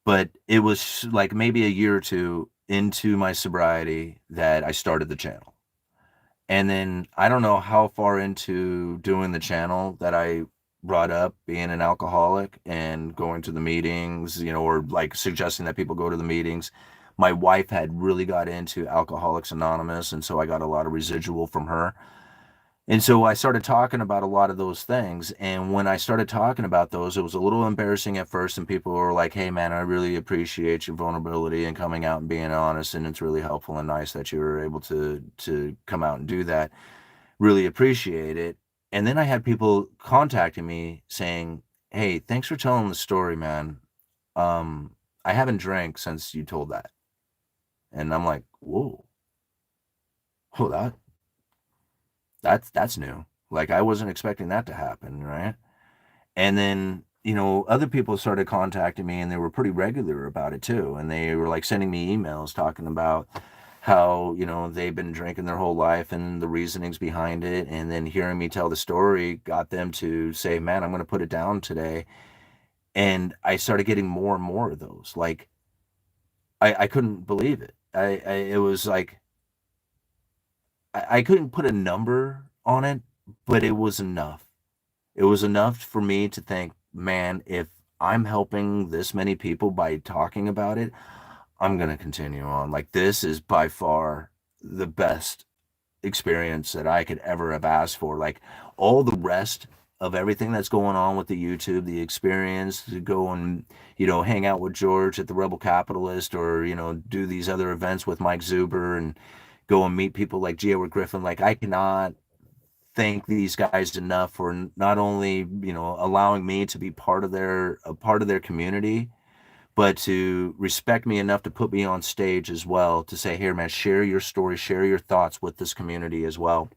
Speaker 1: but it was like maybe a year or two into my sobriety that I started the channel. And then I don't know how far into doing the channel that I brought up being an alcoholic and going to the meetings, or like suggesting that people go to the meetings. My wife had really got into Alcoholics Anonymous, and so I got a lot of residual from her. And so I started talking about a lot of those things. And when I started talking about those, it was a little embarrassing at first. And people were like, hey, man, I really appreciate your vulnerability and coming out and being honest. And it's really helpful and nice that you were able to come out and do that. Really appreciate it. And then I had people contacting me saying, hey, thanks for telling the story, man. I haven't drank since you told that. And I'm like, whoa, oh, that's new. Like I wasn't expecting that to happen, right? And then, other people started contacting me and they were pretty regular about it too. And they were like sending me emails talking about how, they've been drinking their whole life and the reasonings behind it. And then hearing me tell the story got them to say, man, I'm going to put it down today. And I started getting more and more of those. Like I couldn't believe it. It was like, I couldn't put a number on it, but it was enough. It was enough for me to think, man, if I'm helping this many people by talking about it, I'm going to continue on. Like, this is by far the best experience that I could ever have asked for. Like, all the rest of everything that's going on with the YouTube, the experience to go and, hang out with George at the Rebel Capitalist, or, do these other events with Mike Zuber and go and meet people like G. Edward Griffin. Like, I cannot thank these guys enough for not only, allowing me to be a part of their community, but to respect me enough to put me on stage as well, to say, here, man, share your story, share your thoughts with this community as well.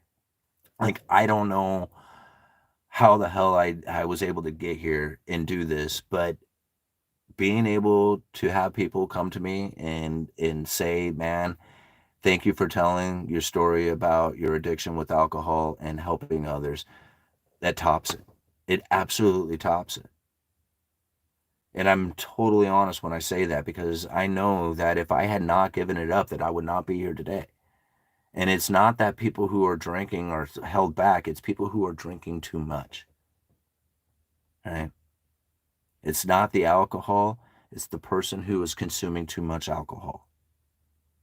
Speaker 1: Like, I don't know how the hell I was able to get here and do this, but being able to have people come to me and say, man, thank you for telling your story about your addiction with alcohol and helping others, that tops it. It absolutely tops it. And I'm totally honest when I say that, because I know that if I had not given it up, that I would not be here today. And it's not that people who are drinking are held back. It's people who are drinking too much. Right? It's not the alcohol. It's the person who is consuming too much alcohol.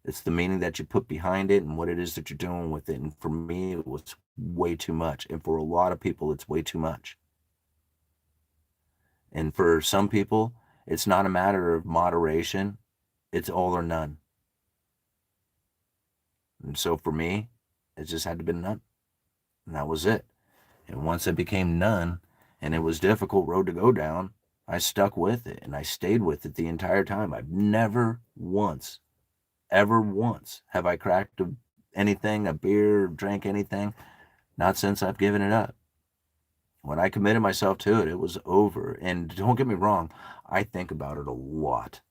Speaker 1: It's the meaning that you put behind it and what it is that you're doing with it. And for me, it was way too much. And for a lot of people, it's way too much. And for some people, it's not a matter of moderation. It's all or none. And so for me, it just had to be none. And that was it. And once it became none, and it was a difficult road to go down, I stuck with it and I stayed with it the entire time. I've never once, ever once, have I cracked anything, a beer, drank anything. Not since I've given it up. When I committed myself to it, it was over. And don't get me wrong, I think about it a lot.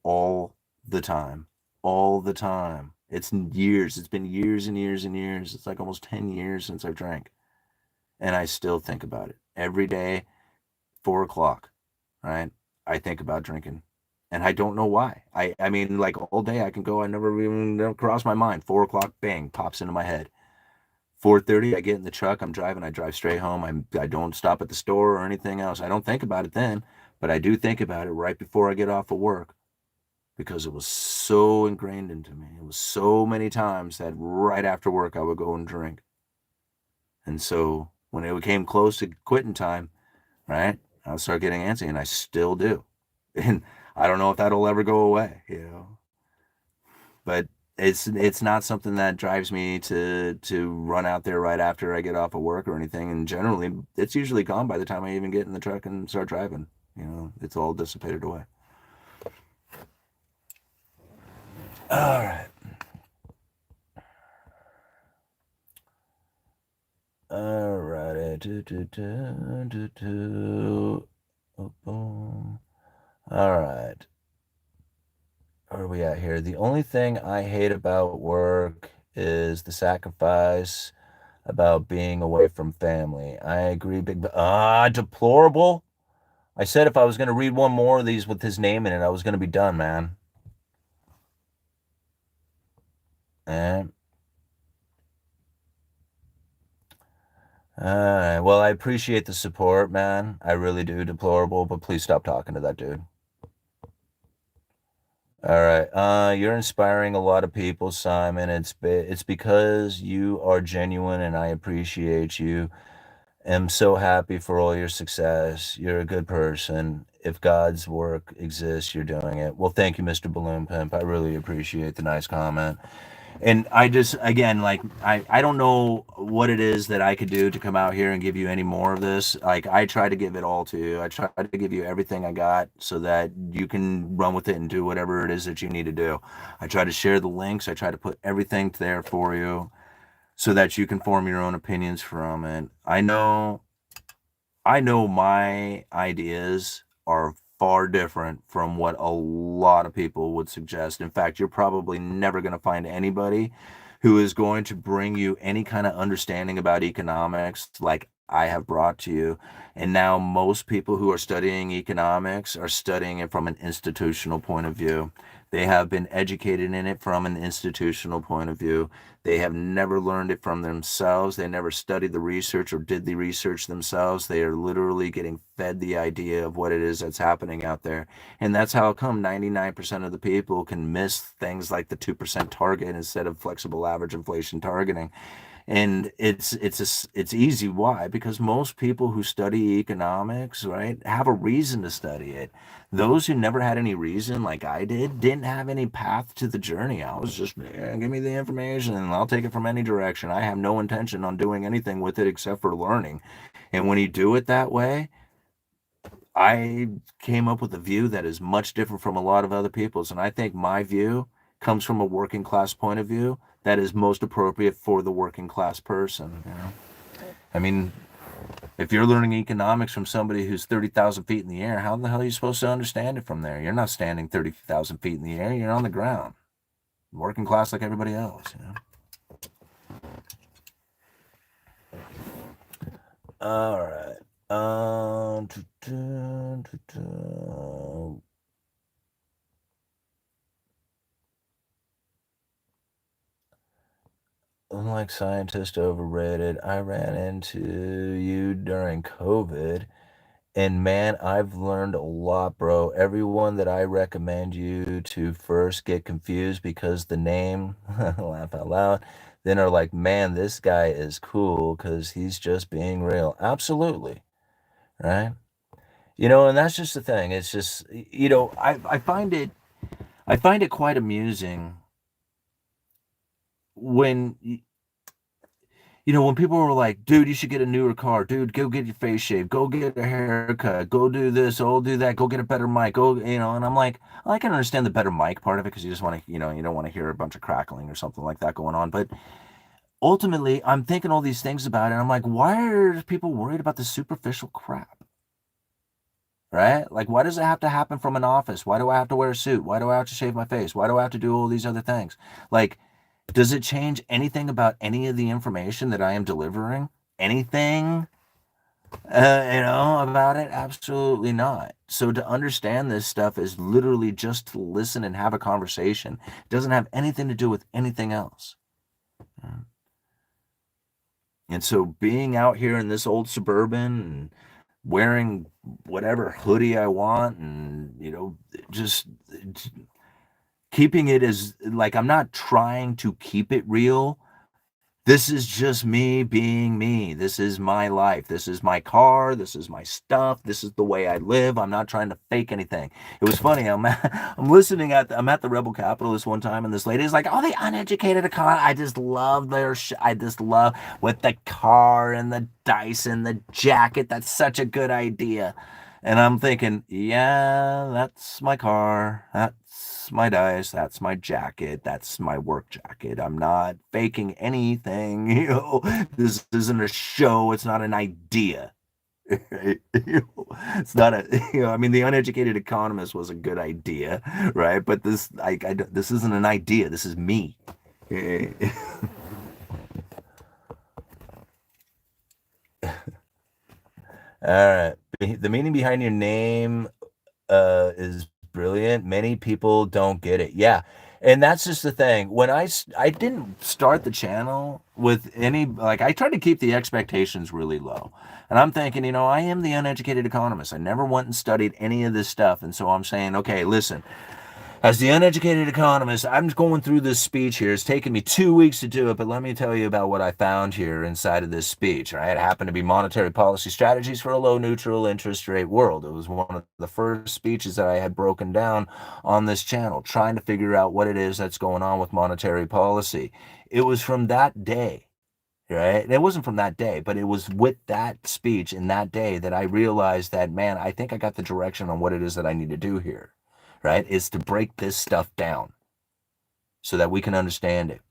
Speaker 1: All the time. All the time. It's years. It's been years and years and years. It's like almost 10 years since I've drank. And I still think about it. Every day, 4 o'clock, right? I think about drinking. And I don't know why. I mean, like all day I can go, I never even cross my mind. 4 o'clock, bang, pops into my head. 4:30, I get in the truck, I'm driving, I drive straight home. I don't stop at the store or anything else. I don't think about it then, but I do think about it right before I get off of work, because it was so ingrained into me. It was so many times that right after work I would go and drink. And so when it came close to quitting time, right, I would start getting antsy, and I still do. And I don't know if that'll ever go away, but it's not something that drives me to run out there right after I get off of work or anything. And generally, it's usually gone by the time I even get in the truck and start driving. It's all dissipated away. All right. All right. All right. Where are we at here? The only thing I hate about work is the sacrifice about being away from family. I agree, deplorable. I said if I was going to read one more of these with his name in it, I was going to be done, man. And well, I appreciate the support, man. I really do, deplorable, but please stop talking to that dude. All right. You're inspiring a lot of people, Simon. It's because you are genuine and I appreciate you. Am so happy for all your success. You're a good person. If God's work exists, you're doing it. Well, thank you, Mr. Balloon Pimp. I really appreciate the nice comment. And I just, again, like, I don't know what it is that I could do to come out here and give you any more of this. Like, I try to give it all to you. I try to give you everything I got so that you can run with it and do whatever it is that you need to do. I try to share the links. I try to put everything there for you so that you can form your own opinions from it. I know my ideas are far different from what a lot of people would suggest. In fact, you're probably never going to find anybody who is going to bring you any kind of understanding about economics like I have brought to you. And now most people who are studying economics are studying it from an institutional point of view. They have been educated in it from an institutional point of view. They have never learned it from themselves. They never studied the research or did the research themselves. They are literally getting fed the idea of what it is that's happening out there. And that's how come 99% of the people can miss things like the 2% target instead of flexible average inflation targeting. And it's easy. Why? Because most people who study economics, right, have a reason to study it. Those who never had any reason, like I did, didn't have any path to the journey. I was just, yeah, give me the information and I'll take it from any direction. I have no intention on doing anything with it except for learning. And when you do it that way, I came up with a view that is much different from a lot of other people's. And I think my view comes from a working class point of view that is most appropriate for the working class person. You know? I mean, if you're learning economics from somebody who's 30,000 feet in the air, how the hell are you supposed to understand it from there? You're not standing 30,000 feet in the air, you're on the ground. Working class like everybody else, you know? All right. Unlike scientists overrated, I ran into you during COVID, and man, I've learned a lot, bro. Everyone that I recommend you to first get confused because the name, laugh out loud, then are like, man, this guy is cool because he's just being real. Absolutely, right? You know, and that's just the thing. It's just, you know, I find it quite amusing when you know, when people were like, dude, you should get a newer car. Dude, go get your face shaved. Go get a haircut. Go do this. Oh, do that. Go get a better mic. Go, you know, and I'm like, I can understand the better mic part of it because you just want to, you know, you don't want to hear a bunch of crackling or something like that going on. But ultimately, I'm thinking all these things about it. And I'm like, why are people worried about the superficial crap? Right? Like, why does it have to happen from an office? Why do I have to wear a suit? Why do I have to shave my face? Why do I have to do all these other things? Like, does it change anything about any of the information that I am delivering? Anything, you know, about it? Absolutely not. So to understand this stuff is literally just to listen and have a conversation. It doesn't have anything to do with anything else. And so being out here in this old suburban and wearing whatever hoodie I want and, you know, just keeping it as like I'm not trying to keep it real. This is just me being me. This is my life. This is my car. This is my stuff. This is the way I live. I'm not trying to fake anything. It was funny. I'm listening I'm at the Rebel Capitalist one time, and this lady is like, "Oh, the uneducated economy." I just love I just love with the car and the dice and the jacket. That's such a good idea. And I'm thinking, yeah, that's my car. That's my dice. That's my jacket. That's my work jacket. I'm not faking anything. You know, this isn't a show. It's not an idea. Right? You know, it's not a, you know, I mean, the uneducated economist was a good idea, right? But this isn't an idea. This is me. All right. The meaning behind your name is brilliant. Many people don't get it. Yeah. And that's just the thing. I didn't start the channel with any, like, I tried to keep the expectations really low. And I'm thinking, you know, I am the uneducated economist. I never went and studied any of this stuff. And so I'm saying, okay, listen, as the uneducated economist, I'm going through this speech here. It's taken me 2 weeks to do it, but let me tell you about what I found here inside of this speech. Right? It happened to be monetary policy strategies for a low neutral interest rate world. It was one of the first speeches that I had broken down on this channel, trying to figure out what it is that's going on with monetary policy. It was from that day, right? And it wasn't from that day, but it was with that speech in that day that I realized that, man, I think I got the direction on what it is that I need to do here, right? Is to break this stuff down so that we can understand it.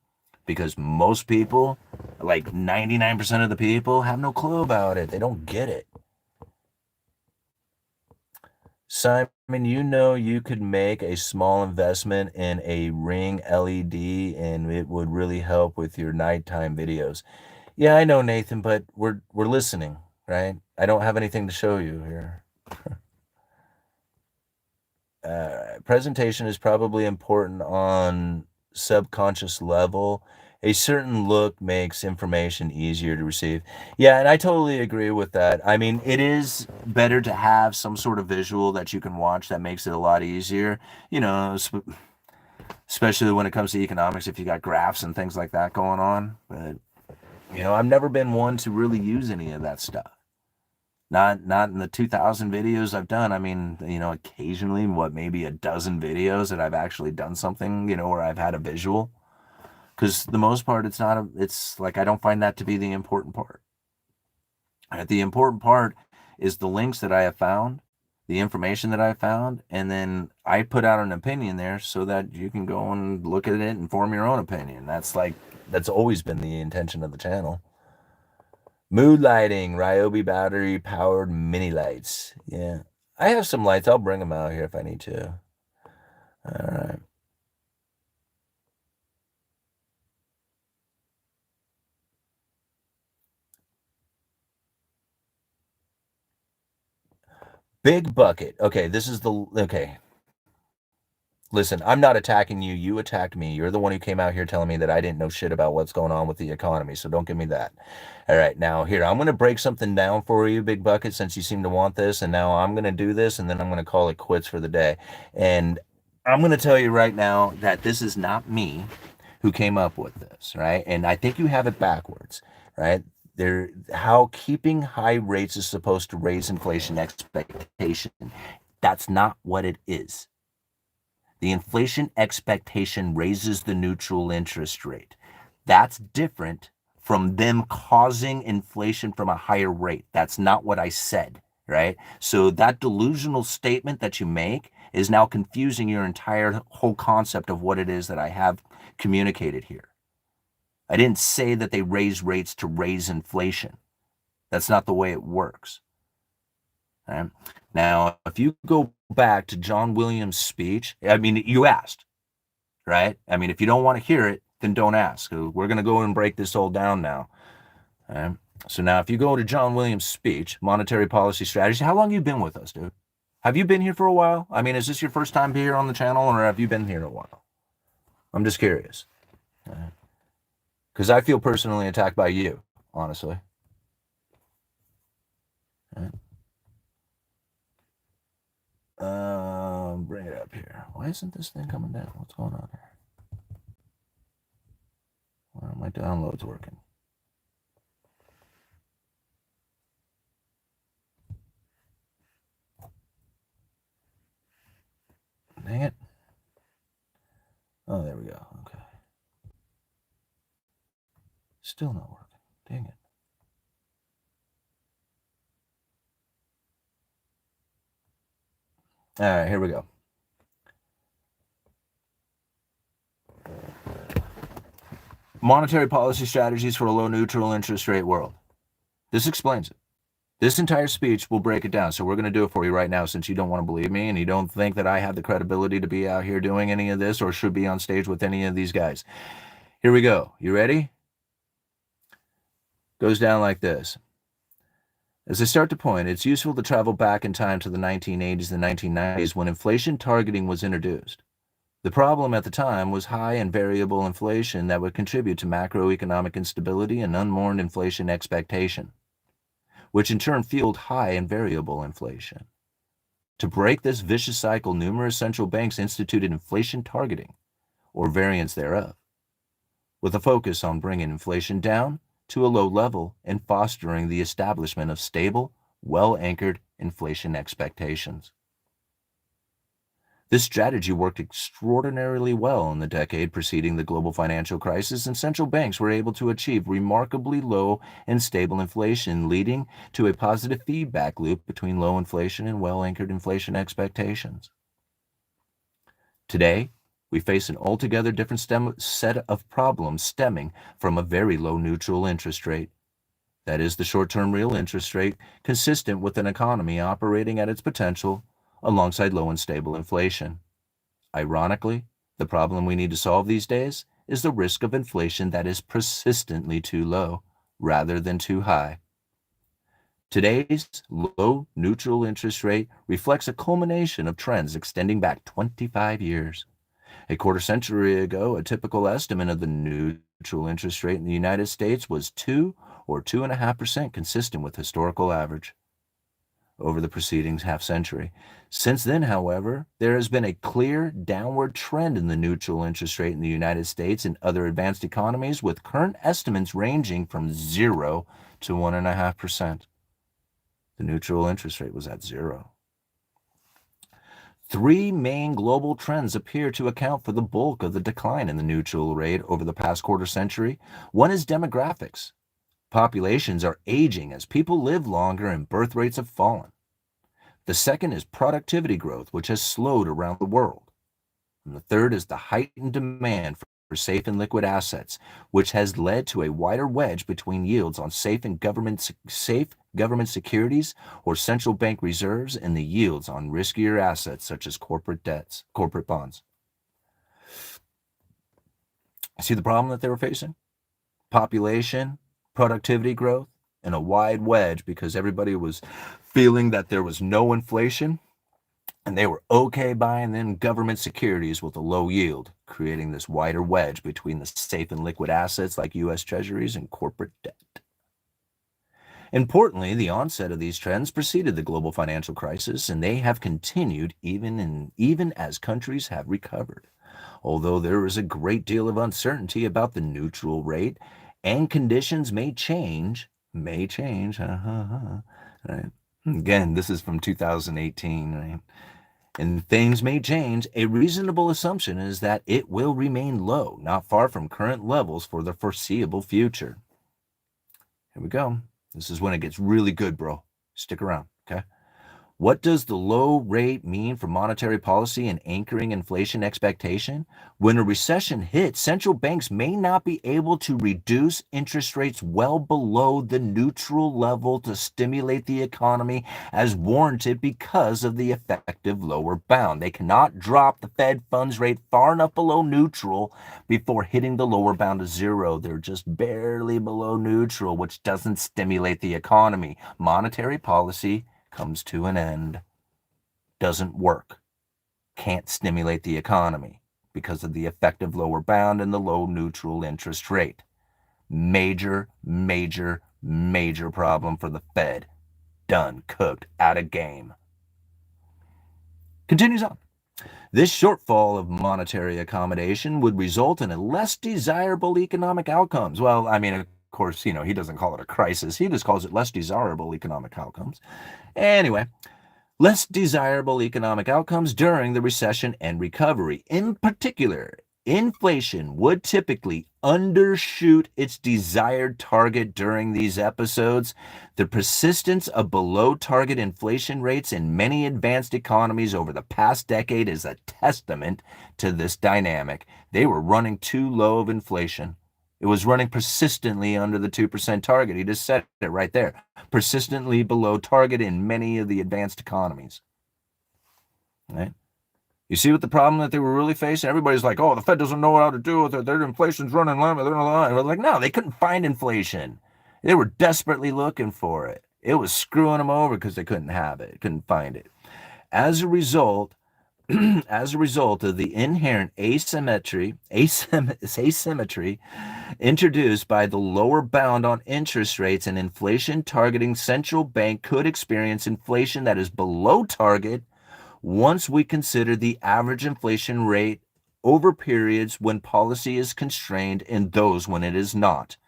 Speaker 1: Because most people, like 99% of the people, have no clue about it. They don't get it. Simon, you know you could make a small investment in a Ring LED and it would really help with your nighttime videos. Yeah, I know, Nathan, but we're listening, right? I don't have anything to show you here. Presentation is probably important on subconscious level. A certain look makes information easier to receive. Yeah, and I totally agree with that. I mean, it is better to have some sort of visual that you can watch that makes it a lot easier, you know, especially when it comes to economics, if you got graphs and things like that going on. But I've never been one to really use any of that stuff. Not in the 2000 videos I've done. I mean, occasionally, maybe a dozen videos that I've actually done something, where I've had a visual. Because the most part, it's like I don't find that to be the important part. The important part is the links that I have found, the information that I found, and then I put out an opinion there so that you can go and look at it and form your own opinion. That's always been the intention of the channel. Mood lighting, Ryobi battery powered mini lights. Yeah, I have some lights. I'll bring them out here if I need to. All right. Big bucket. Okay, okay. Listen, I'm not attacking you. You attacked me. You're the one who came out here telling me that I didn't know shit about what's going on with the economy. So don't give me that. All right, now here, I'm going to break something down for you, Big Bucket, since you seem to want this. And now I'm going to do this, and then I'm going to call it quits for the day. And I'm going to tell you right now that this is not me who came up with this, right? And I think you have it backwards, right? How keeping high rates is supposed to raise inflation expectation. That's not what it is. The inflation expectation raises the neutral interest rate. That's different from them causing inflation from a higher rate. That's not what I said, right? So that delusional statement that you make is now confusing your entire whole concept of what it is that I have communicated here. I didn't say that they raise rates to raise inflation. That's not the way it works. Right? Now, if you go back to John Williams' speech, I mean, you asked, right? I mean, if you don't want to hear it, then don't ask. We're going to go and break this all down now. Right? So now, if you go to John Williams' speech, Monetary Policy Strategy, how long have you been with us, dude? Have you been here for a while? I mean, is this your first time here on the channel, or have you been here a while? I'm just curious. Because I feel personally attacked by you, honestly. Right? Bring it up here. Why isn't this thing coming down? What's going on here? Why aren't my downloads working? Dang it. Oh, there we go. Okay. Still not working. Dang it. All right, here we go. Monetary policy strategies for a low neutral interest rate world. This explains it. This entire speech will break it down. So we're going to do it for you right now, since you don't want to believe me and you don't think that I have the credibility to be out here doing any of this or should be on stage with any of these guys. Here we go. You ready? Goes down like this. As I start to point, it's useful to travel back in time to the 1980s and 1990s when inflation targeting was introduced. The problem at the time was high and variable inflation that would contribute to macroeconomic instability and unmourned inflation expectation, which in turn fueled high and variable inflation. To break this vicious cycle, numerous central banks instituted inflation targeting, or variants thereof, with a focus on bringing inflation down to a low level and fostering the establishment of stable, well-anchored inflation expectations. This strategy worked extraordinarily well in the decade preceding the global financial crisis, and central banks were able to achieve remarkably low and stable inflation, leading to a positive feedback loop between low inflation and well-anchored inflation expectations. Today, we face an altogether different set of problems stemming from a very low neutral interest rate. That is the short-term real interest rate, consistent with an economy operating at its potential alongside low and stable inflation. Ironically, the problem we need to solve these days is the risk of inflation that is persistently too low rather than too high. Today's low neutral interest rate reflects a culmination of trends extending back 25 years. A quarter century ago, a typical estimate of the neutral interest rate in the United States was 2 or 2.5%, consistent with historical average. over the preceding half century. Since then, however, there has been a clear downward trend in the neutral interest rate in the United States and other advanced economies, with current estimates ranging from 0 to 1.5%. The neutral interest rate was at 0. Three main global trends appear to account for the bulk of the decline in the neutral rate over the past quarter century. One is demographics. Populations are aging as people live longer and birth rates have fallen. The second is productivity growth, which has slowed around the world. And the third is the heightened demand for safe and liquid assets, which has led to a wider wedge between yields on safe government securities or central bank reserves and the yields on riskier assets such as corporate bonds. See the problem that they were facing? Population, productivity growth, and a wide wedge because everybody was feeling that there was no inflation and they were okay buying them government securities with a low yield, creating this wider wedge between the safe and liquid assets like U.S. Treasuries and corporate debt. Importantly, the onset of these trends preceded the global financial crisis, and they have continued even as countries have recovered. Although there is a great deal of uncertainty about the neutral rate, and conditions may change, right? Again, this is from 2018, right? And things may change. A reasonable assumption is that it will remain low, not far from current levels for the foreseeable future. Here we go. This is when it gets really good, bro. Stick around, okay? What does the low rate mean for monetary policy and anchoring inflation expectation? When a recession hits, central banks may not be able to reduce interest rates well below the neutral level to stimulate the economy as warranted because of the effective lower bound. They cannot drop the Fed funds rate far enough below neutral before hitting the lower bound of 0. They're just barely below neutral, which doesn't stimulate the economy. Monetary policy comes to an end, doesn't work, can't stimulate the economy because of the effective lower bound and the low neutral interest rate. Major problem for the Fed. Done, cooked, out of game. Continues on. This shortfall of monetary accommodation would result in a less desirable economic outcomes. Well, I mean, of course, he doesn't call it a crisis. He just calls it less desirable economic outcomes. Anyway, less desirable economic outcomes during the recession and recovery. In particular, inflation would typically undershoot its desired target during these episodes. The persistence of below target inflation rates in many advanced economies over the past decade is a testament to this dynamic. They were running too low of inflation. It was running persistently under the 2% target. He just said it right there. Persistently below target in many of the advanced economies. Right? You see what the problem that they were really facing? Everybody's like, oh, the Fed doesn't know how to do with it. Their inflation's running low. They're like, no, they couldn't find inflation. They were desperately looking for it. It was screwing them over because they couldn't have it, couldn't find it. As a result of the inherent asymmetry introduced by the lower bound on interest rates, and inflation targeting central bank could experience inflation that is below target once we consider the average inflation rate over periods when policy is constrained and those when it is not.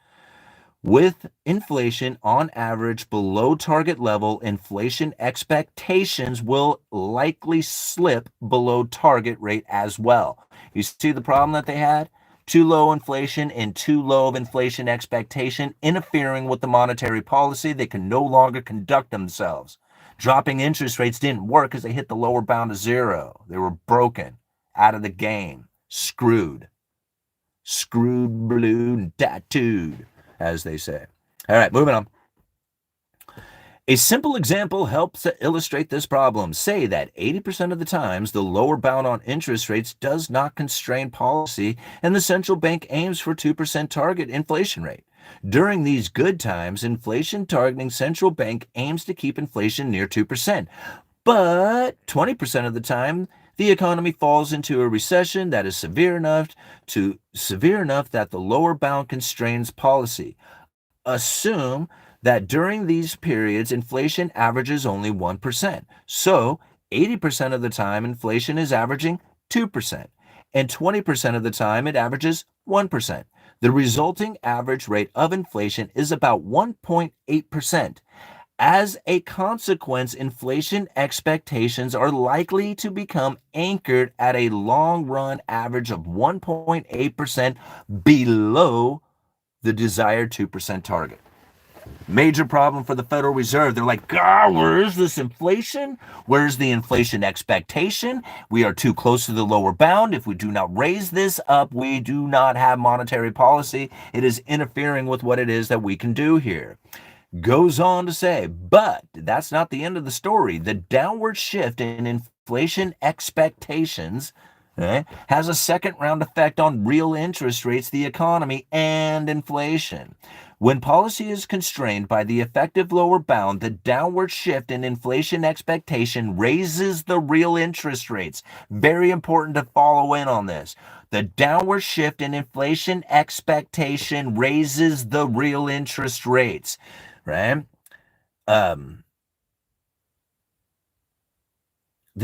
Speaker 1: With inflation on average below target level, inflation expectations will likely slip below target rate as well. You see the problem that they had? Too low inflation and too low of inflation expectation interfering with the monetary policy. They can no longer conduct themselves. Dropping interest rates didn't work because they hit the lower bound of 0. They were broken, out of the game, screwed, blue, and tattooed, as they say. All right, moving on. A simple example helps to illustrate this problem. Say that 80% of the times the lower bound on interest rates does not constrain policy and the central bank aims for 2% target inflation rate. During these good times, inflation targeting central bank aims to keep inflation near 2%. But 20% of the time, the economy falls into a recession that is severe enough that the lower bound constrains policy. Assume that during these periods, inflation averages only 1%. So 80% of the time, inflation is averaging 2%, and 20% of the time, it averages 1%. The resulting average rate of inflation is about 1.8%. As a consequence, inflation expectations are likely to become anchored at a long-run average of 1.8% below the desired 2% target. Major problem for the Federal Reserve. They're like, God, where is this inflation? Where's the inflation expectation? We are too close to the lower bound. If we do not raise this up, we do not have monetary policy. It is interfering with what it is that we can do here. Goes on to say, but that's not the end of the story. The downward shift in inflation expectations has a second round effect on real interest rates, the economy, and inflation. When policy is constrained by the effective lower bound, the downward shift in inflation expectation raises the real interest rates. Very important to follow in on this. The downward shift in inflation expectation raises the real interest rates, right? The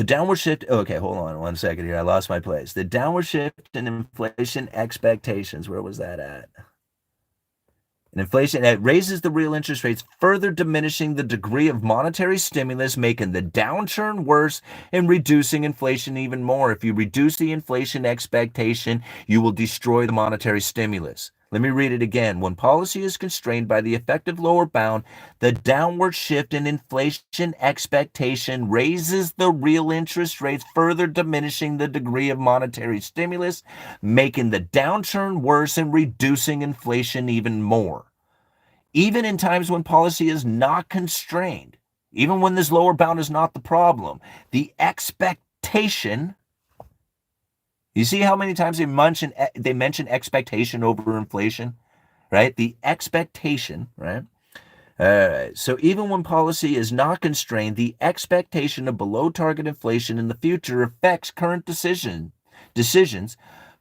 Speaker 1: downward shift, okay, hold on one second here. I lost my place. The downward shift in inflation expectations, where was that at? And inflation that raises the real interest rates, further diminishing the degree of monetary stimulus, making the downturn worse and reducing inflation even more. If you reduce the inflation expectation, you will destroy the monetary stimulus. Let me read it again. When policy is constrained by the effective lower bound, the downward shift in inflation expectation raises the real interest rates, further diminishing the degree of monetary stimulus, making the downturn worse and reducing inflation even more. Even in times when policy is not constrained, even when this lower bound is not the problem, the expectation, you see how many times they mention expectation over inflation, right? The expectation, right? So even when policy is not constrained, the expectation of below target inflation in the future affects current decisions,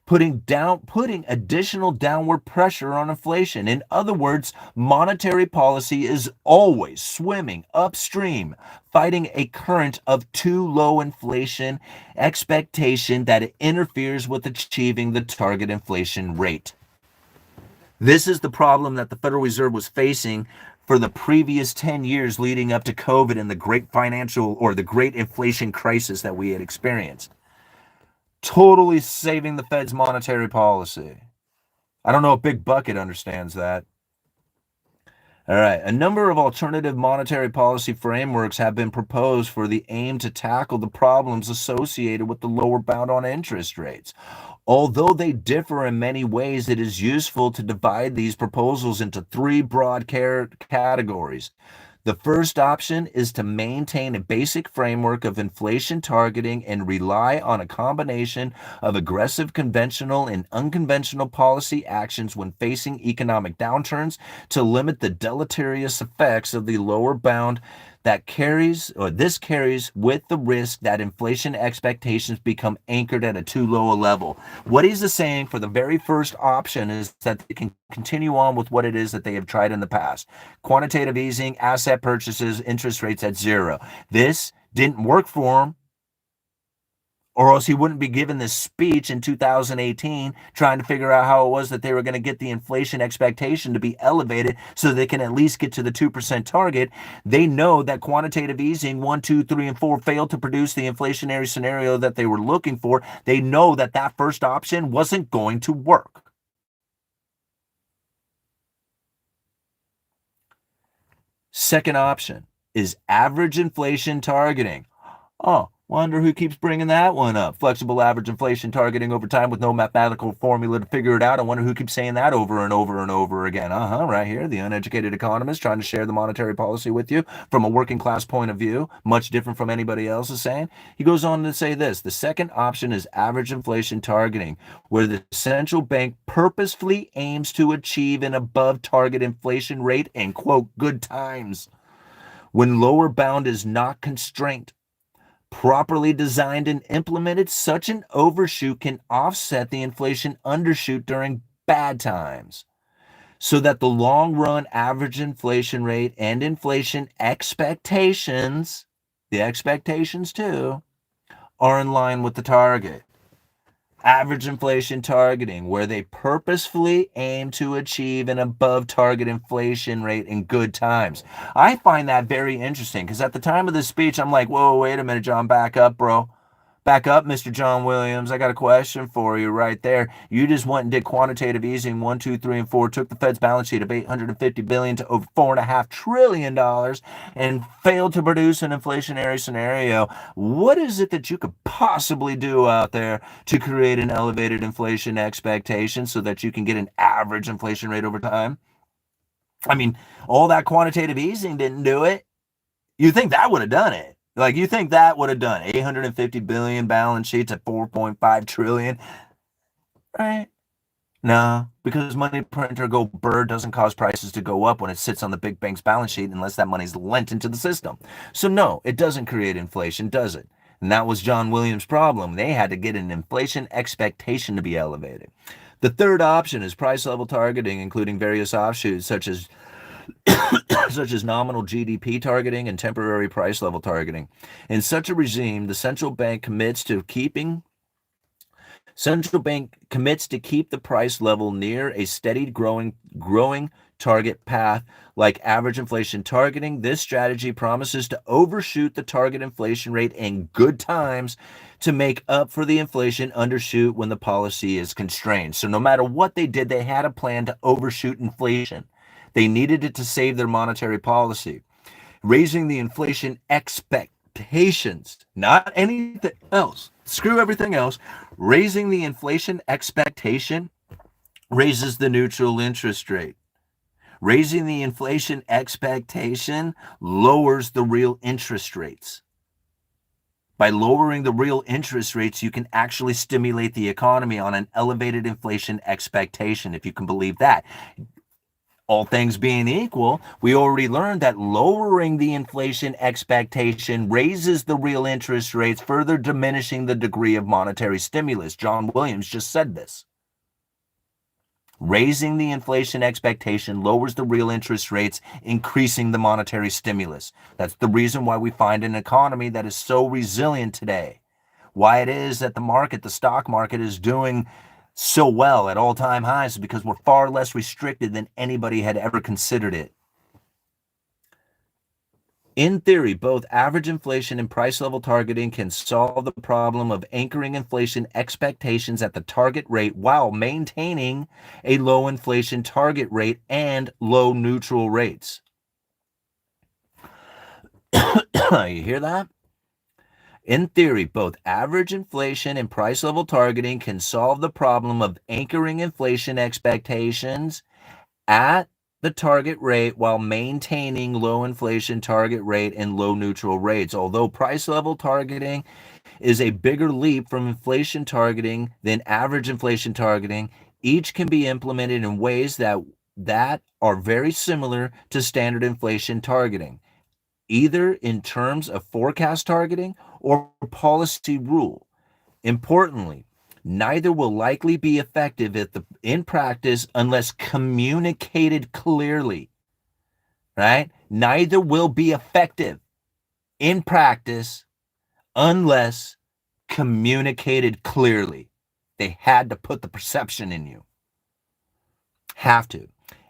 Speaker 1: putting additional downward pressure on inflation. In other words, monetary policy is always swimming upstream, fighting a current of too low inflation expectation that it interferes with achieving the target inflation rate. This is the problem that the Federal Reserve was facing for the previous 10 years leading up to COVID and the great inflation crisis that we had experienced. Totally saving the Fed's monetary policy. I don't know if Big Bucket understands that. All right. A number of alternative monetary policy frameworks have been proposed for the aim to tackle the problems associated with the lower bound on interest rates. Although they differ in many ways, it is useful to divide these proposals into three broad categories. The first option is to maintain a basic framework of inflation targeting and rely on a combination of aggressive conventional and unconventional policy actions when facing economic downturns to limit the deleterious effects of the lower bound that carries with the risk that inflation expectations become anchored at a too low a level. What he's saying for the very first option is that they can continue on with what it is that they have tried in the past. Quantitative easing, asset purchases, interest rates at zero. This didn't work for him, or else he wouldn't be giving this speech in 2018 trying to figure out how it was that they were going to get the inflation expectation to be elevated so they can at least get to the 2% target. They know that quantitative easing 1, 2, 3, and 4 failed to produce the inflationary scenario that they were looking for. They know that that first option wasn't going to work. Second option is average inflation targeting. Oh, wonder who keeps bringing that one up. Flexible average inflation targeting over time with no mathematical formula to figure it out. I wonder who keeps saying that over and over and over again. Right here, the Uneducated Economist trying to share the monetary policy with you from a working class point of view, much different from anybody else is saying. He goes on to say this. The second option is average inflation targeting, where the central bank purposefully aims to achieve an above target inflation rate in, quote, good times, when lower bound is not constrained. Properly designed and implemented, such an overshoot can offset the inflation undershoot during bad times. so that the long run average inflation rate and inflation expectations, the expectations too, are in line with the target. Average inflation targeting, where they purposefully aim to achieve an above target inflation rate in good times. I find that very interesting because at the time of this speech, I'm like, whoa, wait a minute, John, back up, bro. Back up, Mr. John Williams. I got a question for you right there. You just went and did quantitative easing 1, 2, 3, and 4, took the Fed's balance sheet of $850 billion to over $4.5 trillion and failed to produce an inflationary scenario. What is it that you could possibly do out there to create an elevated inflation expectation so that you can get an average inflation rate over time? I mean, all that quantitative easing didn't do it. You think that would have done it? Like, you think that would have done 850 billion balance sheets at 4.5 trillion, right? No, because money printer go bird doesn't cause prices to go up when it sits on the big bank's balance sheet unless that money's lent into the system. So no, it doesn't create inflation, does it? And that was John Williams' problem. They had to get an inflation expectation to be elevated. The third option is price level targeting, including various offshoots such as nominal GDP targeting and temporary price level targeting. In such a regime, the central bank commits to keep the price level near a steady growing target path like average inflation targeting. This strategy promises to overshoot the target inflation rate in good times to make up for the inflation undershoot when the policy is constrained. So no matter what they did, they had a plan to overshoot inflation. They needed it to save their monetary policy. Raising the inflation expectations, not anything else. Screw everything else. Raising the inflation expectation raises the neutral interest rate. Raising the inflation expectation lowers the real interest rates. By lowering the real interest rates, you can actually stimulate the economy on an elevated inflation expectation, if you can believe that. All things being equal, we already learned that lowering the inflation expectation raises the real interest rates, further diminishing the degree of monetary stimulus. John Williams just said this. Raising the inflation expectation lowers the real interest rates, increasing the monetary stimulus. That's the reason why we find an economy that is so resilient today. Why it is that the stock market is doing so well at all-time highs is because we're far less restricted than anybody had ever considered it. In theory, both average inflation and price level targeting can solve the problem of anchoring inflation expectations at the target rate while maintaining a low inflation target rate and low neutral rates. You hear that? In theory, both average inflation and price level targeting can solve the problem of anchoring inflation expectations at the target rate while maintaining low inflation target rate and low neutral rates. Although price level targeting is a bigger leap from inflation targeting than average inflation targeting, each can be implemented in ways that are very similar to standard inflation targeting, either in terms of forecast targeting or policy rule. Importantly, neither will likely be effective in practice unless communicated clearly, right? Neither will be effective in practice unless communicated clearly. They had to put the perception in you. Have to.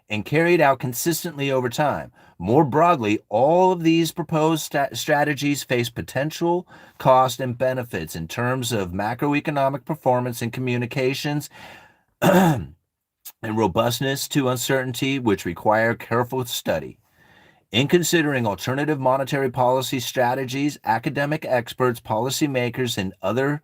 Speaker 1: And carried out consistently over time. More broadly, all of these proposed strategies face potential cost and benefits in terms of macroeconomic performance and communications and robustness to uncertainty, which require careful study. In considering alternative monetary policy strategies, academic experts, policymakers, and others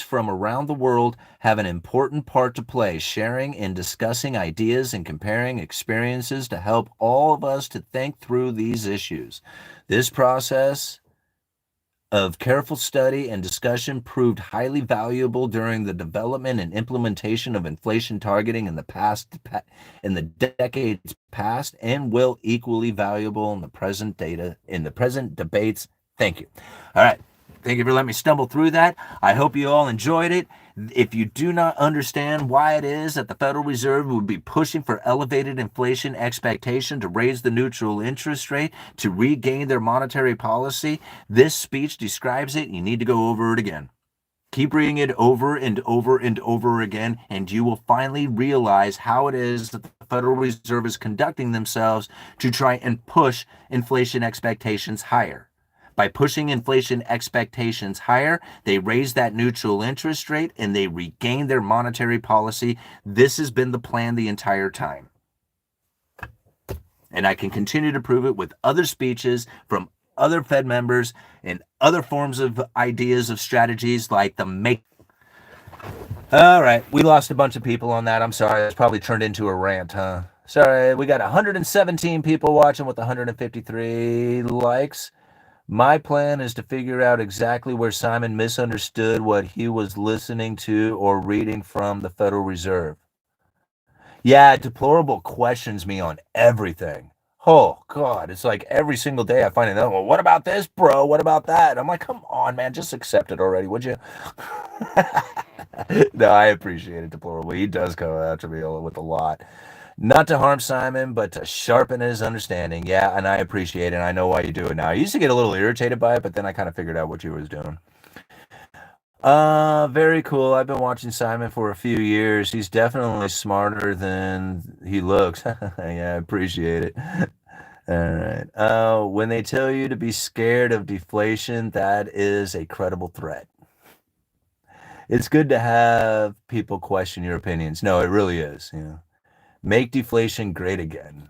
Speaker 1: from around the world have an important part to play, sharing and discussing ideas and comparing experiences to help all of us to think through these issues. This process of careful study and discussion proved highly valuable during the development and implementation of inflation targeting in the decades past, and will equally valuable in the present debates. Thank you. All right. Thank you for letting me stumble through that. I hope you all enjoyed it. If you do not understand why it is that the Federal Reserve would be pushing for elevated inflation expectation to raise the neutral interest rate to regain their monetary policy, this speech describes it. You need to go over it again. Keep reading it over and over and over again, and you will finally realize how it is that the Federal Reserve is conducting themselves to try and push inflation expectations higher. By pushing inflation expectations higher, they raise that neutral interest rate and they regain their monetary policy. This has been the plan the entire time. And I can continue to prove it with other speeches from other Fed members and other forms of ideas of strategies like the make. All right, we lost a bunch of people on that. I'm sorry. That's probably turned into a rant, huh? Sorry, we got 117 people watching with 153 likes. My plan is to figure out exactly where Simon misunderstood what he was listening to or reading from the Federal Reserve. Yeah, deplorable questions me on everything. Oh God, it's like every single day I find another one. What about this, bro? What about that? I'm like, come on, man, just accept it already, would you? No, I appreciate it, deplorable. He does come after me with a lot. Not to harm Simon, but to sharpen his understanding. Yeah, and I appreciate it. And I know why you do it now. I used to get a little irritated by it, but then I kind of figured out what you was doing. Very cool. I've been watching Simon for a few years. He's definitely smarter than he looks. Yeah, I appreciate it. All right. When they tell you to be scared of deflation, that is a credible threat. It's good to have people question your opinions. No, it really is. You know, make deflation great again.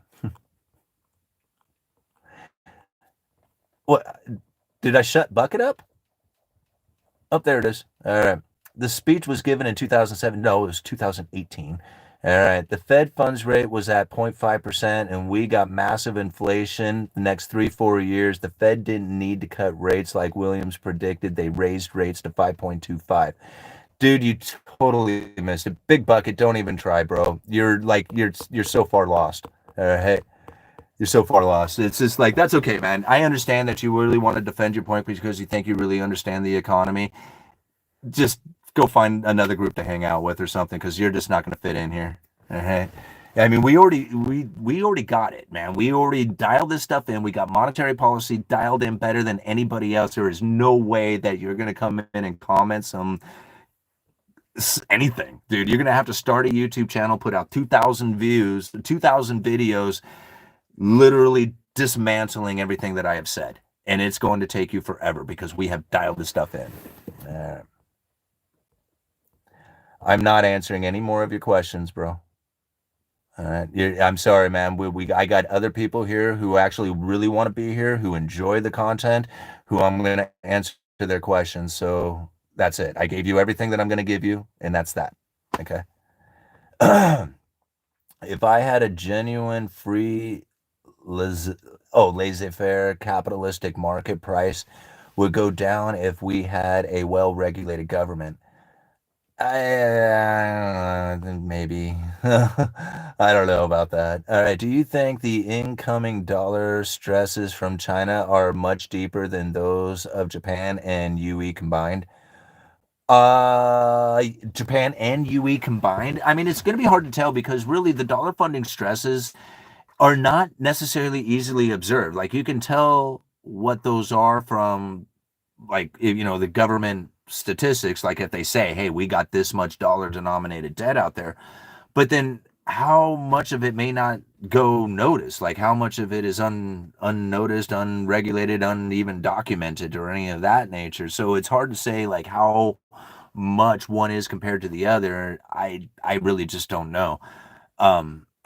Speaker 1: What? Did I shut Bucket up? Oh, there it is. All right. The speech was given in 2007. No, it was 2018. All right. The Fed funds rate was at 0.5%, and we got massive inflation the next 3-4 years. The Fed didn't need to cut rates like Williams predicted. They raised rates to 5.25. Dude, you totally missed it. Big Bucket, don't even try, bro. You're so far lost. All right. You're so far lost. It's just like, that's okay, man. I understand that you really want to defend your point because you think you really understand the economy. Just go find another group to hang out with or something because you're just not going to fit in here. All right. I mean, we already got it, man. We already dialed this stuff in. We got monetary policy dialed in better than anybody else. There is no way that you're going to come in and comment some anything, dude. You're going to have to start a YouTube channel, put out 2,000 views, 2,000 videos, literally dismantling everything that I have said. And it's going to take you forever because we have dialed this stuff in. I'm not answering any more of your questions, bro. All right. I'm sorry, man. I got other people here who actually really want to be here, who enjoy the content, who I'm going to answer their questions. So that's it. I gave you everything that I'm going to give you, and that's that. Okay. If I had a genuine free laissez-faire capitalistic market price would go down if we had a well-regulated government. Maybe. I don't know about that. All right. Do you think the incoming dollar stresses from China are much deeper than those of Japan and UE combined? Japan and UE combined? I mean, it's going to be hard to tell because really the dollar funding stresses are not necessarily easily observed. Like you can tell what those are from like the government statistics, like if they say, hey, we got this much dollar denominated debt out there, but then how much of it may not go noticed, like how much of it is unnoticed, unregulated, uneven documented or any of that nature. So it's hard to say like how much one is compared to the other. I really just don't know.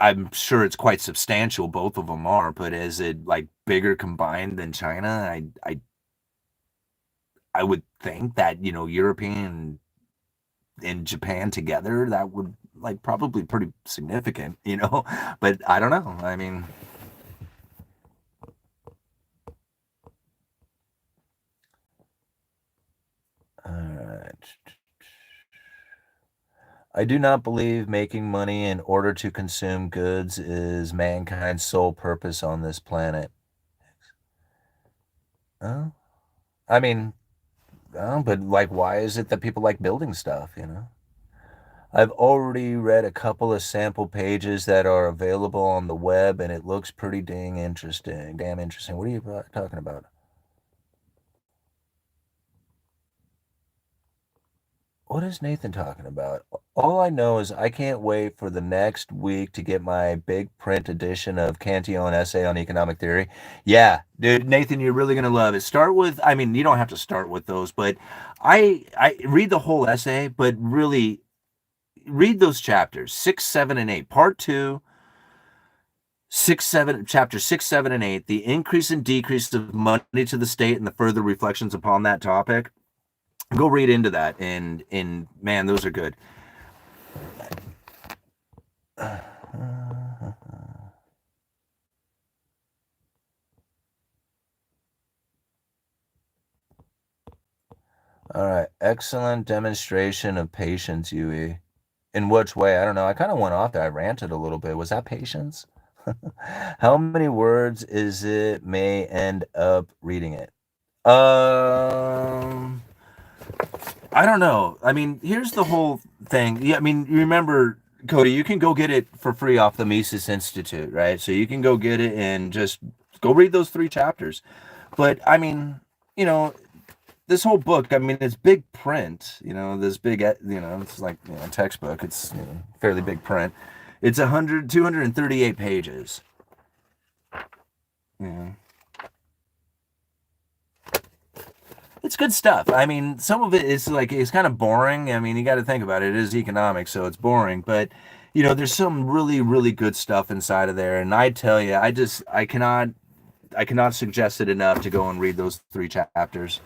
Speaker 1: I'm sure it's quite substantial, both of them are, but is it like bigger combined than China? I would think that, European and Japan together, that would like probably pretty significant, but I don't know. I mean, I do not believe making money in order to consume goods is mankind's sole purpose on this planet. I mean, But like, why is it that people like building stuff, you know? I've already read a couple of sample pages that are available on the web, and it looks pretty dang interesting. Damn interesting. What are you talking about? What is Nathan talking about? All I know is I can't wait for the next week to get my big print edition of Cantillon Essay on Economic Theory. Yeah, dude, Nathan, you're really gonna love it. Start with, I mean, you don't have to start with those, but I read the whole essay, but really read those chapters 6, 7, and 8. Part 2, 6, 7, chapter 6, 7, and 8. The increase and decrease of money to the state and the further reflections upon that topic. Go read into that, and man, those are good. All right. Excellent demonstration of patience, Yui. In which way? I don't know. I kind of went off there. I ranted a little bit. Was that patience? How many words is it may end up reading it? Um, I don't know. I mean, here's the whole thing. Yeah, I mean, you remember, Cody, you can go get it for free off the Mises Institute, right? So you can go get it and just go read those 3 chapters. But I mean, you know, this whole book, I mean, it's big print, you know, this big, you know, it's like, you know, a textbook. It's, you know, fairly big print. It's 238 pages. Yeah. It's good stuff. I mean, some of it is like, it's kind of boring. I mean, you got to think about it. It is economics, so it's boring. But, you know, there's some really, really good stuff inside of there. And I tell you, I cannot suggest it enough to go and read those 3 chapters.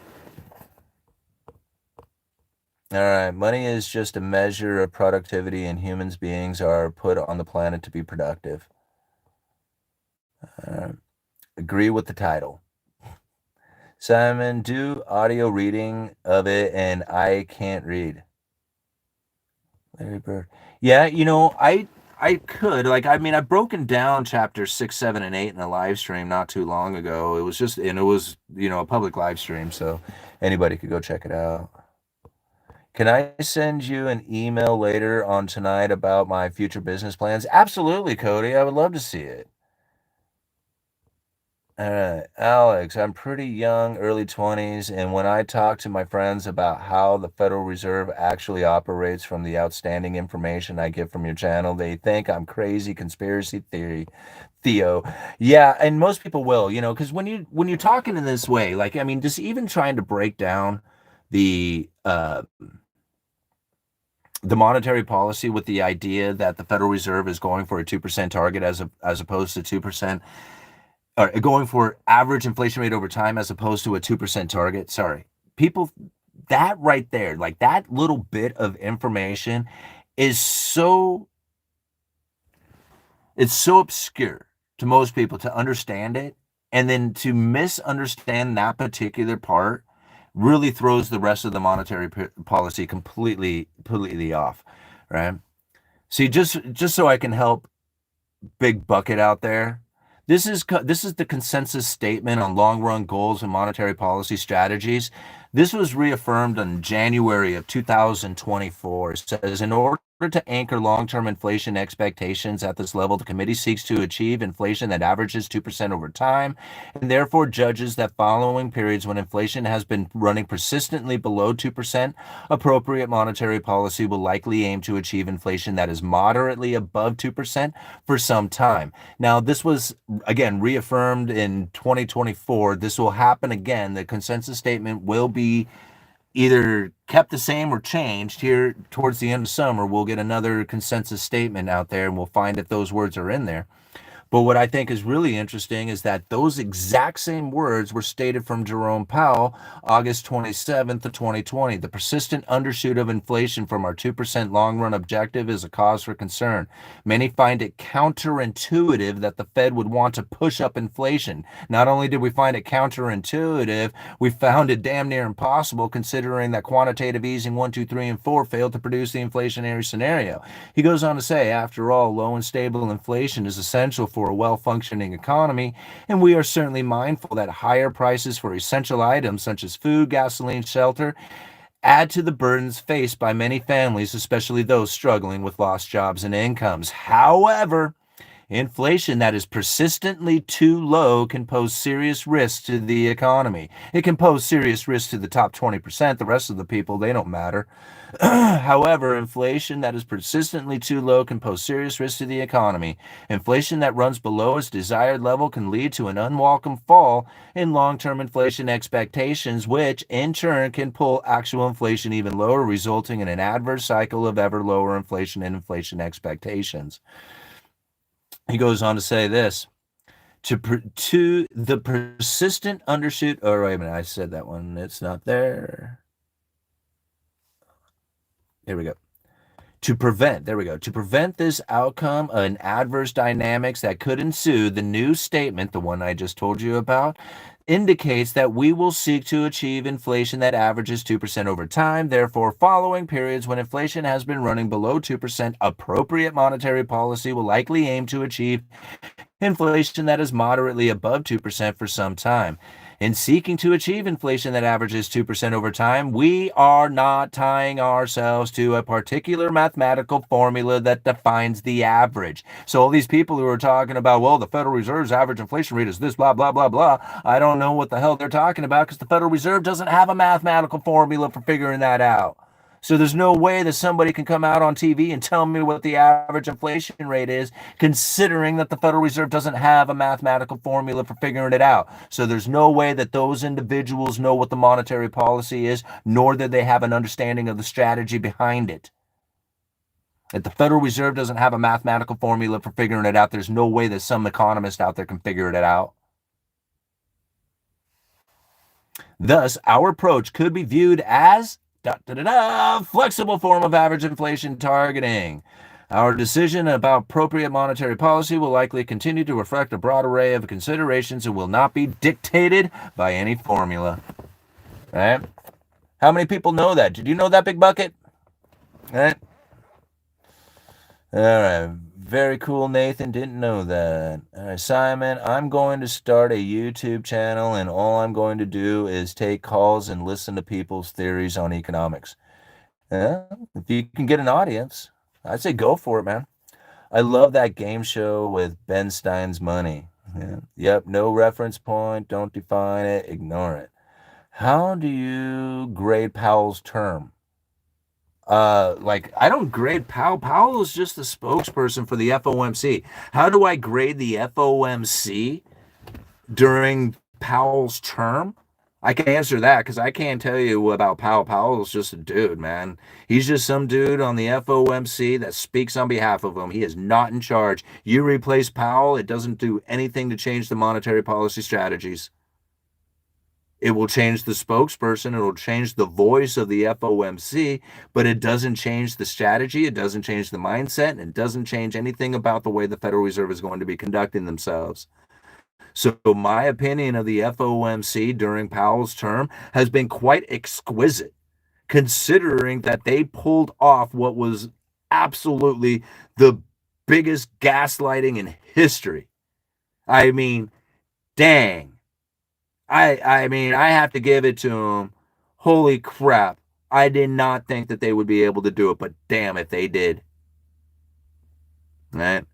Speaker 1: All right. Money is just a measure of productivity, and humans beings are put on the planet to be productive. Agree with the title. Simon, do audio reading of it, and I can't read. Larry Bird. Yeah, you know, I could like I mean I've broken down chapters 6, 7, and 8 in a live stream not too long ago. It was just and it was, you know, a public live stream, so anybody could go check it out. Can I send you an email later on tonight about my future business plans? Absolutely, Cody. I would love to see it. All right, Alex, I'm pretty young, early 20s, and when I talk to my friends about how the Federal Reserve actually operates from the outstanding information I get from your channel, they think I'm crazy conspiracy theory, Theo. Yeah, and most people will, you know, because when you're talking in this way, like I mean, just even trying to break down the uh the monetary policy with the idea that the Federal Reserve is going for a 2% target as opposed to 2%, or going for average inflation rate over time as opposed to a 2% target. Sorry. People, that right there, like that little bit of information is it's so obscure to most people to understand it. And then to misunderstand that particular part really throws the rest of the monetary policy completely off, right? See, just so I can help big bucket out there. This is the consensus statement on long-run goals and monetary policy strategies. This was reaffirmed in January of 2024. It says, in order to anchor long-term inflation expectations at this level, the committee seeks to achieve inflation that averages 2% over time, and therefore judges that following periods when inflation has been running persistently below 2%, appropriate monetary policy will likely aim to achieve inflation that is moderately above 2% for some time. Now, this was, again, reaffirmed in 2024. This will happen again. The consensus statement will be either kept the same or changed here towards the end of summer. We'll get another consensus statement out there, and we'll find if those words are in there. But what I think is really interesting is that those exact same words were stated from Jerome Powell, August 27th of 2020. The persistent undershoot of inflation from our 2% long-run objective is a cause for concern. Many find it counterintuitive that the Fed would want to push up inflation. Not only did we find it counterintuitive, we found it damn near impossible considering that quantitative easing 1, 2, 3, and 4 failed to produce the inflationary scenario. He goes on to say, after all, low and stable inflation is essential for for a well-functioning economy, and we are certainly mindful that higher prices for essential items such as food, gasoline, shelter add to the burdens faced by many families, especially those struggling with lost jobs and incomes. However, inflation that is persistently too low can pose serious risks to the economy. It can pose serious risks to the top 20%. The rest of the people, they don't matter. However, inflation that is persistently too low can pose serious risks to the economy. Inflation that runs below its desired level can lead to an unwelcome fall in long-term inflation expectations, which in turn can pull actual inflation even lower, resulting in an adverse cycle of ever lower inflation and inflation expectations. He goes on to say this, to the persistent undershoot, oh, wait a minute, I said that one, it's not there. Here we go. To prevent this outcome and adverse dynamics that could ensue, the new statement, the one I just told you about, indicates that we will seek to achieve inflation that averages 2% over time. Therefore, following periods when inflation has been running below 2%, appropriate monetary policy will likely aim to achieve inflation that is moderately above 2% for some time. In seeking to achieve inflation that averages 2% over time, we are not tying ourselves to a particular mathematical formula that defines the average. So all these people who are talking about, well, the Federal Reserve's average inflation rate is this, blah, blah, blah, blah, I don't know what the hell they're talking about, because the Federal Reserve doesn't have a mathematical formula for figuring that out. So there's no way that somebody can come out on TV and tell me what the average inflation rate is, considering that the Federal Reserve doesn't have a mathematical formula for figuring it out. So there's no way that those individuals know what the monetary policy is, nor do they have an understanding of the strategy behind it. If the Federal Reserve doesn't have a mathematical formula for figuring it out, there's no way that some economist out there can figure it out. Thus, our approach could be viewed as flexible form of average inflation targeting. Our decision about appropriate monetary policy will likely continue to reflect a broad array of considerations and will not be dictated by any formula. All right? How many people know that? Did you know that, Big Bucket? All right. All right. Very cool, Nathan. Didn't know that. All right, Simon, I'm going to start a YouTube channel, and all I'm going to do is take calls and listen to people's theories on economics. If you can get an audience, I'd say go for it, man. I love that game show with Ben Stein's Money. Yeah. Yep, no reference point, don't define it, ignore it. How do you grade Powell's term? I don't grade Powell. Powell is just the spokesperson for the FOMC. How do I grade the FOMC during Powell's term? I can answer that because I can't tell you about Powell. Powell's just a dude, man. He's just some dude on the FOMC that speaks on behalf of him. He is not in charge. You replace Powell, it doesn't do anything to change the monetary policy strategies. It will change the spokesperson. It will change the voice of the FOMC, but it doesn't change the strategy. It doesn't change the mindset, and it doesn't change anything about the way the Federal Reserve is going to be conducting themselves. So my opinion of the FOMC during Powell's term has been quite exquisite, considering that they pulled off what was absolutely the biggest gaslighting in history. I mean, dang. I mean, I have to give it to them. Holy crap. I did not think that they would be able to do it, but damn if they did. Right?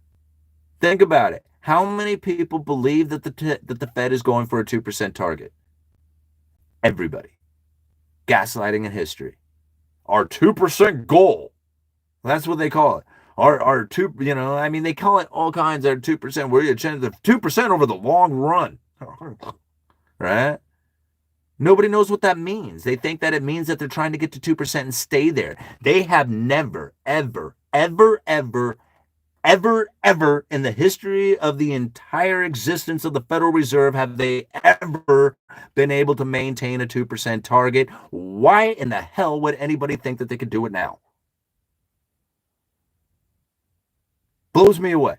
Speaker 1: Think about it. How many people believe that the Fed is going for a 2% target? Everybody. Gaslighting in history. Our 2% goal. That's what they call it. Our 2, I mean, they call it all kinds of 2%. We're going to change the 2% over the long run. Right? Nobody knows what that means. They think that it means that they're trying to get to 2% and stay there. They have never, ever, ever, ever, ever, ever in the history of the entire existence of the Federal Reserve have they ever been able to maintain a 2% target. Why in the hell would anybody think that they could do it now? Blows me away.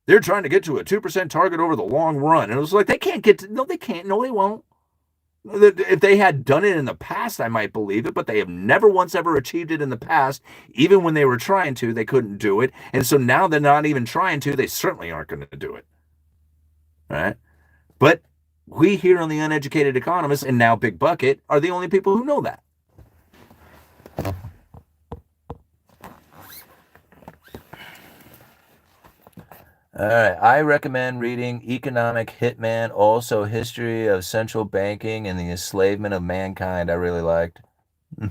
Speaker 1: They're trying to get to a 2% target over the long run. And it was like, they can't get to, no, they can't. No, they won't. If they had done it in the past, I might believe it, but they have never once ever achieved it in the past. Even when they were trying to, they couldn't do it. And so now they're not even trying to, they certainly aren't going to do it. right? But we here on the Uneducated Economist and now Big Bucket are the only people who know that. All right. I recommend reading Economic Hitman, also History of Central Banking and the Enslavement of Mankind. I really liked. All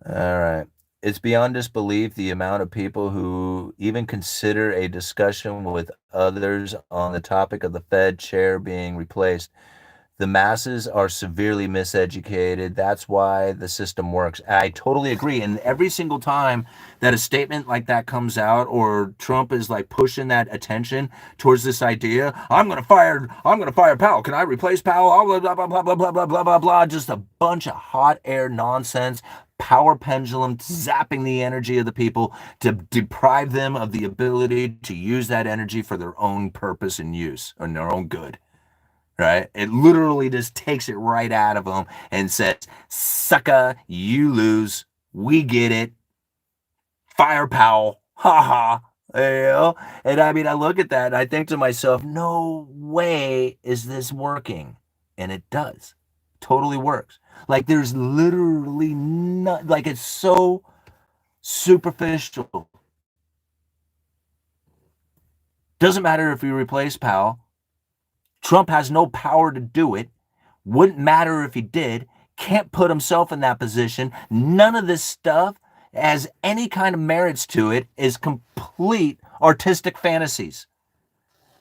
Speaker 1: right. It's beyond disbelief the amount of people who even consider a discussion with others on the topic of the Fed chair being replaced. The masses are severely miseducated. That's why the system works. I totally agree. And every single time that a statement like that comes out, or Trump is like pushing that attention towards this idea, I'm gonna fire Powell. Can I replace Powell? Blah blah blah blah blah blah blah blah blah blah. Just a bunch of hot air nonsense. Power pendulum zapping the energy of the people to deprive them of the ability to use that energy for their own purpose and use and their own good, right? It literally just takes it right out of them and says, "Sucker, you lose. We get it. Fire Powell. Ha ha." You know? And I mean, I look at that and I think to myself, no way is this working. And it does. Totally works. Like there's literally not, like it's so superficial. Doesn't matter if you replace Powell. Trump has no power to do it. Wouldn't matter if he did. Can't put himself in that position. None of this stuff has any kind of merits to it. Is complete artistic fantasies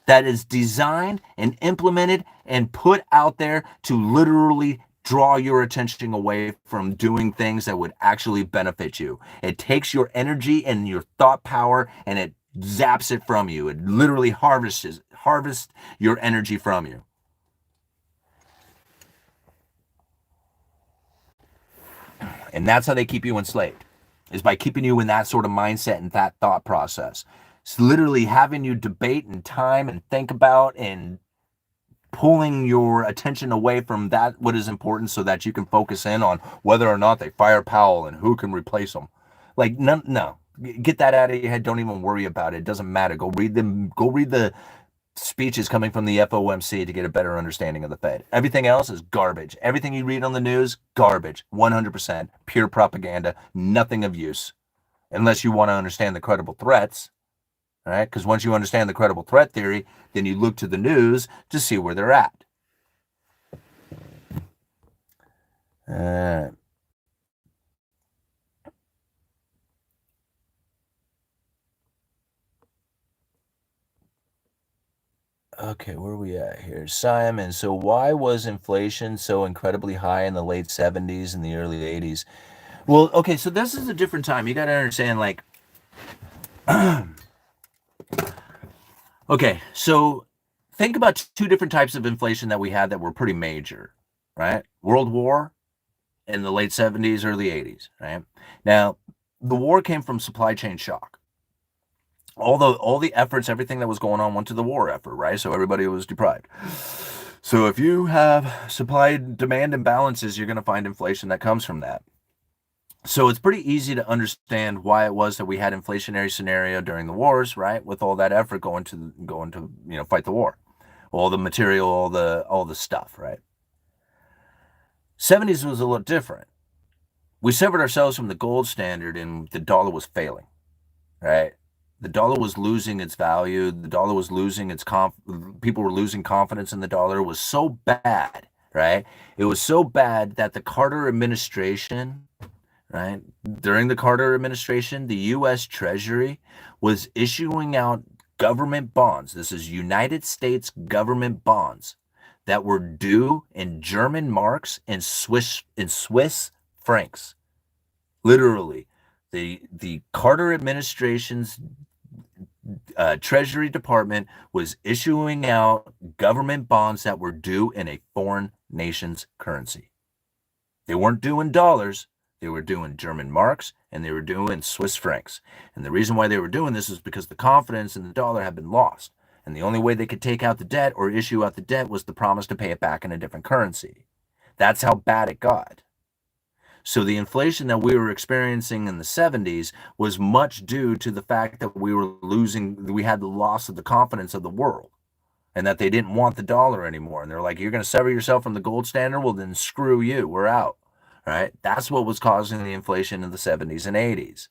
Speaker 1: that is designed and implemented and put out there to literally draw your attention away from doing things that would actually benefit you. It takes your energy and your thought power and it zaps it from you. It literally harvests your energy from you. And that's how they keep you enslaved, is by keeping you in that sort of mindset and that thought process. It's literally having you debate and time and think about and pulling your attention away from that what is important so that you can focus in on whether or not they fire Powell and who can replace him. Like no, get that out of your head. Don't even worry about it. It doesn't matter. Go read them. Go read the speeches coming from the FOMC to get a better understanding of the Fed. Everything else is garbage. Everything you read on the news, garbage. 100% pure propaganda. Nothing of use, unless you want to understand the credible threats. All right, because once you understand the credible threat theory, then you look to the news to see where they're at. Okay, where are we at here? Simon, so why was inflation so incredibly high in the late 70s and the early 80s? Well, okay, so this is a different time. You got to understand, like, okay, so think about two different types of inflation that we had that were pretty major, right? World War in the late 70s, early 80s, right? Now, the war came from supply chain shock. All the efforts, everything that was going on went to the war effort, right? So everybody was deprived. So if you have supply demand imbalances, you're going to find inflation that comes from that. So it's pretty easy to understand why it was that we had inflationary scenario during the wars, right? With all that effort going to fight the war, all the material, all the stuff, right? 70s was a little different. We severed ourselves from the gold standard, and the dollar was failing, right? The dollar was losing its value. The dollar was losing its people were losing confidence in the dollar. It was so bad, right? It was so bad that the Carter administration, right? During the Carter administration, the US Treasury was issuing out government bonds. This is United States government bonds that were due in German marks and Swiss francs. Literally, the Carter administration's Treasury Department was issuing out government bonds that were due in a foreign nation's currency. They weren't due in dollars. They were due in German marks and they were due in Swiss francs. And the reason why they were doing this is because the confidence in the dollar had been lost. And the only way they could take out the debt or issue out the debt was the promise to pay it back in a different currency. That's how bad it got. So the inflation that we were experiencing in the 70s was much due to the fact that we had the loss of the confidence of the world. and that they didn't want the dollar anymore. And they're like, you're going to sever yourself from the gold standard? Well, then screw you. We're out. Right? That's what was causing the inflation in the 70s and 80s.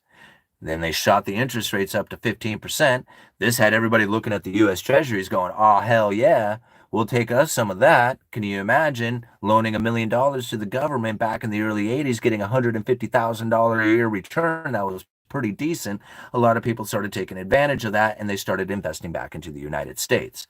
Speaker 1: Then they shot the interest rates up to 15%. This had everybody looking at the U.S. Treasuries going, oh, hell yeah, we'll take us some of that. Can you imagine loaning $1 million to the government back in the early 80s, getting $150,000 a year return? That was pretty decent. A lot of people started taking advantage of that, and they started investing back into the United States.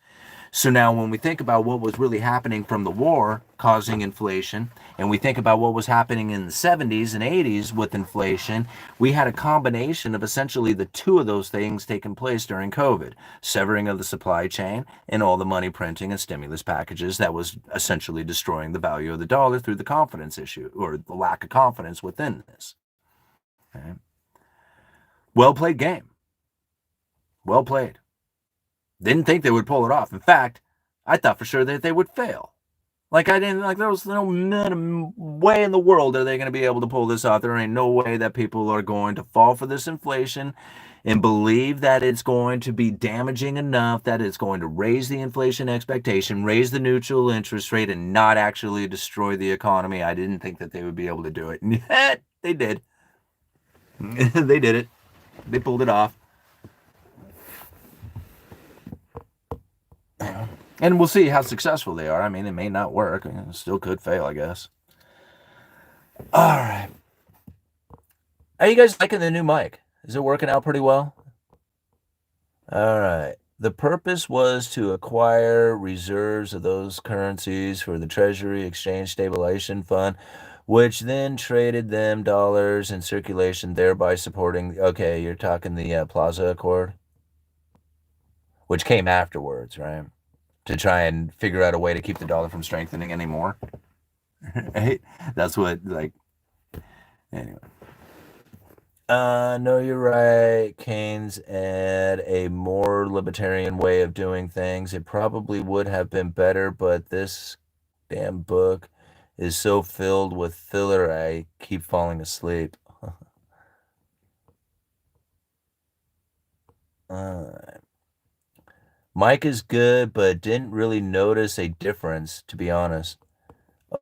Speaker 1: So now when we think about what was really happening from the war causing inflation, and we think about what was happening in the 70s and 80s with inflation, we had a combination of essentially the two of those things taking place during COVID. Severing of the supply chain and all the money printing and stimulus packages that was essentially destroying the value of the dollar through the confidence issue, or the lack of confidence within this. Okay. Well played game. Well played. Didn't think they would pull it off. In fact, I thought for sure that they would fail. Like, I didn't, like, there was no way in the world are they going to be able to pull this off. There ain't no way that people are going to fall for this inflation and believe that it's going to be damaging enough that it's going to raise the inflation expectation, raise the neutral interest rate, and not actually destroy the economy. I didn't think that they would be able to do it. And yet, they did. They did it. They pulled it off. And we'll see how successful they are. I mean, it may not work. It still could fail, I guess. All right. Are you guys liking the new mic? Is it working out pretty well? All right. The purpose was to acquire reserves of those currencies for the Treasury Exchange Stabilization Fund, which then traded them dollars in circulation, thereby supporting. Okay, you're talking the Plaza Accord, which came afterwards, right? To try and figure out a way to keep the dollar from strengthening anymore. Right? That's what, like, anyway. No, you're right. Keynes had a more libertarian way of doing things. It probably would have been better, but this damn book is so filled with filler, I keep falling asleep. Mike is good, but didn't really notice a difference, to be honest.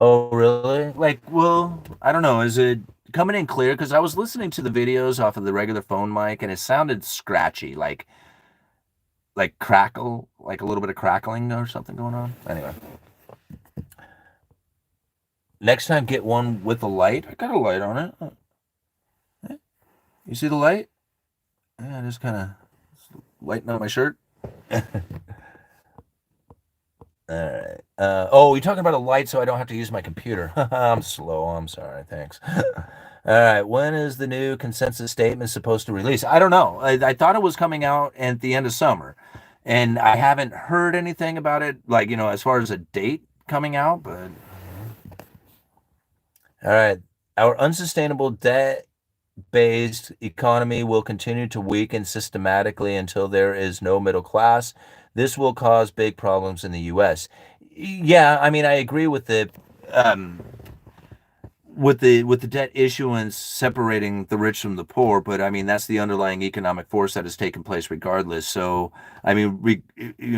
Speaker 1: Oh, really? Like, well, I don't know. Is it coming in clear? Because I was listening to the videos off of the regular phone mic, and it sounded scratchy, like crackle, like a little bit of crackling or something going on. Anyway. Next time, get one with a light. I got a light on it. You see the light? Yeah, just kind of lighting up my shirt. All right. Oh, you're talking about a light so I don't have to use my computer. I'm slow. I'm sorry. Thanks. All right. When is the new consensus statement supposed to release? I don't know. I thought it was coming out at the end of summer, and I haven't heard anything about it, like, as far as a date coming out, but. All right. Our unsustainable debt-based economy will continue to weaken systematically until there is no middle class. This will cause big problems in the U.S. Yeah, I mean, I agree with the debt issuance separating the rich from the poor, but I mean that's the underlying economic force that has taken place regardless. So I mean,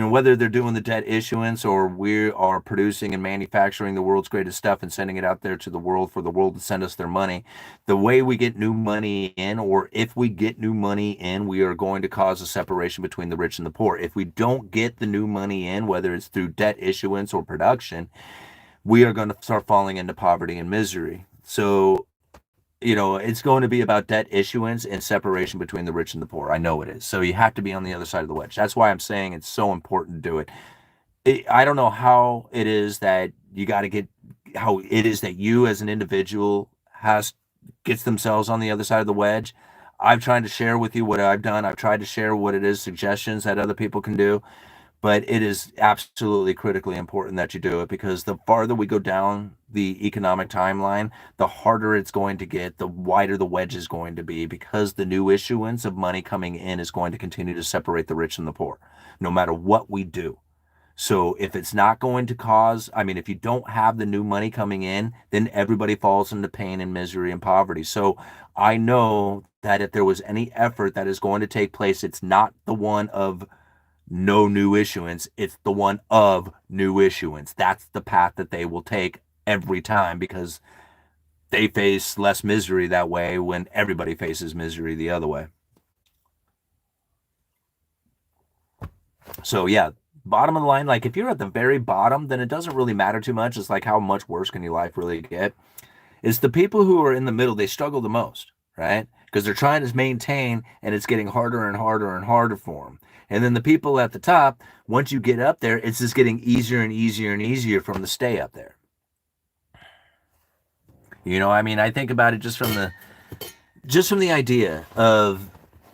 Speaker 1: whether they're doing the debt issuance or we are producing and manufacturing the world's greatest stuff and sending it out there to the world for the world to send us their money, the way we get new money in, or if we get new money in, we are going to cause a separation between the rich and the poor. If we don't get the new money in, whether it's through debt issuance or production, we are going to start falling into poverty and misery. So, it's going to be about debt issuance and separation between the rich and the poor. I know it is. So you have to be on the other side of the wedge. That's why I'm saying it's so important to do it. I don't know how it is that how it is that you as an individual gets themselves on the other side of the wedge. I've tried to share with you what I've done. I've tried to share what it is, suggestions that other people can do. But it is absolutely critically important that you do it, because the farther we go down the economic timeline, the harder it's going to get, the wider the wedge is going to be, because the new issuance of money coming in is going to continue to separate the rich and the poor, no matter what we do. So if it's not going to cause, if you don't have the new money coming in, then everybody falls into pain and misery and poverty. So I know that if there was any effort that is going to take place, it's not the one of no new issuance. It's the one of new issuance. That's the path that they will take every time because they face less misery that way when everybody faces misery the other way. So yeah, bottom of the line, like if you're at the very bottom, then it doesn't really matter too much. It's like how much worse can your life really get? It's the people who are in the middle, they struggle the most, right? Because they're trying to maintain and it's getting harder and harder and harder for them. And then the people at the top, once you get up there, it's just getting easier and easier and easier for them to stay up there. You know, I mean, I think about it just from the idea of,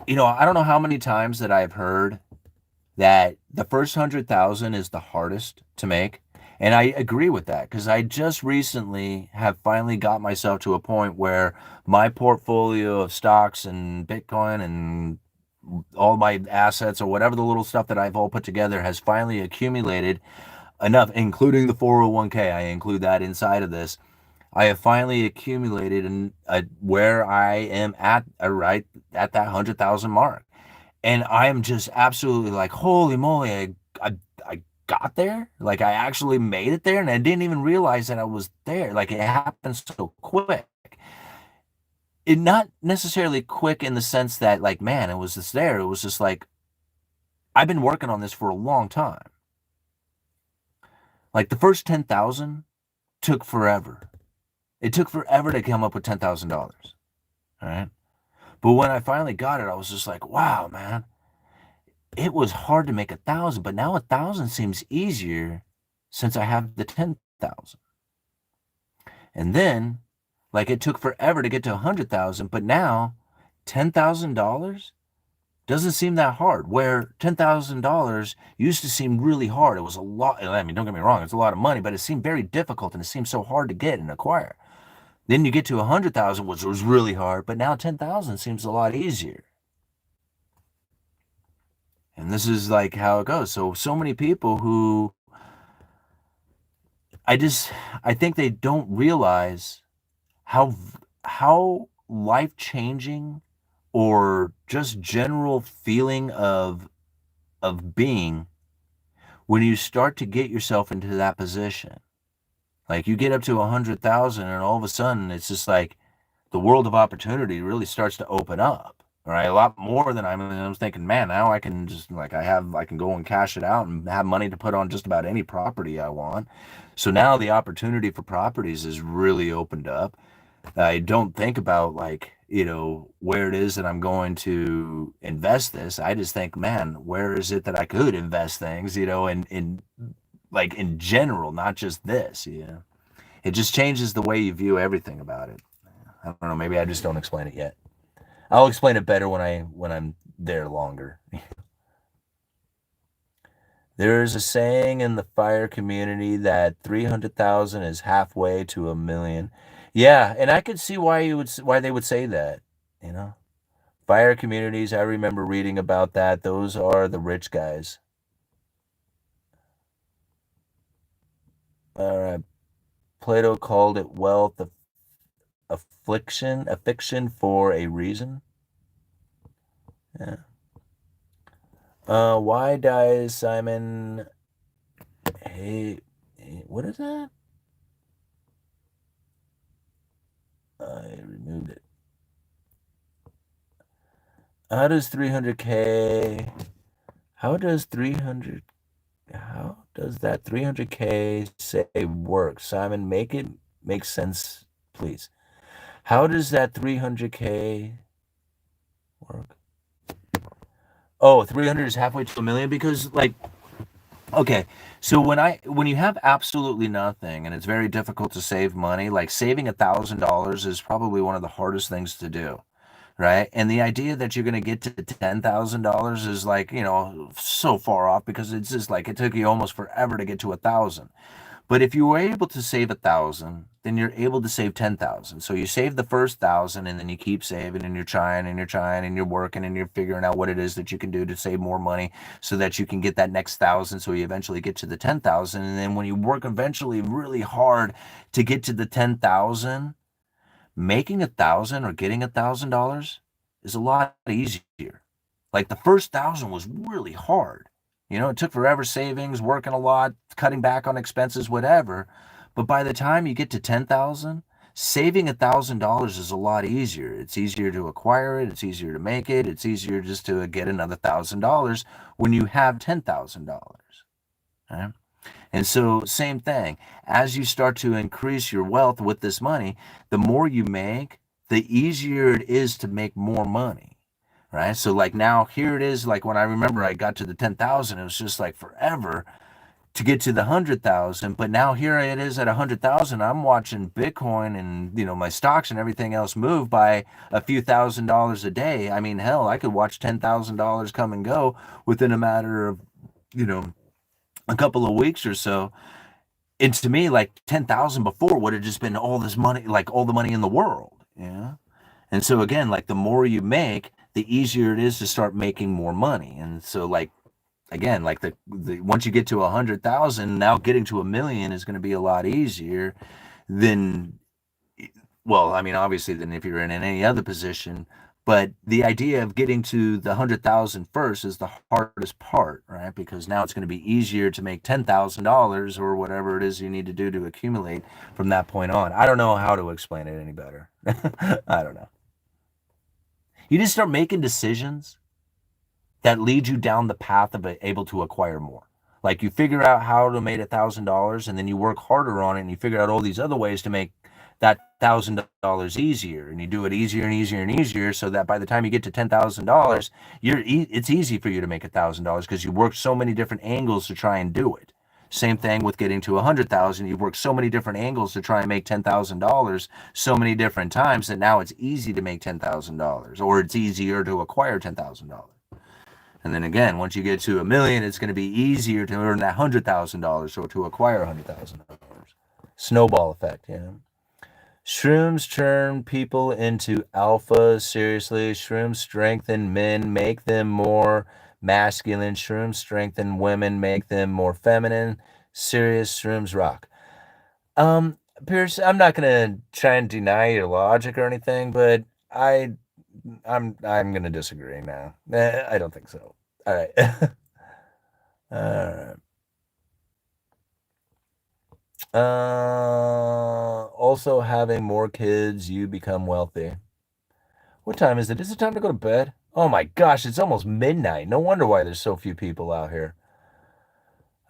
Speaker 1: you know, I don't know how many times that I've heard that the first 100,000 is the hardest to make. And I agree with that because I just recently have finally got myself to a point where my portfolio of stocks and Bitcoin and all my assets or whatever the little stuff that I've all put together has finally accumulated enough, including the 401k. I include that inside of this. I have finally accumulated where I am at right at that 100,000 mark. And I am just absolutely like, holy moly, I got there. Like I actually made it there and I didn't even realize that I was there. Like it happened so quick. It not necessarily quick in the sense that like, man, it was just there. It was just like, I've been working on this for a long time. Like the first 10,000 took forever. It took forever to come up with $10,000. All right. But when I finally got it, I was just like, wow, man, it was hard to make 1,000, but now 1,000 seems easier since I have the 10,000. And then, like it took forever to get to 100,000, but now $10,000 doesn't seem that hard. Where $10,000 used to seem really hard. It was a lot. I mean, don't get me wrong, it's a lot of money, but it seemed very difficult and it seemed so hard to get and acquire. Then you get to 100,000, which was really hard, but now 10,000 seems a lot easier. And this is like how it goes. So many people who I think they don't realize how how life-changing or just general feeling of being when you start to get yourself into that position. Like you get up to 100,000 and all of a sudden it's just like the world of opportunity really starts to open up. Right, a lot more than I was thinking, man, now I can just like I can go and cash it out and have money to put on just about any property I want. So now the opportunity for properties is really opened up. I don't think about like, you know, where it is that I'm going to invest this. I just think, man, where is it that I could invest things, you know, in like in general, not just this, you know. It just changes the way you view everything about it. I don't know, maybe I just don't explain it yet. I'll explain it better when I'm there longer. There's a saying in the fire community that 300,000 is halfway to a million. Yeah, and I could see why they would say that, you know. Fire communities, I remember reading about that. Those are the rich guys. All right. Plato called it wealth a fiction for a reason. Yeah. Why dies Simon? Hey, what is that? I removed it. How does 300K? How does 300? How does that 300K say work? Simon, make it make sense, please. How does that 300K work? Oh, 300 is halfway to a million because like okay, so when you have absolutely nothing and it's very difficult to save money, like saving $1,000 is probably one of the hardest things to do, right? And the idea that you're going to get to $10,000 is like, you know, so far off because it's just like it took you almost forever to get to 1,000. But if you were able to save 1,000, then you're able to save 10,000. So you save the first 1,000 and then you keep saving and you're trying and you're trying and you're working and you're figuring out what it is that you can do to save more money so that you can get that next 1,000 so you eventually get to the 10,000. And then when you work eventually really hard to get to the 10,000, making 1,000 or getting $1,000 is a lot easier. Like the first 1,000 was really hard, You know, it took forever savings, working a lot, cutting back on expenses, whatever. But by the time you get to 10,000, saving $1,000 is a lot easier. It's easier to acquire it. It's easier to make it. It's easier just to get another $1,000 when you have $10,000. Right? And so, same thing. As you start to increase your wealth with this money, the more you make, the easier it is to make more money. Right? So, like now, here it is. Like when I remember I got to the 10,000, it was just like forever to get to the 100,000. But now here it is at 100,000. I'm watching Bitcoin and my stocks and everything else move by a few $1,000s a day. I mean, hell, I could watch $10,000 come and go within a matter of a couple of weeks or so. And to me, like 10,000 before would have just been all this money, like all the money in the world. Yeah. And so again, like the more you make, the easier it is to start making more money. And so like again, like the once you get to 100,000, now getting to 1,000,000 is going to be a lot easier than, well, I mean, obviously than if you're in any other position. But the idea of getting to the 100,000 first is the hardest part, right? Because now it's going to be easier to make $10,000 or whatever it is you need to do to accumulate from that point on. I don't know how to explain it any better. I don't know. You just start making decisions that lead you down the path of able to acquire more. Like you figure out how to make $1,000 and then you work harder on it and you figure out all these other ways to make that $1,000 easier, and you do it easier and easier and easier so that by the time you get to $10,000, it's easy for you to make $1,000 because you worked so many different angles to try and do it. Same thing with getting to 100,000. You've worked so many different angles to try and make $10,000 so many different times that now it's easy to make $10,000 or it's easier to acquire $10,000. And then again, once you get to 1,000,000, it's going to be easier to earn that $100,000 or to acquire $100,000. Snowball effect, yeah. Shrooms turn people into alpha. Seriously, shrooms strengthen men, make them more masculine. Shrooms strengthen women, make them more feminine. Serious, shrooms rock. Pierce, I'm not gonna try and deny your logic or anything, but I'm gonna disagree now. I don't think so. All right. All right. Also, having more kids, you become wealthy. What time is it? Is it time to go to bed? Oh my gosh, it's almost midnight. No wonder why there's so few people out here.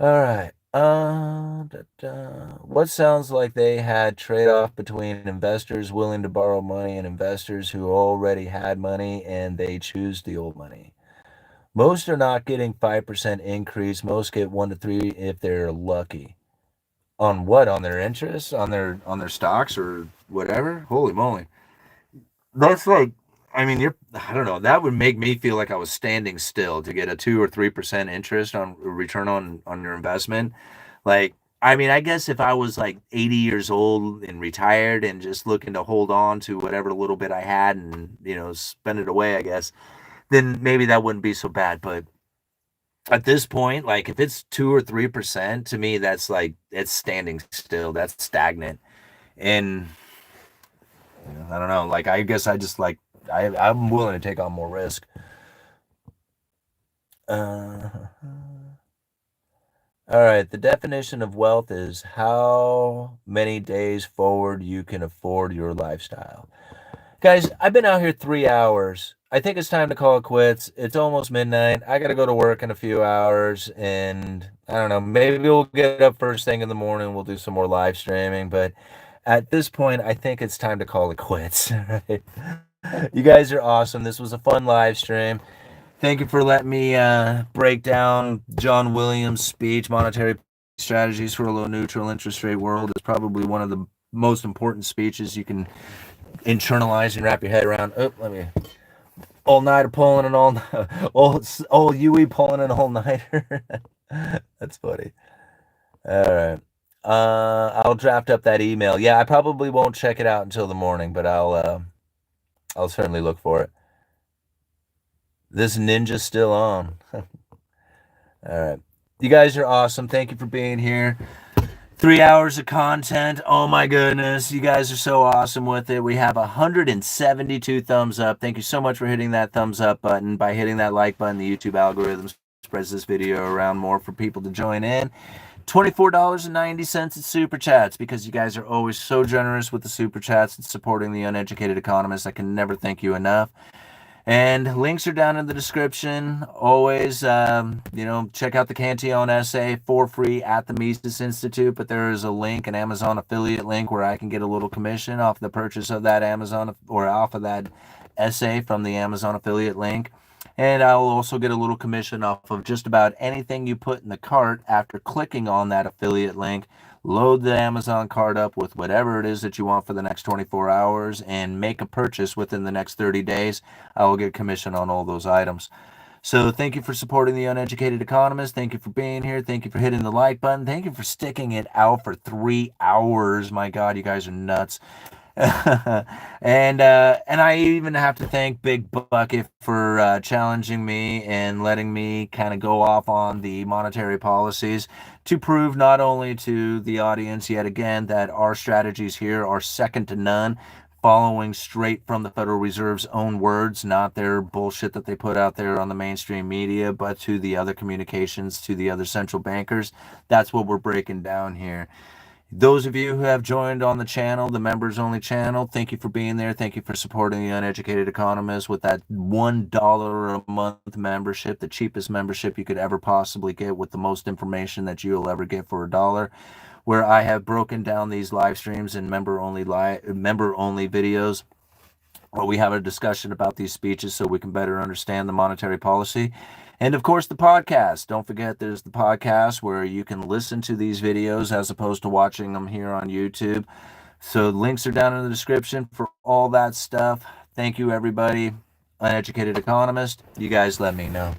Speaker 1: All right. What sounds like they had trade-off between investors willing to borrow money and investors who already had money and they choose the old money. Most are not getting 5% increase. Most get 1 to 3 if they're lucky. On what? On their interests? On their stocks or whatever? Holy moly. That's like, I mean, I don't know. That would make me feel like I was standing still to get a 2 or 3% interest on return on your investment. Like, I mean, I guess if I was like 80 years old and retired and just looking to hold on to whatever little bit I had and, spend it away, I guess, then maybe that wouldn't be so bad. But at this point, like if it's 2 or 3%, to me, that's like, it's standing still. That's stagnant. And I don't know. Like, I guess I just like, I'm willing to take on more risk. All right. The definition of wealth is how many days forward you can afford your lifestyle. Guys, I've been out here 3 hours. I think it's time to call it quits. It's almost midnight. I got to go to work in a few hours. And I don't know, maybe we'll get up first thing in the morning. We'll do some more live streaming. But at this point, I think it's time to call it quits. Right? You guys are awesome. This was a fun live stream. Thank you for letting me break down John Williams' speech, Monetary Strategies for a Low Neutral Interest Rate World. It's probably one of the most important speeches you can internalize and wrap your head around. Oh, let me. All-nighter pulling an all Yui pulling an all-nighter. That's funny. All right. I'll draft up that email. Yeah, I probably won't check it out until the morning, but I'll certainly look for it. This ninja's still on. All right. You guys are awesome. Thank you for being here. 3 hours of content. Oh my goodness. You guys are so awesome with it. We have 172 thumbs up. Thank you so much for hitting that thumbs up button. By hitting that like button, the YouTube algorithms spreads this video around more for people to join in. $24.90 at Super Chats, because you guys are always so generous with the Super Chats and supporting the Uneducated Economist. I can never thank you enough. And links are down in the description. Always, check out the Cantillon essay for free at the Mises Institute. But there is a link, an Amazon affiliate link, where I can get a little commission off the purchase of that Amazon, or off of that essay from the Amazon affiliate link. And I'll also get a little commission off of just about anything you put in the cart after clicking on that affiliate link. Load the Amazon cart up with whatever it is that you want for the next 24 hours and make a purchase within the next 30 days. I will get commission on all those items. So thank you for supporting the Uneducated Economist. Thank you for being here. Thank you for hitting the like button. Thank you for sticking it out for 3 hours. My God, you guys are nuts. And I even have to thank Big Bucket for challenging me and letting me kind of go off on the monetary policies to prove not only to the audience yet again that our strategies here are second to none, following straight from the Federal Reserve's own words, not their bullshit that they put out there on the mainstream media, but to the other communications, to the other central bankers. That's what we're breaking down here. Those of you who have joined on the channel, the members only channel, thank you for being there. Thank you for supporting the Uneducated Economist with that $1 a month membership, the cheapest membership you could ever possibly get, with the most information that you'll ever get for $1, where I have broken down these live streams in member only videos, where we have a discussion about these speeches so we can better understand the monetary policy. And of course, the podcast. Don't forget, there's the podcast where you can listen to these videos as opposed to watching them here on YouTube. So links are down in the description for all that stuff. Thank you, everybody. Uneducated Economist, you guys let me know.